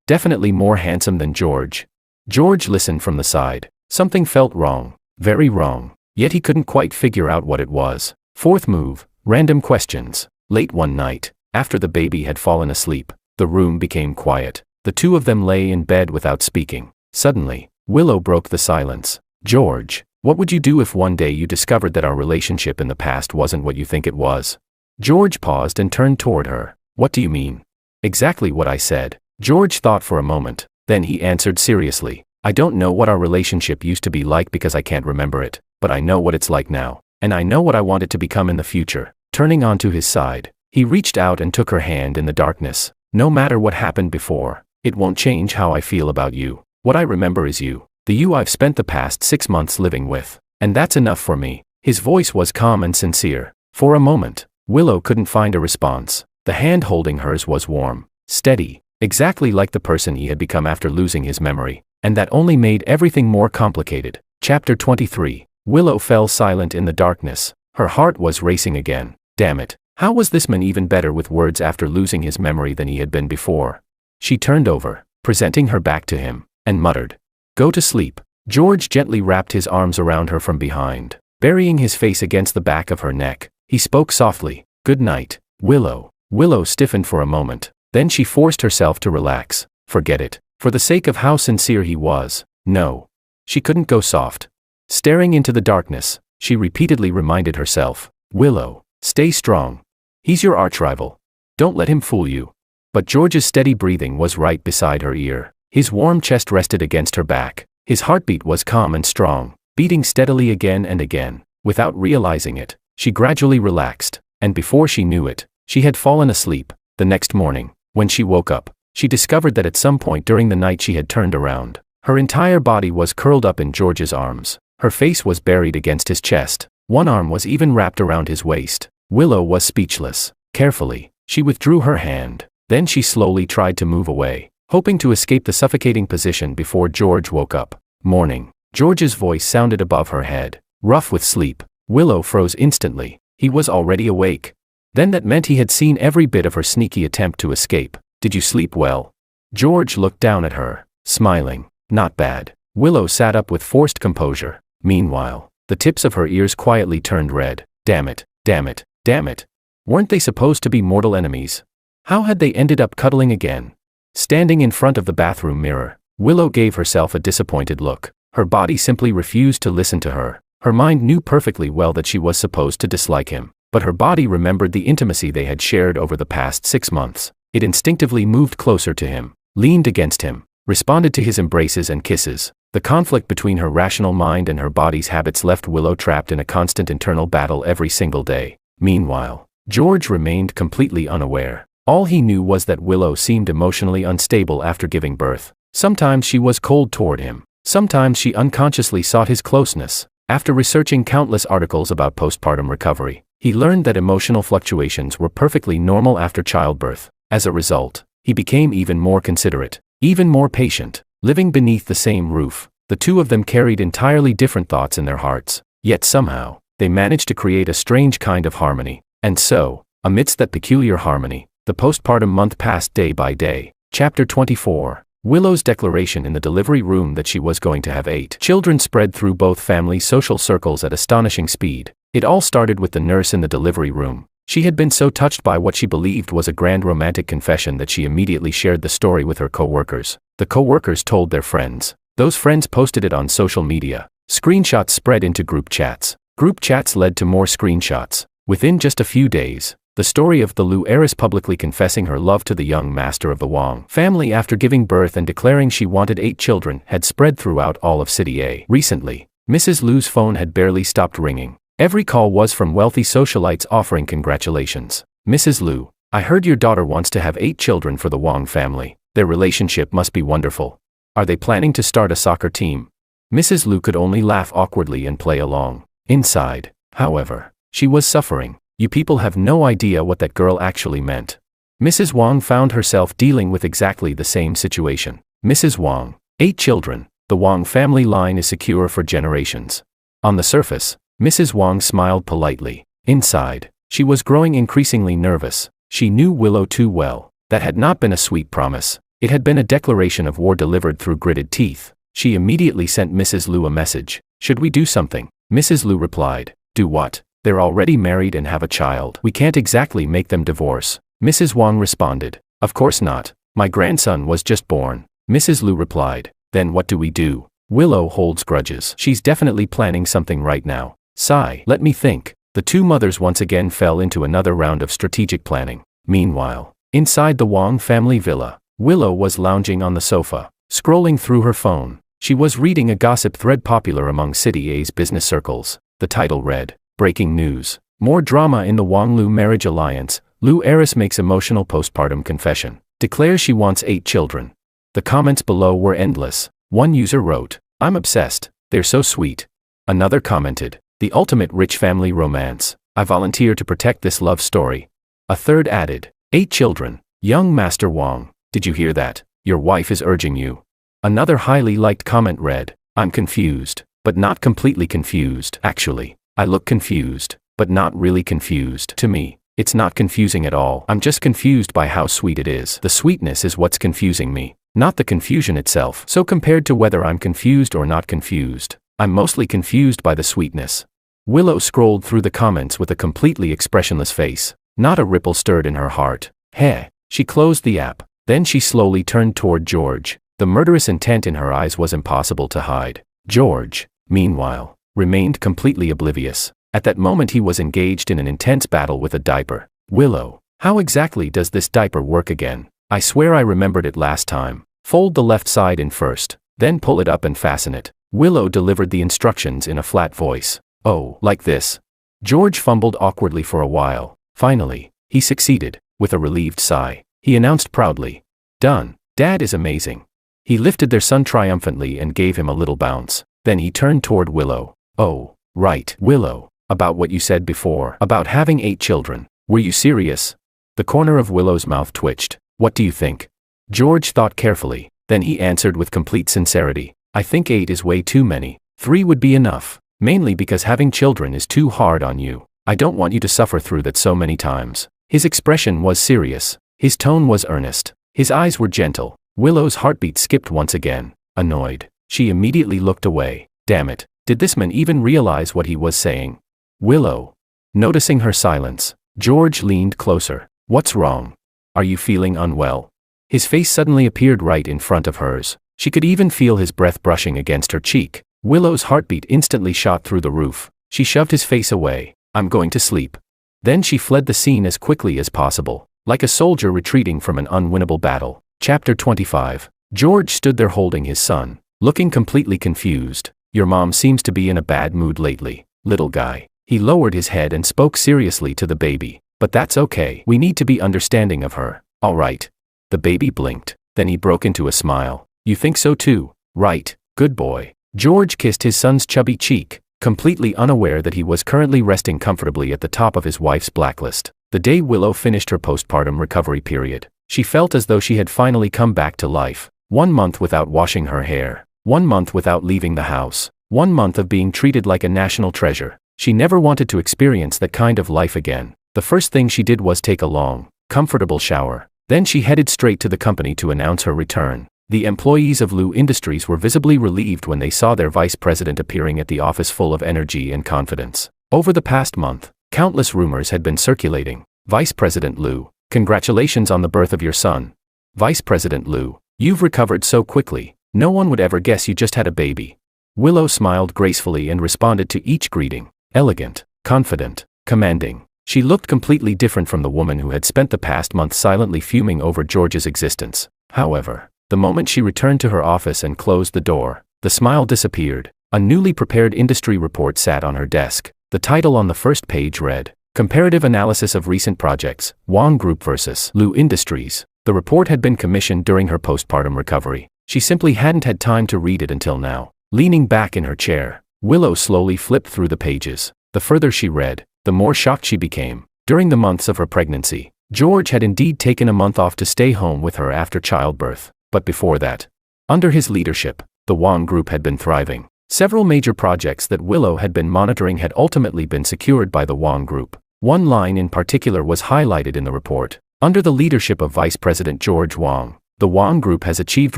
definitely more handsome than George. George listened from the side. Something felt wrong, very wrong, yet he couldn't quite figure out what it was. Fourth move, random questions. Late one night, after the baby had fallen asleep, the room became quiet. The two of them lay in bed without speaking. Suddenly, Willow broke the silence. George, what would you do if one day you discovered that our relationship in the past wasn't what you think it was? George paused and turned toward her. What do you mean? Exactly what I said. George thought for a moment. Then he answered seriously. I don't know what our relationship used to be like because I can't remember it, but I know what it's like now, and I know what I want it to become in the future. Turning onto his side, he reached out and took her hand in the darkness. No matter what happened before, it won't change how I feel about you. What I remember is you, the you I've spent the past 6 months living with, and that's enough for me. His voice was calm and sincere. For a moment, Willow couldn't find a response. The hand holding hers was warm, steady, exactly like the person he had become after losing his memory, and that only made everything more complicated. Chapter 23. Willow fell silent in the darkness. Her heart was racing again. Damn it. How was this man even better with words after losing his memory than he had been before? She turned over, presenting her back to him, and muttered, Go to sleep. George gently wrapped his arms around her from behind. Burying his face against the back of her neck, he spoke softly, Good night, Willow. Willow stiffened for a moment. Then she forced herself to relax. Forget it. For the sake of how sincere he was. No. She couldn't go soft. Staring into the darkness, she repeatedly reminded herself, Willow, stay strong. He's your archrival. Don't let him fool you. But George's steady breathing was right beside her ear. His warm chest rested against her back. His heartbeat was calm and strong, beating steadily again and again. Without realizing it, she gradually relaxed. and before she knew it, she had fallen asleep. The next morning, when she woke up, she discovered that at some point during the night she had turned around. Her entire body was curled up in George's arms. Her face was buried against his chest. One arm was even wrapped around his waist. Willow was speechless. Carefully, she withdrew her hand. Then she slowly tried to move away, hoping to escape the suffocating position before George woke up. Morning. George's voice sounded above her head. Rough with sleep, Willow froze instantly. He was already awake. Then that meant he had seen every bit of her sneaky attempt to escape. Did you sleep well? George looked down at her, smiling. Not bad. Willow sat up with forced composure. Meanwhile, the tips of her ears quietly turned red. Damn it, damn it, damn it. Weren't they supposed to be mortal enemies? How had they ended up cuddling again? Standing in front of the bathroom mirror, Willow gave herself a disappointed look. Her body simply refused to listen to her. Her mind knew perfectly well that she was supposed to dislike him, but her body remembered the intimacy they had shared over the past 6 months. It instinctively moved closer to him, leaned against him, responded to his embraces and kisses. The conflict between her rational mind and her body's habits left Willow trapped in a constant internal battle every single day. Meanwhile, George remained completely unaware. All he knew was that Willow seemed emotionally unstable after giving birth. Sometimes she was cold toward him. Sometimes she unconsciously sought his closeness. After researching countless articles about postpartum recovery, he learned that emotional fluctuations were perfectly normal after childbirth. As a result, he became even more considerate, even more patient. Living beneath the same roof, the two of them carried entirely different thoughts in their hearts. Yet somehow, they managed to create a strange kind of harmony. And so, amidst that peculiar harmony, the postpartum month passed day by day. Chapter 24. Willow's declaration in the delivery room that she was going to have 8 children spread through both family social circles at astonishing speed. It all started with the nurse in the delivery room. She had been so touched by what she believed was a grand romantic confession that she immediately shared the story with her co-workers. The co-workers told their friends. Those friends posted it on social media. Screenshots spread into group chats. Group chats led to more screenshots. Within just a few days, the story of the Liu heiress publicly confessing her love to the young master of the Wang family after giving birth and declaring she wanted 8 children had spread throughout all of City A. Recently, Mrs. Liu's phone had barely stopped ringing. Every call was from wealthy socialites offering congratulations. Mrs. Liu, I heard your daughter wants to have 8 children for the Wang family. Their relationship must be wonderful. Are they planning to start a soccer team? Mrs. Liu could only laugh awkwardly and play along. Inside, however, she was suffering. You people have no idea what that girl actually meant. Mrs. Wang found herself dealing with exactly the same situation. Mrs. Wang, 8 children. The Wang family line is secure for generations. On the surface, Mrs. Wang smiled politely. Inside, she was growing increasingly nervous. She knew Willow too well. That had not been a sweet promise. It had been a declaration of war delivered through gritted teeth. She immediately sent Mrs. Liu a message. Should we do something? Mrs. Liu replied. Do what? They're already married and have a child. We can't exactly make them divorce. Mrs. Wang responded. Of course not. My grandson was just born. Mrs. Liu replied. Then what do we do? Willow holds grudges. She's definitely planning something right now. Sigh. Let me think. The two mothers once again fell into another round of strategic planning. Meanwhile, inside the Wang family villa, Willow was lounging on the sofa, scrolling through her phone. She was reading a gossip thread popular among City A's business circles. The title read, Breaking News. More drama in the Wang-Liu marriage alliance. Liu heiress makes emotional postpartum confession. Declares she wants 8 children. The comments below were endless. One user wrote, I'm obsessed. They're so sweet. Another commented, the ultimate rich family romance. I volunteer to protect this love story. A third added, 8 children. Young Master Wang, did you hear that? Your wife is urging you. Another highly liked comment read, I'm confused, but not completely confused. Actually, I look confused, but not really confused. To me, it's not confusing at all. I'm just confused by how sweet it is. The sweetness is what's confusing me, not the confusion itself. So compared to whether I'm confused or not confused, I'm mostly confused by the sweetness. Willow scrolled through the comments with a completely expressionless face. Not a ripple stirred in her heart. Heh. She closed the app. Then she slowly turned toward George. The murderous intent in her eyes was impossible to hide. George, meanwhile, remained completely oblivious. At that moment he was engaged in an intense battle with a diaper. Willow, how exactly does this diaper work again? I swear I remembered it last time. Fold the left side in first, then pull it up and fasten it. Willow delivered the instructions in a flat voice. Oh, like this. George fumbled awkwardly for a while. Finally, he succeeded. With a relieved sigh, he announced proudly, "Done. Dad is amazing." He lifted their son triumphantly and gave him a little bounce. Then he turned toward Willow. "Oh, right, Willow. About what you said before, about having 8 children. Were you serious?" The corner of Willow's mouth twitched. "What do you think?" George thought carefully. Then he answered with complete sincerity, "I think 8 is way too many. 3 would be enough. Mainly because having children is too hard on you. I don't want you to suffer through that so many times." His expression was serious. His tone was earnest. His eyes were gentle. Willow's heartbeat skipped once again. Annoyed, she immediately looked away. Damn it, did this man even realize what he was saying? Willow. Noticing her silence, George leaned closer. "What's wrong? Are you feeling unwell?" His face suddenly appeared right in front of hers. She could even feel his breath brushing against her cheek. Willow's heartbeat instantly shot through the roof. She shoved his face away. "I'm going to sleep." Then she fled the scene as quickly as possible, like a soldier retreating from an unwinnable battle. Chapter 25. George stood there holding his son, looking completely confused. "Your mom seems to be in a bad mood lately, little guy." He lowered his head and spoke seriously to the baby. "But that's okay. We need to be understanding of her, all right?" The baby blinked. Then he broke into a smile. "You think so too, right? Good boy." George kissed his son's chubby cheek, completely unaware that he was currently resting comfortably at the top of his wife's blacklist. The day Willow finished her postpartum recovery period, she felt as though she had finally come back to life. 1 month without washing her hair, 1 month without leaving the house, 1 month of being treated like a national treasure. She never wanted to experience that kind of life again. The first thing she did was take a long, comfortable shower. Then she headed straight to the company to announce her return. The employees of Lu Industries were visibly relieved when they saw their vice president appearing at the office full of energy and confidence. Over the past month, countless rumors had been circulating. "Vice President Lu, congratulations on the birth of your son." "Vice President Lu, you've recovered so quickly. No one would ever guess you just had a baby." Willow smiled gracefully and responded to each greeting. Elegant, confident, commanding. She looked completely different from the woman who had spent the past month silently fuming over George's existence. However, the moment she returned to her office and closed the door, the smile disappeared. A newly prepared industry report sat on her desk. The title on the first page read, "Comparative Analysis of Recent Projects, Wang Group vs. Lu Industries." The report had been commissioned during her postpartum recovery. She simply hadn't had time to read it until now. Leaning back in her chair, Willow slowly flipped through the pages. The further she read, the more shocked she became. During the months of her pregnancy, George had indeed taken a month off to stay home with her after childbirth. But before that, under his leadership, the Wang Group had been thriving. Several major projects that Willow had been monitoring had ultimately been secured by the Wang Group. One line in particular was highlighted in the report. Under the leadership of Vice President George Wang, the Wang Group has achieved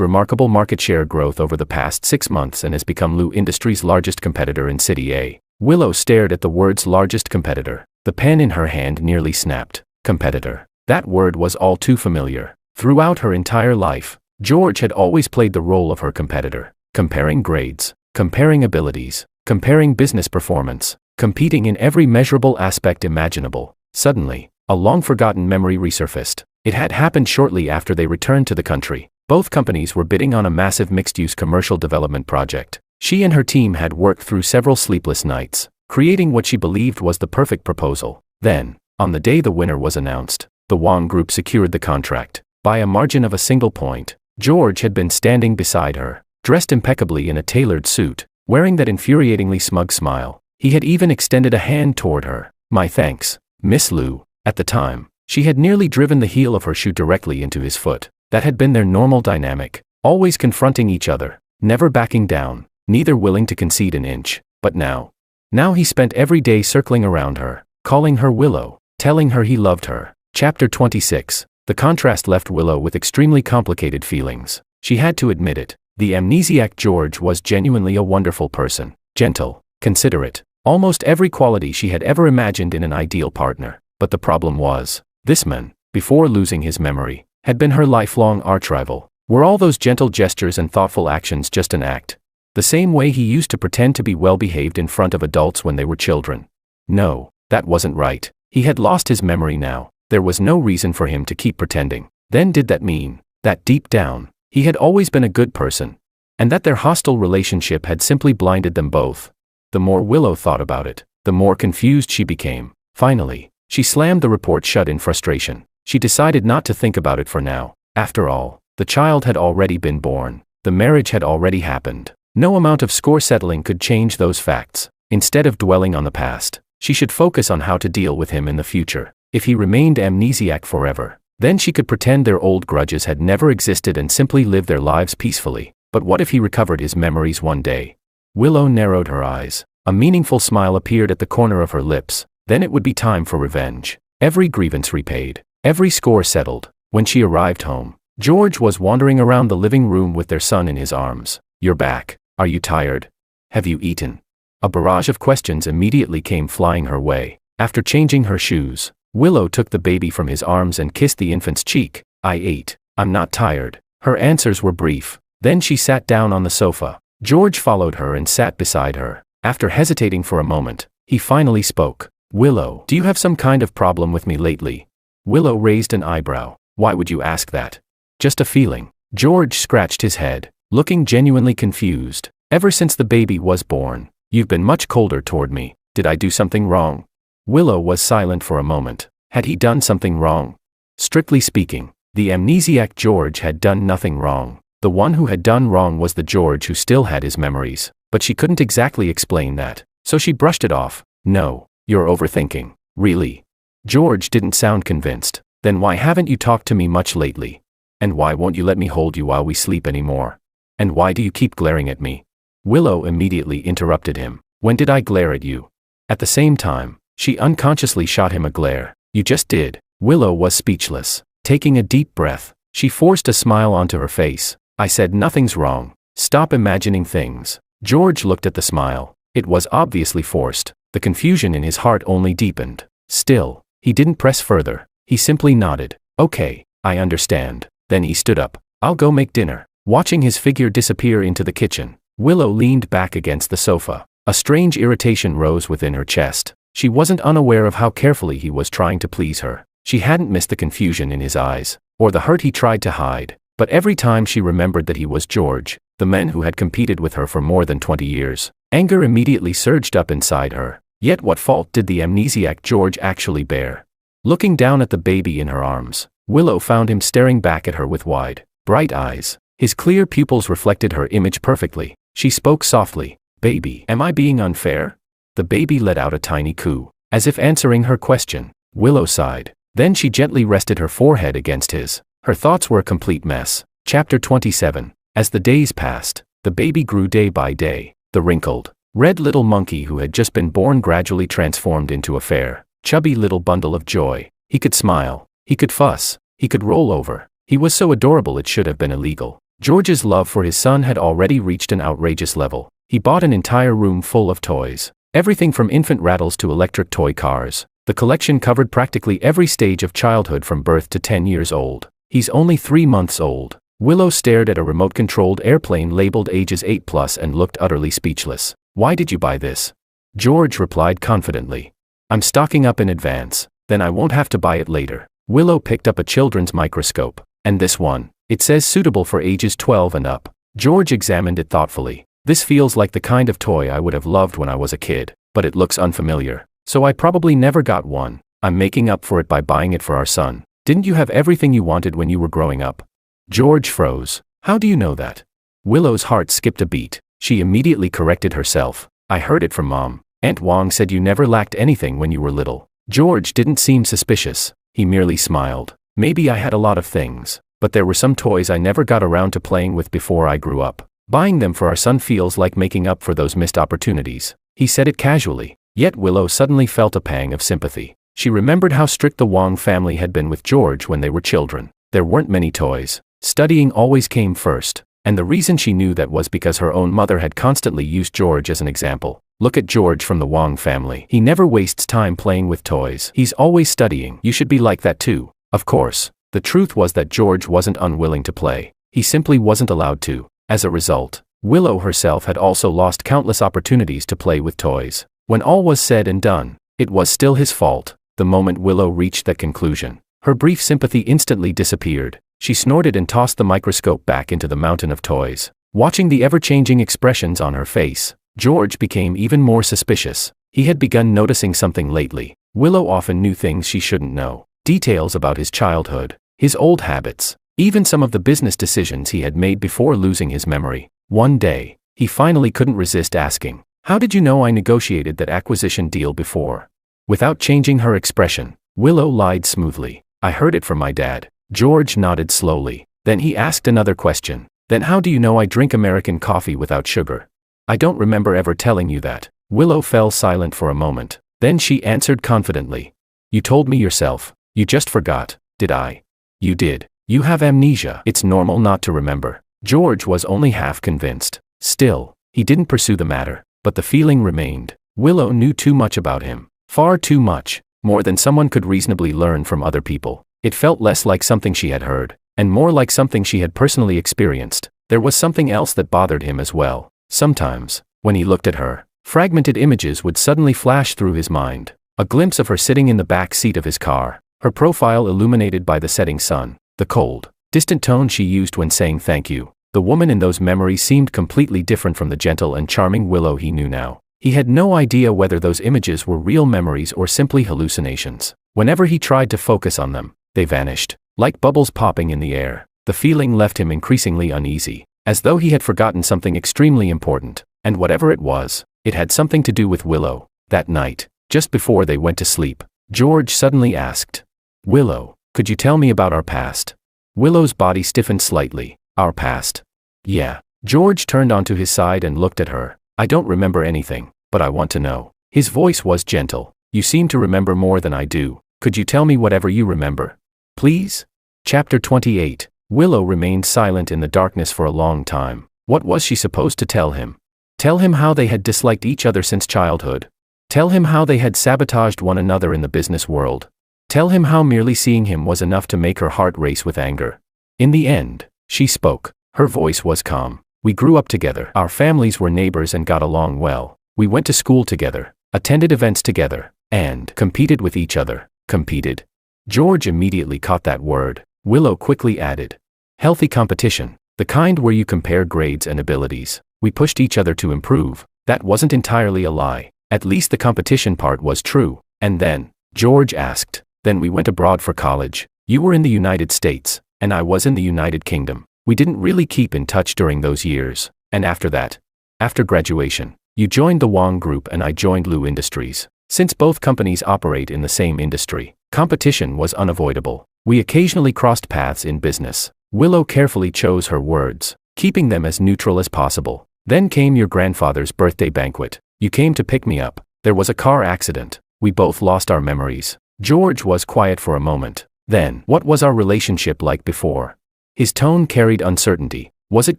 remarkable market share growth over the past 6 months and has become Lu Industries' largest competitor in City A. Willow stared at the words largest competitor. The pen in her hand nearly snapped. Competitor. That word was all too familiar. Throughout her entire life, George had always played the role of her competitor, comparing grades, comparing abilities, comparing business performance, competing in every measurable aspect imaginable. Suddenly, a long-forgotten memory resurfaced. It had happened shortly after they returned to the country. Both companies were bidding on a massive mixed-use commercial development project. She and her team had worked through several sleepless nights, creating what she believed was the perfect proposal. Then, on the day the winner was announced, the Wang Group secured the contract. By a margin of a single point, George had been standing beside her, dressed impeccably in a tailored suit, wearing that infuriatingly smug smile. He had even extended a hand toward her. "My thanks, Miss Lu." At the time, she had nearly driven the heel of her shoe directly into his foot. That had been their normal dynamic, always confronting each other, never backing down, neither willing to concede an inch. But now he spent every day circling around her, calling her Willow, telling her he loved her. Chapter 26. The contrast left Willow with extremely complicated feelings. She had to admit it. The amnesiac George was genuinely a wonderful person. Gentle, considerate, almost every quality she had ever imagined in an ideal partner. But the problem was, this man, before losing his memory, had been her lifelong archrival. Were all those gentle gestures and thoughtful actions just an act? The same way he used to pretend to be well-behaved in front of adults when they were children? No, that wasn't right. He had lost his memory now. There was no reason for him to keep pretending. Then did that mean that deep down, he had always been a good person, and that their hostile relationship had simply blinded them both? The more Willow thought about it, the more confused she became. Finally, She slammed the report shut in frustration. She decided not to think about it for now. After all, the child had already been born. The marriage had already happened. No amount of score settling could change those facts. Instead of dwelling on the past, she should focus on how to deal with him in the future. If he remained amnesiac forever, then she could pretend their old grudges had never existed and simply live their lives peacefully. But what if he recovered his memories one day? Willow narrowed her eyes. A meaningful smile appeared at the corner of her lips. Then it would be time for revenge. Every grievance repaid. Every score settled. When she arrived home, George was wandering around the living room with their son in his arms. "You're back. Are you tired? Have you eaten?" A barrage of questions immediately came flying her way. After changing her shoes, Willow took the baby from his arms and kissed the infant's cheek. "I ate. I'm not tired." Her answers were brief. Then she sat down on the sofa. George followed her and sat beside her. After hesitating for a moment, he finally spoke. "Willow, do you have some kind of problem with me lately?" Willow raised an eyebrow. "Why would you ask that?" "Just a feeling." George scratched his head, looking genuinely confused. "Ever since the baby was born, you've been much colder toward me. Did I do something wrong?" Willow was silent for a moment. Had he done something wrong? Strictly speaking, the amnesiac George had done nothing wrong. The one who had done wrong was the George who still had his memories. But she couldn't exactly explain that, so she brushed it off. "No, you're overthinking." "Really?" George didn't sound convinced. "Then why haven't you talked to me much lately? And why won't you let me hold you while we sleep anymore? And why do you keep glaring at me?" Willow immediately interrupted him. "When did I glare at you?" At the same time, she unconsciously shot him a glare. "You just did." Willow was speechless. Taking a deep breath, she forced a smile onto her face. "I said nothing's wrong. Stop imagining things." George looked at the smile. It was obviously forced. The confusion in his heart only deepened. Still, he didn't press further. He simply nodded. "Okay, I understand." Then he stood up. "I'll go make dinner." Watching his figure disappear into the kitchen, Willow leaned back against the sofa. A strange irritation rose within her chest. She wasn't unaware of how carefully he was trying to please her. She hadn't missed the confusion in his eyes, or the hurt he tried to hide. But every time she remembered that he was George, the man who had competed with her for more than 20 years, anger immediately surged up inside her. Yet what fault did the amnesiac George actually bear? Looking down at the baby in her arms, Willow found him staring back at her with wide, bright eyes. His clear pupils reflected her image perfectly. She spoke softly. "Baby, am I being unfair?" The baby let out a tiny coo, as if answering her question. Willow sighed. Then she gently rested her forehead against his. Her thoughts were a complete mess. Chapter 27. As the days passed, the baby grew day by day. The wrinkled, red little monkey who had just been born gradually transformed into a fair, chubby little bundle of joy. He could smile. He could fuss. He could roll over. He was so adorable it should have been illegal. George's love for his son had already reached an outrageous level. He bought an entire room full of toys. Everything from infant rattles to electric toy cars. The collection covered practically every stage of childhood from birth to 10 years old. "He's only 3 months old." Willow stared at a remote-controlled airplane labeled ages 8+ and looked utterly speechless. "Why did you buy this?" George replied confidently. "I'm stocking up in advance, then I won't have to buy it later." Willow picked up a children's microscope. "And this one? It says suitable for ages 12 and up." George examined it thoughtfully. "This feels like the kind of toy I would have loved when I was a kid, but it looks unfamiliar. So I probably never got one. I'm making up for it by buying it for our son." "Didn't you have everything you wanted when you were growing up?" George froze. "How do you know that?" Willow's heart skipped a beat. She immediately corrected herself. "I heard it from Mom. Aunt Wong said you never lacked anything when you were little." George didn't seem suspicious. He merely smiled. "Maybe I had a lot of things, but there were some toys I never got around to playing with before I grew up. Buying them for our son feels like making up for those missed opportunities." He said it casually. Yet Willow suddenly felt a pang of sympathy. She remembered how strict the Wong family had been with George when they were children. There weren't many toys. Studying always came first. And the reason she knew that was because her own mother had constantly used George as an example. "Look at George from the Wong family. He never wastes time playing with toys. He's always studying. You should be like that too." Of course, the truth was that George wasn't unwilling to play. He simply wasn't allowed to. As a result, Willow herself had also lost countless opportunities to play with toys. When all was said and done, it was still his fault. The moment Willow reached that conclusion, her brief sympathy instantly disappeared. She snorted and tossed the microscope back into the mountain of toys. Watching the ever-changing expressions on her face, George became even more suspicious. He had begun noticing something lately. Willow often knew things she shouldn't know. Details about his childhood, his old habits, even some of the business decisions he had made before losing his memory. One day, he finally couldn't resist asking, "How did you know I negotiated that acquisition deal before?" Without changing her expression, Willow lied smoothly. "I heard it from my dad." George nodded slowly. Then he asked another question. "Then how do you know I drink American coffee without sugar?" "I don't remember ever telling you that." Willow fell silent for a moment. Then she answered confidently. "You told me yourself. You just forgot." "Did I?" "You did. You have amnesia. It's normal not to remember." George was only half convinced. Still, he didn't pursue the matter, but the feeling remained. Willow knew too much about him. Far too much. More than someone could reasonably learn from other people. It felt less like something she had heard, and more like something she had personally experienced. There was something else that bothered him as well. Sometimes, when he looked at her, fragmented images would suddenly flash through his mind. A glimpse of her sitting in the back seat of his car, her profile illuminated by the setting sun, the cold, distant tone she used when saying thank you. The woman in those memories seemed completely different from the gentle and charming Willow he knew now. He had no idea whether those images were real memories or simply hallucinations. Whenever he tried to focus on them, they vanished, like bubbles popping in the air. The feeling left him increasingly uneasy, as though he had forgotten something extremely important, and whatever it was, it had something to do with Willow. That night, just before they went to sleep, George suddenly asked, "Willow, could you tell me about our past?" Willow's body stiffened slightly. "Our past?" "Yeah." George turned onto his side and looked at her. "I don't remember anything, but I want to know." His voice was gentle. "You seem to remember more than I do. Could you tell me whatever you remember? Please?" Chapter 28. Willow remained silent in the darkness for a long time. What was she supposed to tell him? Tell him how they had disliked each other since childhood? Tell him how they had sabotaged one another in the business world? Tell him how merely seeing him was enough to make her heart race with anger? In the end, she spoke. Her voice was calm. "We grew up together. Our families were neighbors and got along well. We went to school together, attended events together, and competed with each other." Competed? George immediately caught that word. Willow quickly added, "Healthy competition, the kind where you compare grades and abilities. We pushed each other to improve." That wasn't entirely a lie. At least the competition part was true. And then, George asked, "Then we went abroad for college. You were in the United States, and I was in the United Kingdom. We didn't really keep in touch during those years. And after that, after graduation, you joined the Wong Group and I joined Lu Industries. Since both companies operate in the same industry, competition was unavoidable. We occasionally crossed paths in business." Willow carefully chose her words, keeping them as neutral as possible. "Then came your grandfather's birthday banquet. You came to pick me up. There was a car accident. We both lost our memories." George was quiet for a moment. "Then, what was our relationship like before?" His tone carried uncertainty. "Was it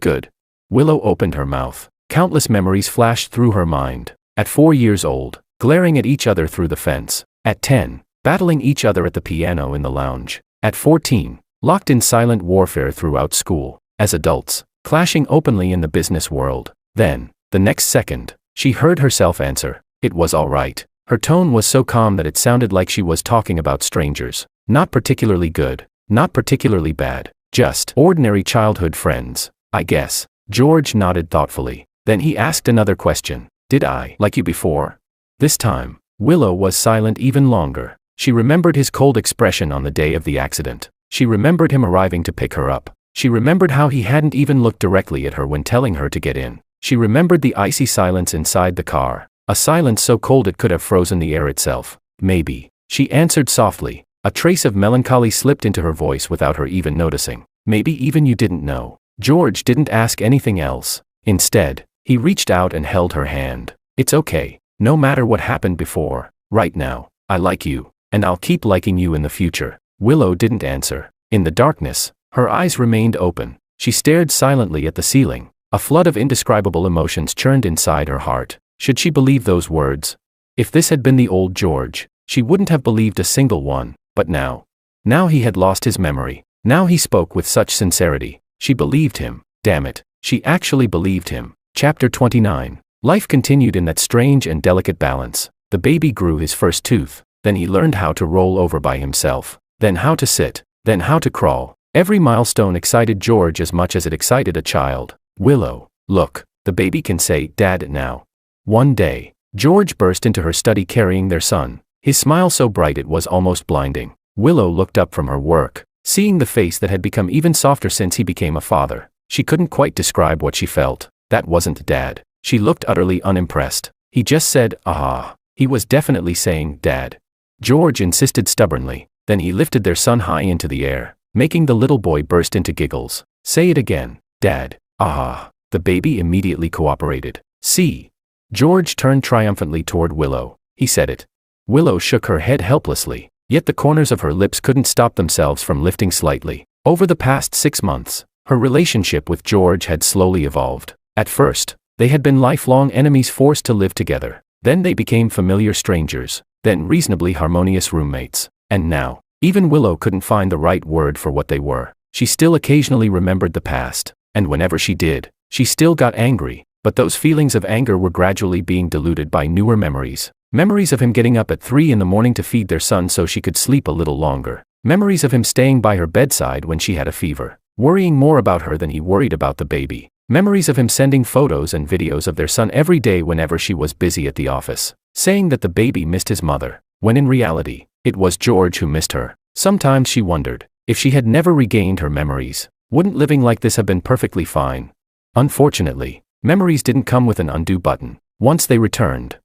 good?" Willow opened her mouth. Countless memories flashed through her mind. At 4 years old, glaring at each other through the fence. At 10, battling each other at the piano in the lounge. At 14, locked in silent warfare throughout school. As adults, clashing openly in the business world. Then, the next second, she heard herself answer, "It was all right." Her tone was so calm that it sounded like she was talking about strangers. Not particularly good, not particularly bad, just ordinary childhood friends, I guess. George nodded thoughtfully. Then he asked another question. "Did I like you before?" This time, Willow was silent even longer. She remembered his cold expression on the day of the accident. She remembered him arriving to pick her up. She remembered how he hadn't even looked directly at her when telling her to get in. She remembered the icy silence inside the car, a silence so cold it could have frozen the air itself. "Maybe," she answered softly. A trace of melancholy slipped into her voice without her even noticing. "Maybe even you didn't know." George didn't ask anything else. Instead, he reached out and held her hand. "It's okay. No matter what happened before, right now, I like you, and I'll keep liking you in the future." Willow didn't answer. In the darkness, her eyes remained open. She stared silently at the ceiling. A flood of indescribable emotions churned inside her heart. Should she believe those words? If this had been the old George, she wouldn't have believed a single one. But now he had lost his memory. Now he spoke with such sincerity. She believed him. Damn it, she actually believed him. Chapter 29. Life continued in that strange and delicate balance. The baby grew his first tooth. Then he learned how to roll over by himself. Then how to sit. Then how to crawl. Every milestone excited George as much as it excited a child. "Willow, look, the baby can say, Dad now." One day, George burst into her study carrying their son. his smile so bright it was almost blinding. Willow looked up from her work, seeing the face that had become even softer since he became a father. She couldn't quite describe what she felt. That wasn't Dad. She looked utterly unimpressed. He just said, "Ah." He was definitely saying, "Dad." George insisted stubbornly. Then he lifted their son high into the air, making the little boy burst into giggles. "Say it again, Dad." "Ah." The baby immediately cooperated. "See." George turned triumphantly toward Willow. He said it. Willow shook her head helplessly, yet the corners of her lips couldn't stop themselves from lifting slightly. Over the past 6 months, her relationship with George had slowly evolved. At first, they had been lifelong enemies forced to live together. Then they became familiar strangers, then reasonably harmonious roommates. And now, even Willow couldn't find the right word for what they were. She still occasionally remembered the past, and whenever she did, she still got angry, but those feelings of anger were gradually being diluted by newer memories. Memories of him getting up at 3 in the morning to feed their son so she could sleep a little longer. Memories of him staying by her bedside when she had a fever, worrying more about her than he worried about the baby. Memories of him sending photos and videos of their son every day whenever she was busy at the office, saying that the baby missed his mother, when in reality, it was George who missed her. Sometimes she wondered, if she had never regained her memories, wouldn't living like this have been perfectly fine? Unfortunately, memories didn't come with an undo button. Once they returned,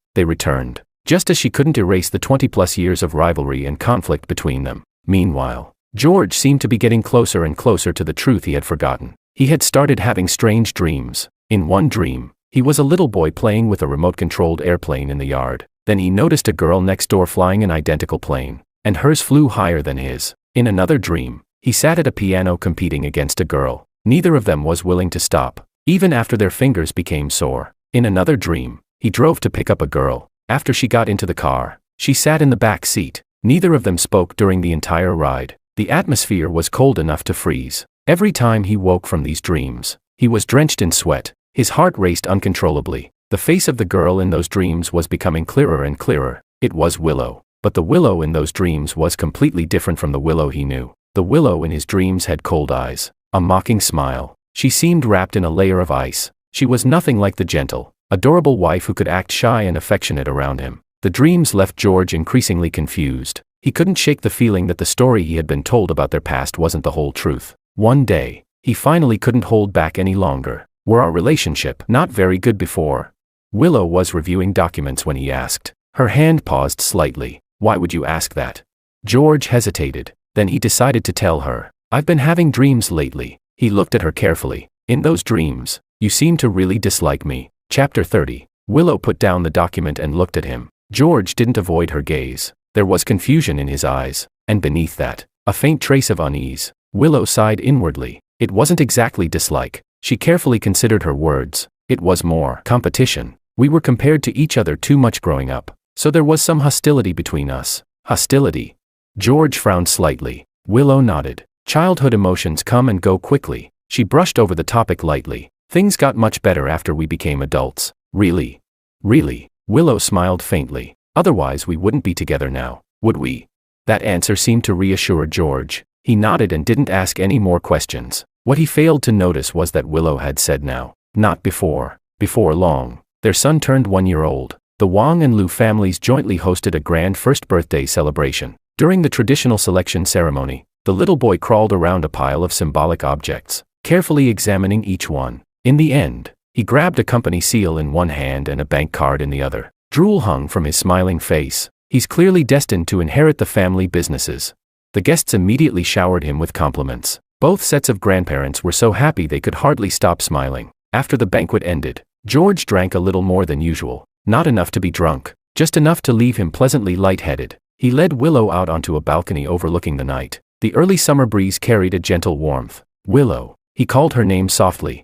just as she couldn't erase the 20-plus years of rivalry and conflict between them. Meanwhile, George seemed to be getting closer and closer to the truth he had forgotten. He had started having strange dreams. In one dream, he was a little boy playing with a remote-controlled airplane in the yard. Then he noticed a girl next door flying an identical plane, and hers flew higher than his. In another dream, he sat at a piano competing against a girl. Neither of them was willing to stop, even after their fingers became sore. In another dream, he drove to pick up a girl. After she got into the car, she sat in the back seat. Neither of them spoke during the entire ride. The atmosphere was cold enough to freeze. Every time he woke from these dreams, he was drenched in sweat. His heart raced uncontrollably. The face of the girl in those dreams was becoming clearer and clearer. It was Willow. But the Willow in those dreams was completely different from the Willow he knew. The Willow in his dreams had cold eyes, a mocking smile. She seemed wrapped in a layer of ice. She was nothing like the gentle, adorable wife who could act shy and affectionate around him. The dreams left George increasingly confused. He couldn't shake the feeling that the story he had been told about their past wasn't the whole truth. One day, he finally couldn't hold back any longer. "Were our relationship not very good before?" Willow was reviewing documents when he asked. Her hand paused slightly. "Why would you ask that?" George hesitated. Then he decided to tell her. "I've been having dreams lately." He looked at her carefully. "In those dreams, you seem to really dislike me." Chapter 30. Willow put down the document and looked at him. George didn't avoid her gaze. There was confusion in his eyes, and beneath that, a faint trace of unease. Willow sighed inwardly. It wasn't exactly dislike. She carefully considered her words. It was more competition. We were compared to each other too much growing up, so there was some hostility between us. Hostility? George frowned slightly. Willow nodded. Childhood emotions come and go quickly. She brushed over the topic lightly. Things got much better after we became adults. Really? Really? Willow smiled faintly. Otherwise we wouldn't be together now, would we? That answer seemed to reassure George. He nodded and didn't ask any more questions. What he failed to notice was that Willow had said now, not before. Before long, their son turned 1 year old. The Wang and Lu families jointly hosted a grand first birthday celebration. During the traditional selection ceremony, the little boy crawled around a pile of symbolic objects, carefully examining each one. In the end, he grabbed a company seal in one hand and a bank card in the other. Drool hung from his smiling face. He's clearly destined to inherit the family businesses. The guests immediately showered him with compliments. Both sets of grandparents were so happy they could hardly stop smiling. After the banquet ended, George drank a little more than usual. Not enough to be drunk, just enough to leave him pleasantly lightheaded. He led Willow out onto a balcony overlooking the night. The early summer breeze carried a gentle warmth. "Willow," he called her name softly.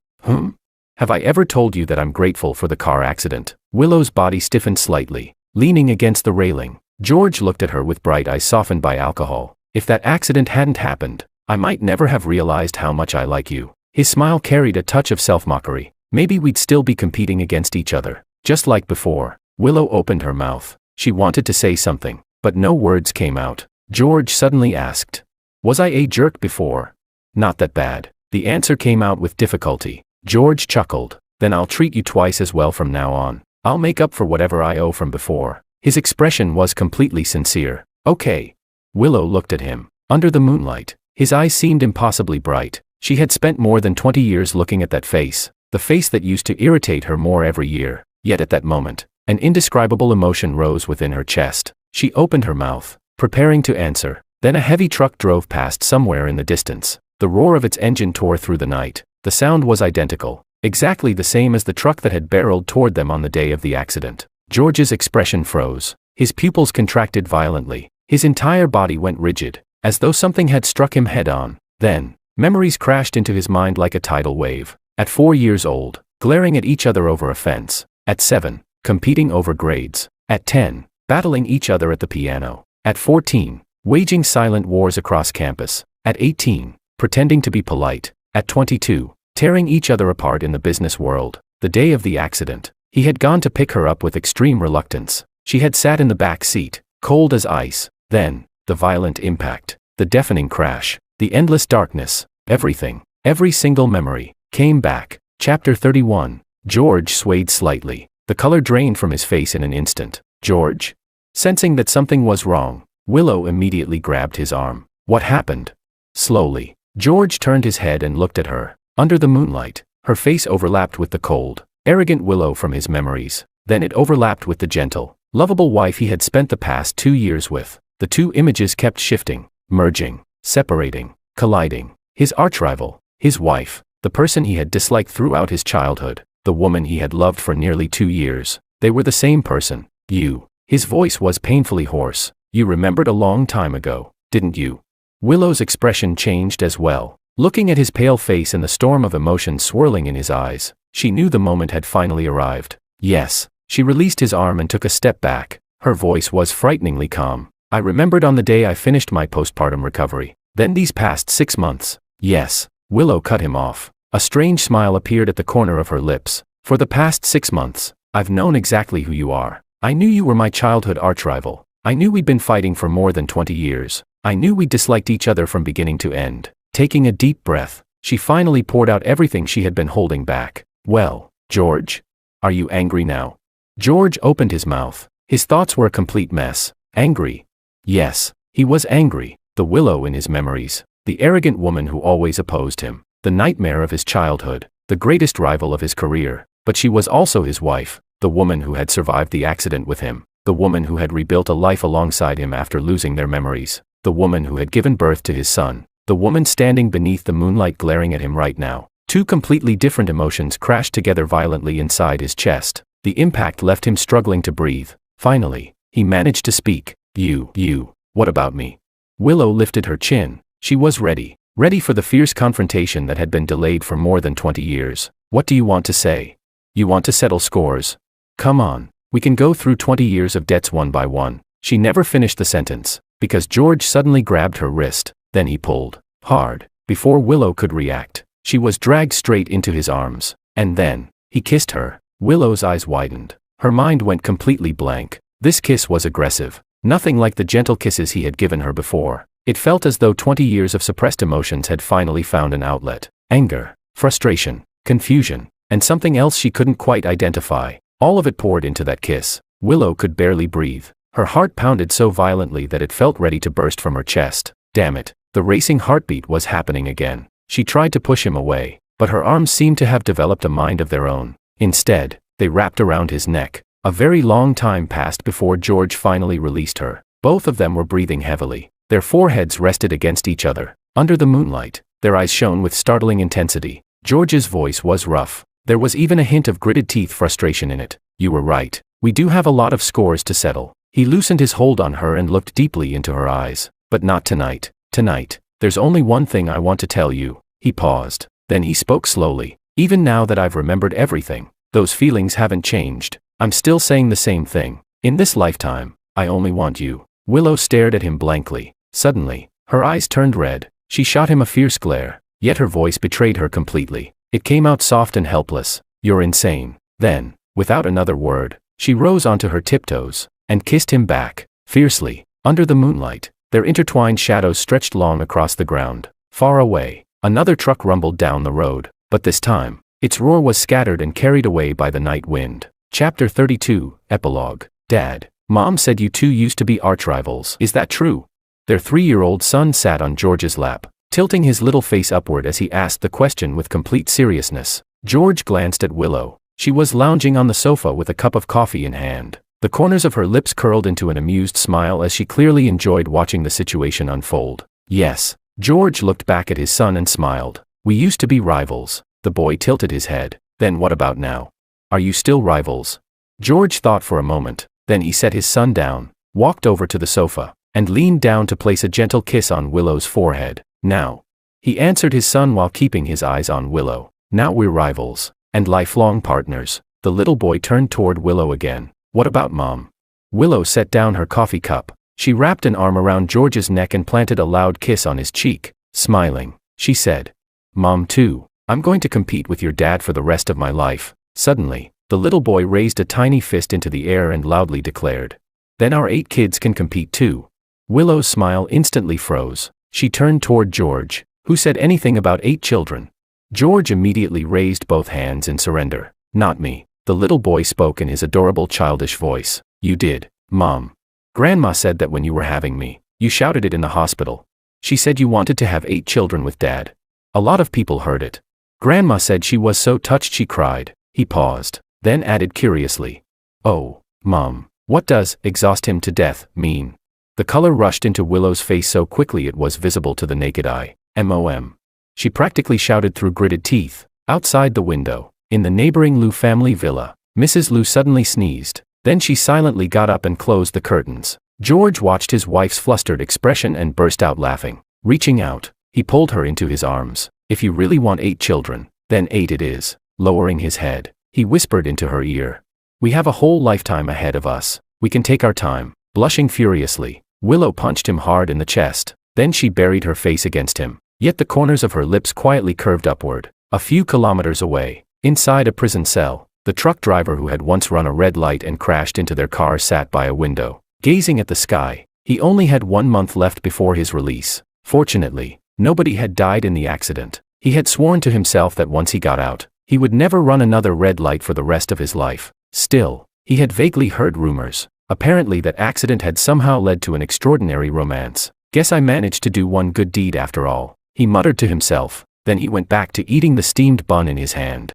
Have I ever told you that I'm grateful for the car accident?" Willow's body stiffened slightly, leaning against the railing. George looked at her with bright eyes softened by alcohol. "If that accident hadn't happened, I might never have realized how much I like you." His smile carried a touch of self-mockery. "Maybe we'd still be competing against each other, just like before." Willow opened her mouth. She wanted to say something, but no words came out. George suddenly asked, "Was I a jerk before?" "Not that bad." The answer came out with difficulty. George chuckled. "Then I'll treat you twice as well from now on. I'll make up for whatever I owe from before." His expression was completely sincere. Okay. Willow looked at him. Under the moonlight, his eyes seemed impossibly bright. She had spent more than 20 years looking at that face, the face that used to irritate her more every year. Yet at that moment, an indescribable emotion rose within her chest. She opened her mouth, preparing to answer. Then a heavy truck drove past somewhere in the distance. The roar of its engine tore through the night. The sound was identical, exactly the same as the truck that had barreled toward them on the day of the accident. George's expression froze. His pupils contracted violently. His entire body went rigid, as though something had struck him head-on. Then, memories crashed into his mind like a tidal wave. At 4 years old, glaring at each other over a fence. At 7, competing over grades. At 10, battling each other at the piano. At 14, waging silent wars across campus. At 18, pretending to be polite. At 22, tearing each other apart in the business world. The day of the accident, he had gone to pick her up with extreme reluctance. She had sat in the back seat, cold as ice. Then, the violent impact, the deafening crash, the endless darkness, everything, every single memory, came back. Chapter 31. George swayed slightly. The color drained from his face in an instant. George? Sensing that something was wrong, Willow immediately grabbed his arm. What happened? Slowly, George turned his head and looked at her. Under the moonlight, her face overlapped with the cold, arrogant Willow from his memories. Then it overlapped with the gentle, lovable wife he had spent the past 2 years with. The two images kept shifting, merging, separating, colliding. His archrival, his wife, the person he had disliked throughout his childhood, the woman he had loved for nearly 2 years. They were the same person. You. His voice was painfully hoarse. You remembered a long time ago, didn't you? Willow's expression changed as well. Looking at his pale face and the storm of emotion swirling in his eyes, she knew the moment had finally arrived. Yes. She released his arm and took a step back. Her voice was frighteningly calm. I remembered on the day I finished my postpartum recovery. Then these past 6 months. Yes. Willow cut him off. A strange smile appeared at the corner of her lips. For the past 6 months, I've known exactly who you are. I knew you were my childhood archrival. I knew we'd been fighting for more than 20 years. I knew we disliked each other from beginning to end. Taking a deep breath, she finally poured out everything she had been holding back. Well, George? Are you angry now? George opened his mouth. His thoughts were a complete mess. Angry? Yes, he was angry. The Willow in his memories. The arrogant woman who always opposed him. The nightmare of his childhood. The greatest rival of his career. But she was also his wife. The woman who had survived the accident with him. The woman who had rebuilt a life alongside him after losing their memories. The woman who had given birth to his son. The woman standing beneath the moonlight glaring at him right now. Two completely different emotions crashed together violently inside his chest. The impact left him struggling to breathe. Finally, he managed to speak. You, what about me? Willow lifted her chin. She was ready. Ready for the fierce confrontation that had been delayed for more than 20 years. What do you want to say? You want to settle scores? Come on, we can go through 20 years of debts one by one. She never finished the sentence, because George suddenly grabbed her wrist. Then he pulled hard. Before Willow could react, she was dragged straight into his arms. And then, he kissed her. Willow's eyes widened. Her mind went completely blank. This kiss was aggressive. Nothing like the gentle kisses he had given her before. It felt as though 20 years of suppressed emotions had finally found an outlet. Anger, frustration, confusion, and something else she couldn't quite identify. All of it poured into that kiss. Willow could barely breathe. Her heart pounded so violently that it felt ready to burst from her chest. Damn it, the racing heartbeat was happening again. She tried to push him away, but her arms seemed to have developed a mind of their own. Instead, they wrapped around his neck. A very long time passed before George finally released her. Both of them were breathing heavily. Their foreheads rested against each other. Under the moonlight, their eyes shone with startling intensity. George's voice was rough. There was even a hint of gritted teeth frustration in it. You were right. We do have a lot of scores to settle. He loosened his hold on her and looked deeply into her eyes. But not tonight. Tonight, there's only one thing I want to tell you. He paused. Then he spoke slowly. Even now that I've remembered everything, those feelings haven't changed. I'm still saying the same thing. In this lifetime, I only want you. Willow stared at him blankly. Suddenly, her eyes turned red. She shot him a fierce glare, yet her voice betrayed her completely. It came out soft and helpless. You're insane. Then, without another word, she rose onto her tiptoes and kissed him back, fiercely. Under the moonlight, their intertwined shadows stretched long across the ground. Far away, another truck rumbled down the road, but this time, its roar was scattered and carried away by the night wind. Chapter 32, Epilogue. Dad, Mom said you two used to be arch-rivals. Is that true? Their 3-year-old son sat on George's lap, tilting his little face upward as he asked the question with complete seriousness. George glanced at Willow. She was lounging on the sofa with a cup of coffee in hand. The corners of her lips curled into an amused smile as she clearly enjoyed watching the situation unfold. Yes. George looked back at his son and smiled. We used to be rivals. The boy tilted his head. Then what about now? Are you still rivals? George thought for a moment. Then he set his son down, walked over to the sofa, and leaned down to place a gentle kiss on Willow's forehead. Now. He answered his son while keeping his eyes on Willow. Now we're rivals. And lifelong partners. The little boy turned toward Willow again. What about Mom? Willow set down her coffee cup. She wrapped an arm around George's neck and planted a loud kiss on his cheek. Smiling, she said, Mom too. I'm going to compete with your dad for the rest of my life. Suddenly, the little boy raised a tiny fist into the air and loudly declared. Then our 8 kids can compete too. Willow's smile instantly froze. She turned toward George. Who said anything about 8 children? George immediately raised both hands in surrender. Not me. The little boy spoke in his adorable childish voice. You did, Mom. Grandma said that when you were having me, you shouted it in the hospital. She said you wanted to have 8 children with Dad. A lot of people heard it. Grandma said she was so touched she cried. He paused, then added curiously. Oh, Mom, what does exhaust him to death mean? The color rushed into Willow's face so quickly it was visible to the naked eye. Mom. She practically shouted through gritted teeth. Outside the window, in the neighboring Liu family villa, Mrs. Liu suddenly sneezed. Then she silently got up and closed the curtains. George watched his wife's flustered expression and burst out laughing. Reaching out, he pulled her into his arms. If you really want 8 children, then 8 it is. Lowering his head, he whispered into her ear. We have a whole lifetime ahead of us. We can take our time. Blushing furiously, Willow punched him hard in the chest. Then she buried her face against him. Yet the corners of her lips quietly curved upward. A few kilometers away, inside a prison cell, the truck driver who had once run a red light and crashed into their car sat by a window, gazing at the sky. He only had 1 month left before his release. Fortunately, nobody had died in the accident. He had sworn to himself that once he got out, he would never run another red light for the rest of his life. Still, he had vaguely heard rumors. Apparently that accident had somehow led to an extraordinary romance. Guess I managed to do one good deed after all, he muttered to himself. Then he went back to eating the steamed bun in his hand.